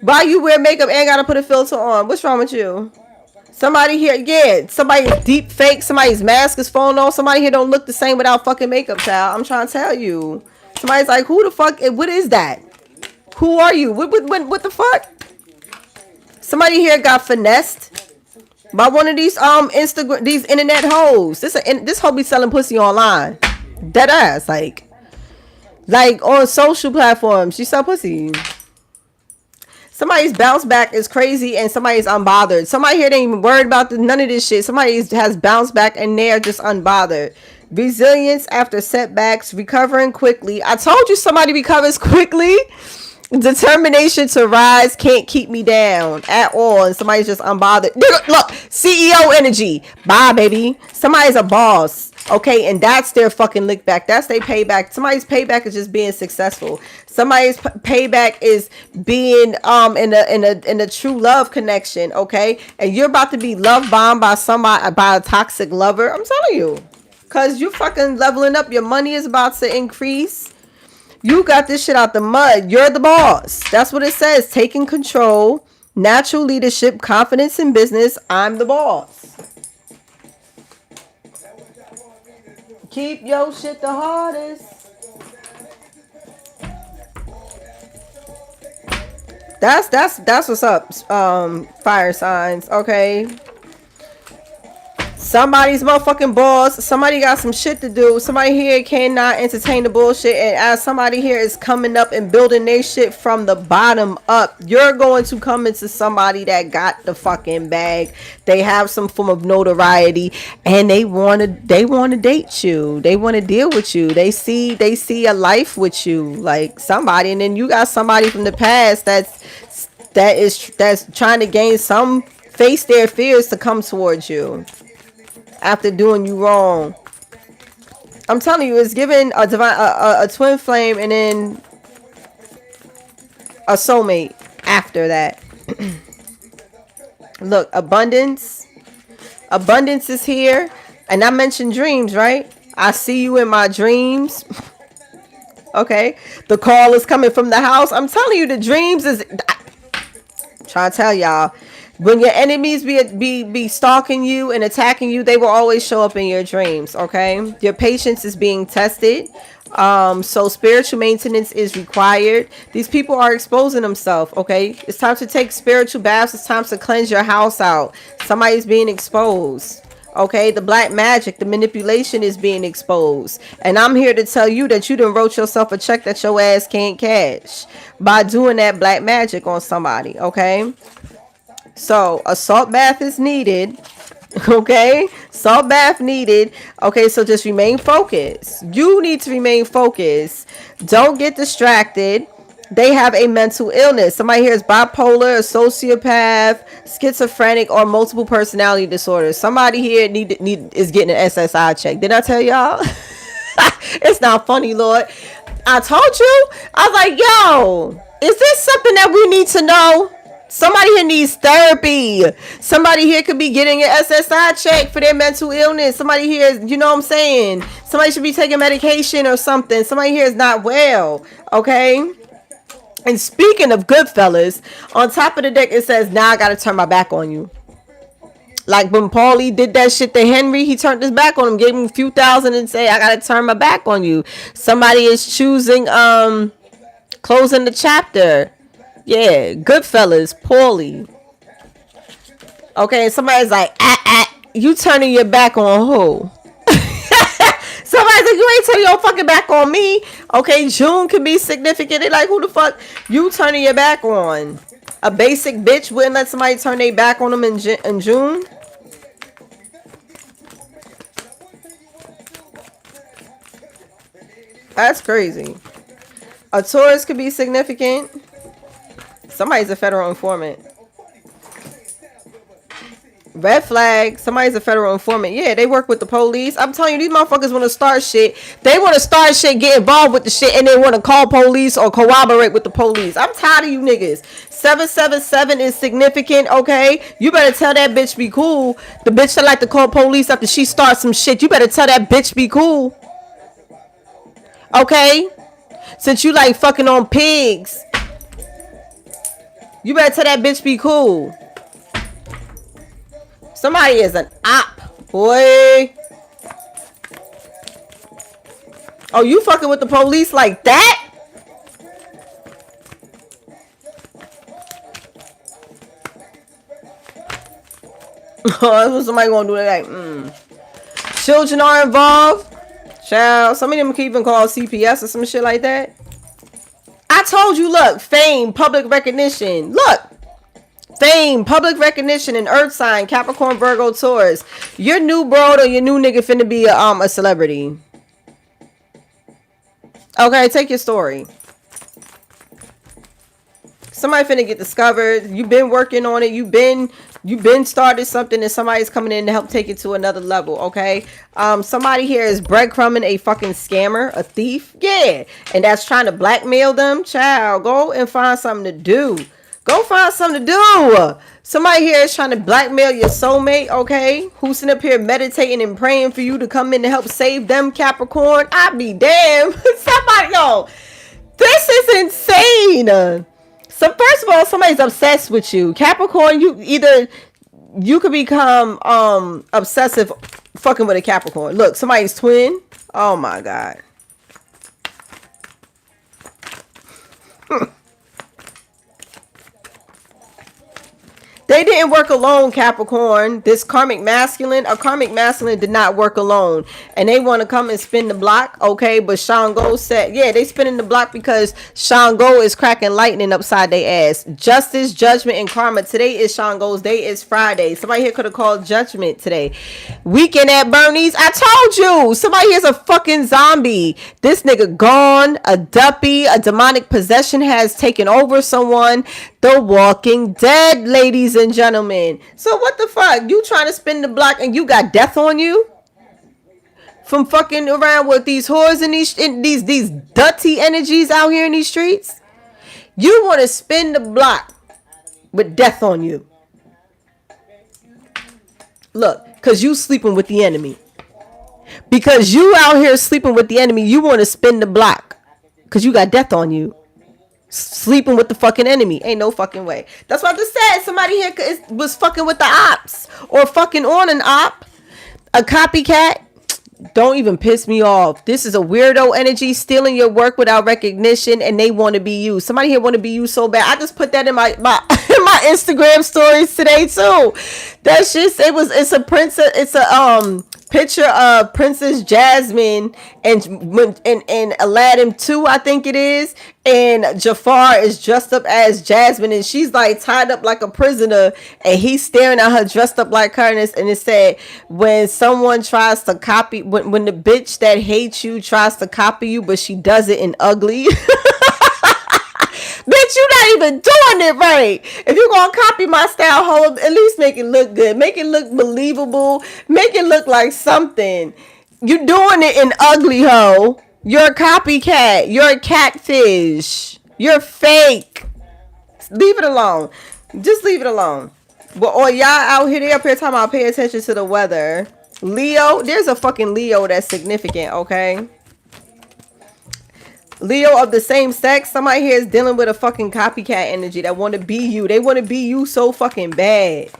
Why you wear makeup and gotta put a filter on? What's wrong with you? Somebody here, yeah, somebody's deep fake, somebody's mask is falling off, somebody here don't look the same without fucking makeup, child. I'm trying to tell you. Somebody's like, who the fuck, what is that? Who are you? What the fuck? Somebody here got finessed. By one of these Instagram, these internet hoes. This hoe be selling pussy online. Dead ass, like on social platforms. She sell pussy. Somebody's bounce back is crazy and somebody's unbothered. Somebody here ain't even worried about none of this shit. Somebody has bounced back and they're just unbothered. Resilience after setbacks, recovering quickly. I told you somebody recovers quickly. Determination to rise, can't keep me down at all. And somebody's just unbothered. Look, CEO energy. Bye, baby. Somebody's a boss. Okay, and that's their fucking lick back. That's their payback. Somebody's payback is just being successful. Somebody's payback is being in a true love connection. Okay, and you're about to be love bombed by a toxic lover. I'm telling you, cause you fucking leveling up. Your money is about to increase. You got this shit out the mud. You're the boss. That's what it says. Taking control, natural leadership, confidence in business. I'm the boss. Keep your shit the hardest. That's what's up. Fire signs. Okay. Somebody's motherfucking boss. Somebody got some shit to do. Somebody here cannot entertain the bullshit. And as somebody here is coming up and building their shit from the bottom up, you're going to come into somebody that got the fucking bag. They have some form of notoriety and they want to date you. They want to deal with you. They see a life with you, like somebody. And then you got somebody from the past that's trying to gain face their fears to come towards you after doing you wrong. I'm telling you, it's given a twin flame and then a soulmate after that. Look, abundance is here. And I mentioned dreams, right? I see you in my dreams. Okay, the call is coming from the house. I'm telling you, the dreams is trying to tell y'all. When your enemies be stalking you and attacking you, they will always show up in your dreams, okay? Your patience is being tested. So spiritual maintenance is required. These people are exposing themselves, okay? It's time to take spiritual baths. It's time to cleanse your house out. Somebody's being exposed. Okay, the black magic, the manipulation is being exposed. And I'm here to tell you that you done wrote yourself a check that your ass can't cash by doing that black magic on somebody, okay? So a salt bath is needed. Okay, salt bath needed. Okay, so just remain focused. You need to remain focused. Don't get distracted. They have a mental illness. Somebody here is bipolar, a sociopath, schizophrenic, or multiple personality disorder. Somebody here is getting an SSI check. Did I tell y'all? It's not funny, Lord. I told you. I was like, yo, is this something that we need to know? Somebody here needs therapy. Somebody here could be getting an SSI check for their mental illness. Somebody here is, you know what I'm saying? Somebody should be taking medication or something. Somebody here is not well. Okay? And speaking of Goodfellas, on top of the deck, it says, now I got to turn my back on you. Like when Paulie did that shit to Henry, he turned his back on him, gave him a few thousand and say, I got to turn my back on you. Somebody is choosing, closing the chapter. Yeah, Goodfellas, Paulie. Okay, somebody's like, you turning your back on who? Somebody's like, you ain't turning your fucking back on me. Okay, June can be significant. They like, who the fuck you turning your back on? A basic bitch wouldn't let somebody turn their back on them in June? That's crazy. A Taurus could be significant. Somebody's a federal informant. Red flag. Somebody's a federal informant. Yeah, they work with the police. I'm telling you, these motherfuckers want to start shit. They want to start shit, get involved with the shit, and they want to call police or corroborate with the police. I'm tired of you niggas. 777 is significant, okay? You better tell that bitch be cool. The bitch that like to call police after she starts some shit. You better tell that bitch be cool. Okay? Since you like fucking on pigs. You better tell that bitch be cool. Somebody is an op, boy. Oh, you fucking with the police like that? Somebody gonna do that? Children are involved. Child, some of them can even call CPS or some shit like that. I told you, look, fame, public recognition. Look, fame, public recognition, and earth sign, Capricorn, Virgo, Taurus. Your new bro or your new nigga finna be a celebrity. Okay, take your story. Somebody finna get discovered. You've been working on it. You've been started something, and somebody's coming in to help take it to another level. Okay. Somebody here is breadcrumbing a fucking scammer, a thief. Yeah. And that's trying to blackmail them. Child, go and find something to do. Go find something to do. Somebody here is trying to blackmail your soulmate, okay? Who's sitting up here meditating and praying for you to come in to help save them, Capricorn. I be damned. Somebody, yo, this is insane. So first of all, somebody's obsessed with you. Capricorn, you could become obsessive fucking with a Capricorn. Look, somebody's twin. Oh my God. They didn't work alone, Capricorn. This karmic masculine, a karmic masculine did not work alone. And they want to come and spin the block, okay? But Shango said, yeah, they spinning the block because Shango is cracking lightning upside their ass. Justice, judgment, and karma. Today is Shango's day. It's Friday. Somebody here could have called judgment today. Weekend at Bernie's. I told you. Somebody here's a fucking zombie. This nigga gone. A duppy. A demonic possession has taken over someone. The Walking Dead, ladies and gentlemen. So what the fuck? You trying to spin the block and you got death on you? From fucking around with these whores and these dirty energies out here in these streets? You want to spin the block with death on you. Look, because you sleeping with the enemy. Because you out here sleeping with the enemy, you want to spin the block. Because you got death on you. Sleeping with the fucking enemy. Ain't no fucking way. That's what I just said. Somebody here was fucking with the ops. Or fucking on an op. A copycat. Don't even piss me off. This is a weirdo energy stealing your work without recognition, and they want to be you. Somebody here want to be you so bad. I just put that in my in my Instagram stories today too. That's just it's a princess. It's a picture of Princess Jasmine and Aladdin 2, I think it is, and Jafar is dressed up as Jasmine, and she's like tied up like a prisoner, and he's staring at her dressed up like her, and it said, when someone tries to copy, when the bitch that hates you tries to copy you, but she does it in ugly. Bitch, you not even doing it right. If you're gonna copy my style, hold, at least make it look good. Make it look believable. Make it look like something. You doing it in ugly, ho. You're a copycat. You're a catfish. You're fake. Leave it alone. Just leave it alone. But all y'all out here, they up here talking about pay attention to the weather. Leo, there's a fucking Leo that's significant, okay? Leo of the same sex, somebody here is dealing with a fucking copycat energy that want to be you. They want to be you so fucking bad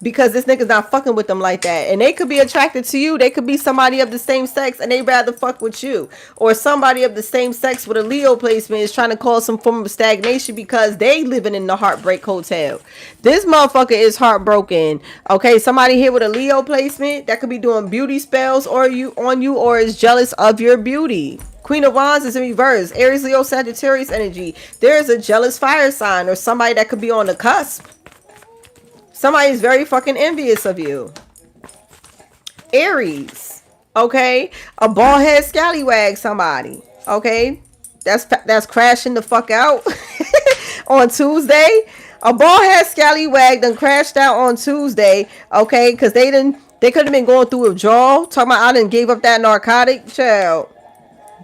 because this nigga's not fucking with them like that. And they could be attracted to you. They could be somebody of the same sex and they rather fuck with you. Or somebody of the same sex with a Leo placement is trying to cause some form of stagnation because they living in the heartbreak hotel. This motherfucker is heartbroken. Okay, somebody here with a Leo placement that could be doing beauty spells or or is jealous of your beauty. Queen of Wands is in reverse. Aries, Leo, Sagittarius energy. There is a jealous fire sign or somebody that could be on the cusp. Somebody is very fucking envious of you. Aries. Okay. A bald head scallywag somebody. Okay. That's crashing the fuck out on Tuesday. A bald head scallywag done crashed out on Tuesday. Okay. Because they could have been going through withdrawal. Talking about I done gave up that narcotic. Child.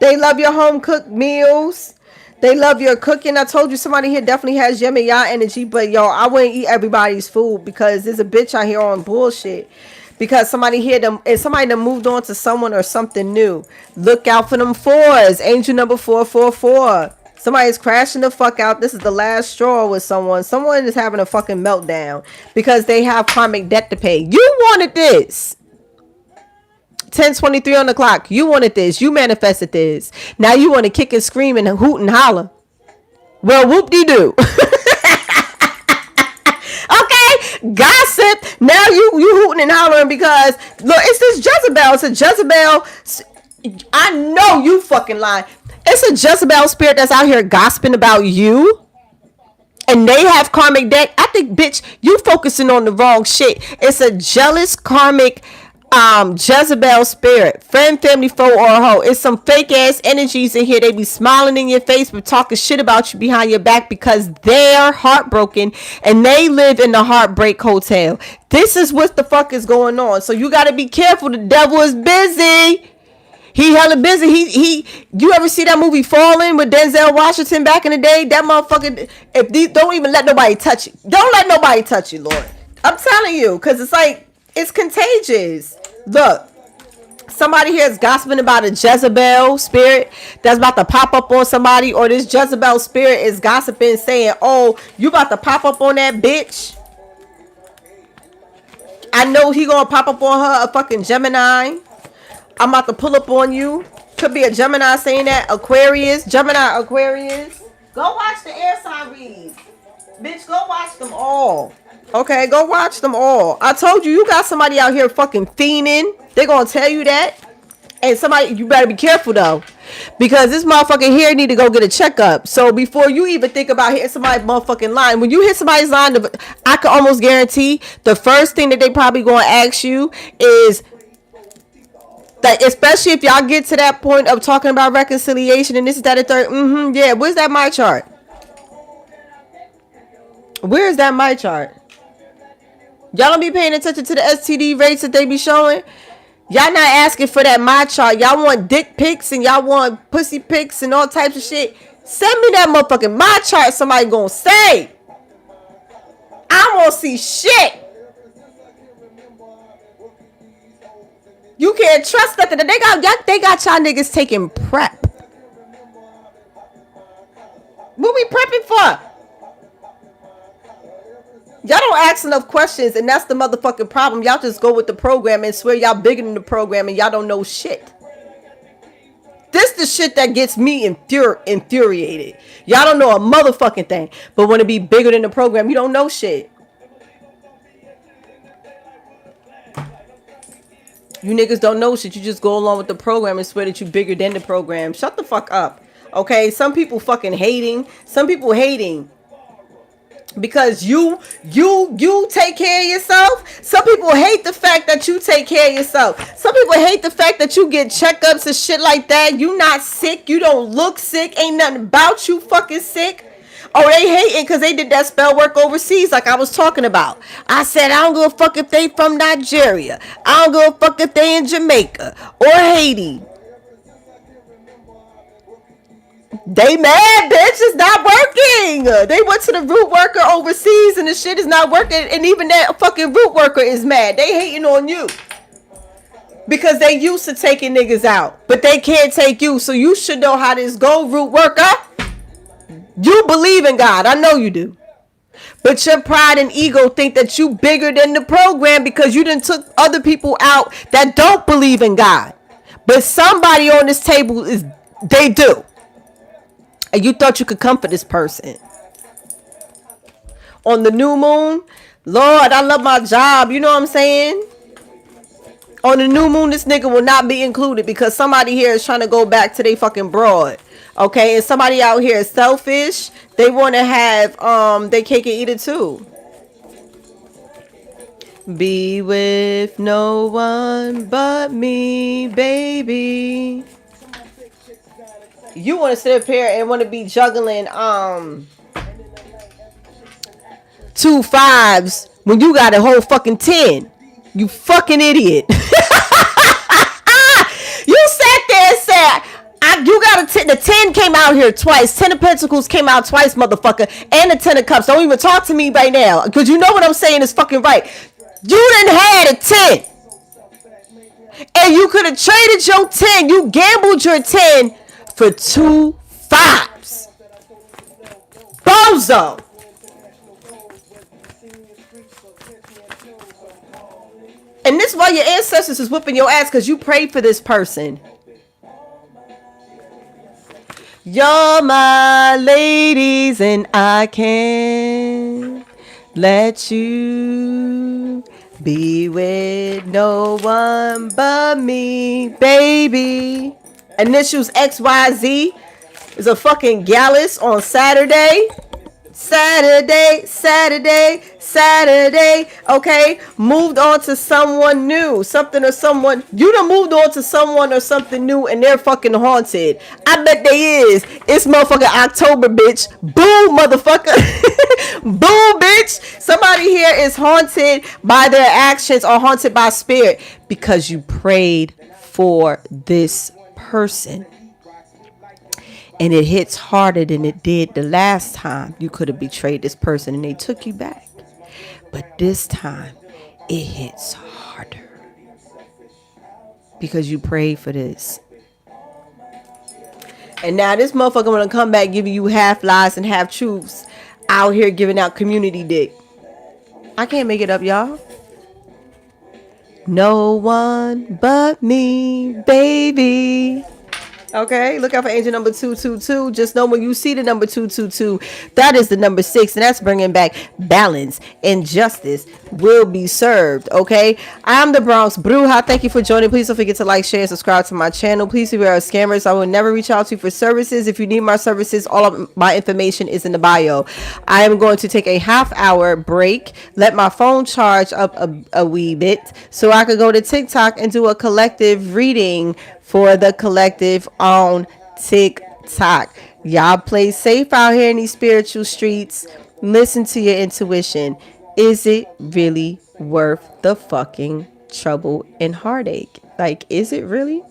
They love your home cooked meals. They love your cooking. I told you somebody here definitely has Yemaya energy, but yo, I wouldn't eat everybody's food because there's a bitch out here on bullshit. Because somebody here, somebody that moved on to someone or something new. Look out for them fours. Angel number 444. Somebody's crashing the fuck out. This is the last straw with someone. Someone is having a fucking meltdown because they have karmic debt to pay. You wanted this. 10:23 on the clock. You wanted this. You manifested this. Now you want to kick and scream and hoot and holler. Well, whoop-de-doo. Okay? Okay, gossip. Now you hooting and hollering because look, it's this Jezebel. It's a Jezebel. I know you fucking lying. It's a Jezebel spirit that's out here gossiping about you. And they have karmic debt. I think, bitch, you focusing on the wrong shit. It's a jealous karmic Jezebel spirit. Friend, family, foe, or a hoe. It's some fake ass energies in here. They be smiling in your face but talking shit about you behind your back because they're heartbroken and they live in the heartbreak hotel. This is what the fuck is going on. So you gotta be careful. The devil is busy. He hella busy. You ever see that movie Fallen with Denzel Washington back in the day? That motherfucker. If these, don't even let nobody touch you. Don't let nobody touch you, Lord. I'm telling you, because it's like it's contagious. Look, somebody here is gossiping about a Jezebel spirit that's about to pop up on somebody, or this Jezebel spirit is gossiping, saying, "Oh, you about to pop up on that bitch." I know he gonna pop up on her, a fucking Gemini. I'm about to pull up on you. Could be a Gemini saying that. Aquarius. Gemini, Aquarius. Go watch the air sign reads. Bitch, go watch them all. Okay, go watch them all. I told you, you got somebody out here fucking fiending. They gonna tell you that. And somebody, you better be careful though. Because this motherfucker here need to go get a checkup. So before you even think about hitting somebody's motherfucking line, when you hit somebody's line, I can almost guarantee the first thing that they probably gonna ask you is, like, especially if y'all get to that point of talking about reconciliation and this is that and third. Yeah, where's that my chart? Where's that my chart? Y'all don't be paying attention to the STD rates that they be showing. Y'all not asking for that my chart. Y'all want dick pics and y'all want pussy pics and all types of shit. Send me that motherfucking my chart. Somebody gonna say. I won't see shit. You can't trust nothing. They got y'all niggas taking prep. What we prepping for? Y'all don't ask enough questions, and that's the motherfucking problem. Y'all just go with the program and swear y'all bigger than the program, and y'all don't know shit. This the shit that gets me infuriated. Y'all don't know a motherfucking thing, but want to be bigger than the program. You don't know shit. You niggas don't know shit. You just go along with the program and swear that you bigger than the program. Shut the fuck up. Okay? Some people fucking hating. Some people hating because you take care of yourself. Some people hate the fact that you take care of yourself. Some people hate the fact that you get checkups and shit like that. You not sick. You don't look sick. Ain't nothing about you fucking sick. Oh, they hating because they did that spell work overseas like I was talking about. I said, I don't give a fuck if they from Nigeria. I don't give a fuck if they in Jamaica or Haiti. They mad, bitch. It's not working. They went to the root worker overseas and the shit is not working. And even that fucking root worker is mad. They hating on you. Because they used to taking niggas out. But they can't take you. So you should know how this go, root worker. You believe in God. I know you do. But your pride and ego think that you bigger than the program because you done took other people out that don't believe in God. But somebody on this table they do. And you thought you could comfort this person. On the new moon, Lord, I love my job. You know what I'm saying? On the new moon, this nigga will not be included because somebody here is trying to go back to their fucking broad. Okay, and somebody out here is selfish. They want to have their cake and eat it too. Be with no one but me, baby. You want to sit up here and want to be juggling 2 5s when you got a whole fucking 10. You fucking idiot. You sat there and said, you got a 10. The 10 came out here twice. 10 of Pentacles came out twice, motherfucker. And the 10 of Cups. Don't even talk to me right now. Because you know what I'm saying is fucking right. You done had a 10. And you could have traded your 10. You gambled your 10 for 2 5s. Bozo. And this is why your ancestors is whooping your ass because you prayed for this person. You're my ladies and I can't let you be with no one but me, baby. Initials XYZ is a fucking gallus on Saturday. Saturday. Okay, moved on to someone new, something or someone. You done moved on to someone or something new, and they're fucking haunted. I bet they is. It's motherfucking October, bitch. Boom, motherfucker. Boom, bitch. Somebody here is haunted by their actions or haunted by spirit because you prayed for this person. And it hits harder than it did the last time you could have betrayed this person and they took you back. But this time, it hits harder. Because you prayed for this. And now this motherfucker gonna come back giving you half lies and half truths. Out here giving out community dick. I can't make it up, y'all. No one but me, baby. Okay, look out for angel number 222. Just know when you see the number 222, that is the number 6, and that's bringing back balance and justice will be served. Okay, I'm the Bronx Bruja. Thank you for joining. Please don't forget to like, share, and subscribe to my channel. Please beware of scammers. I will never reach out to you for services. If you need my services, all of my information is in the bio. I am going to take a half-hour break, let my phone charge up a wee bit, so I could go to TikTok and do a collective reading for the collective on TikTok. Y'all play safe out here in these spiritual streets. Listen to your intuition. Is it really worth the fucking trouble and heartache? Like, is it really?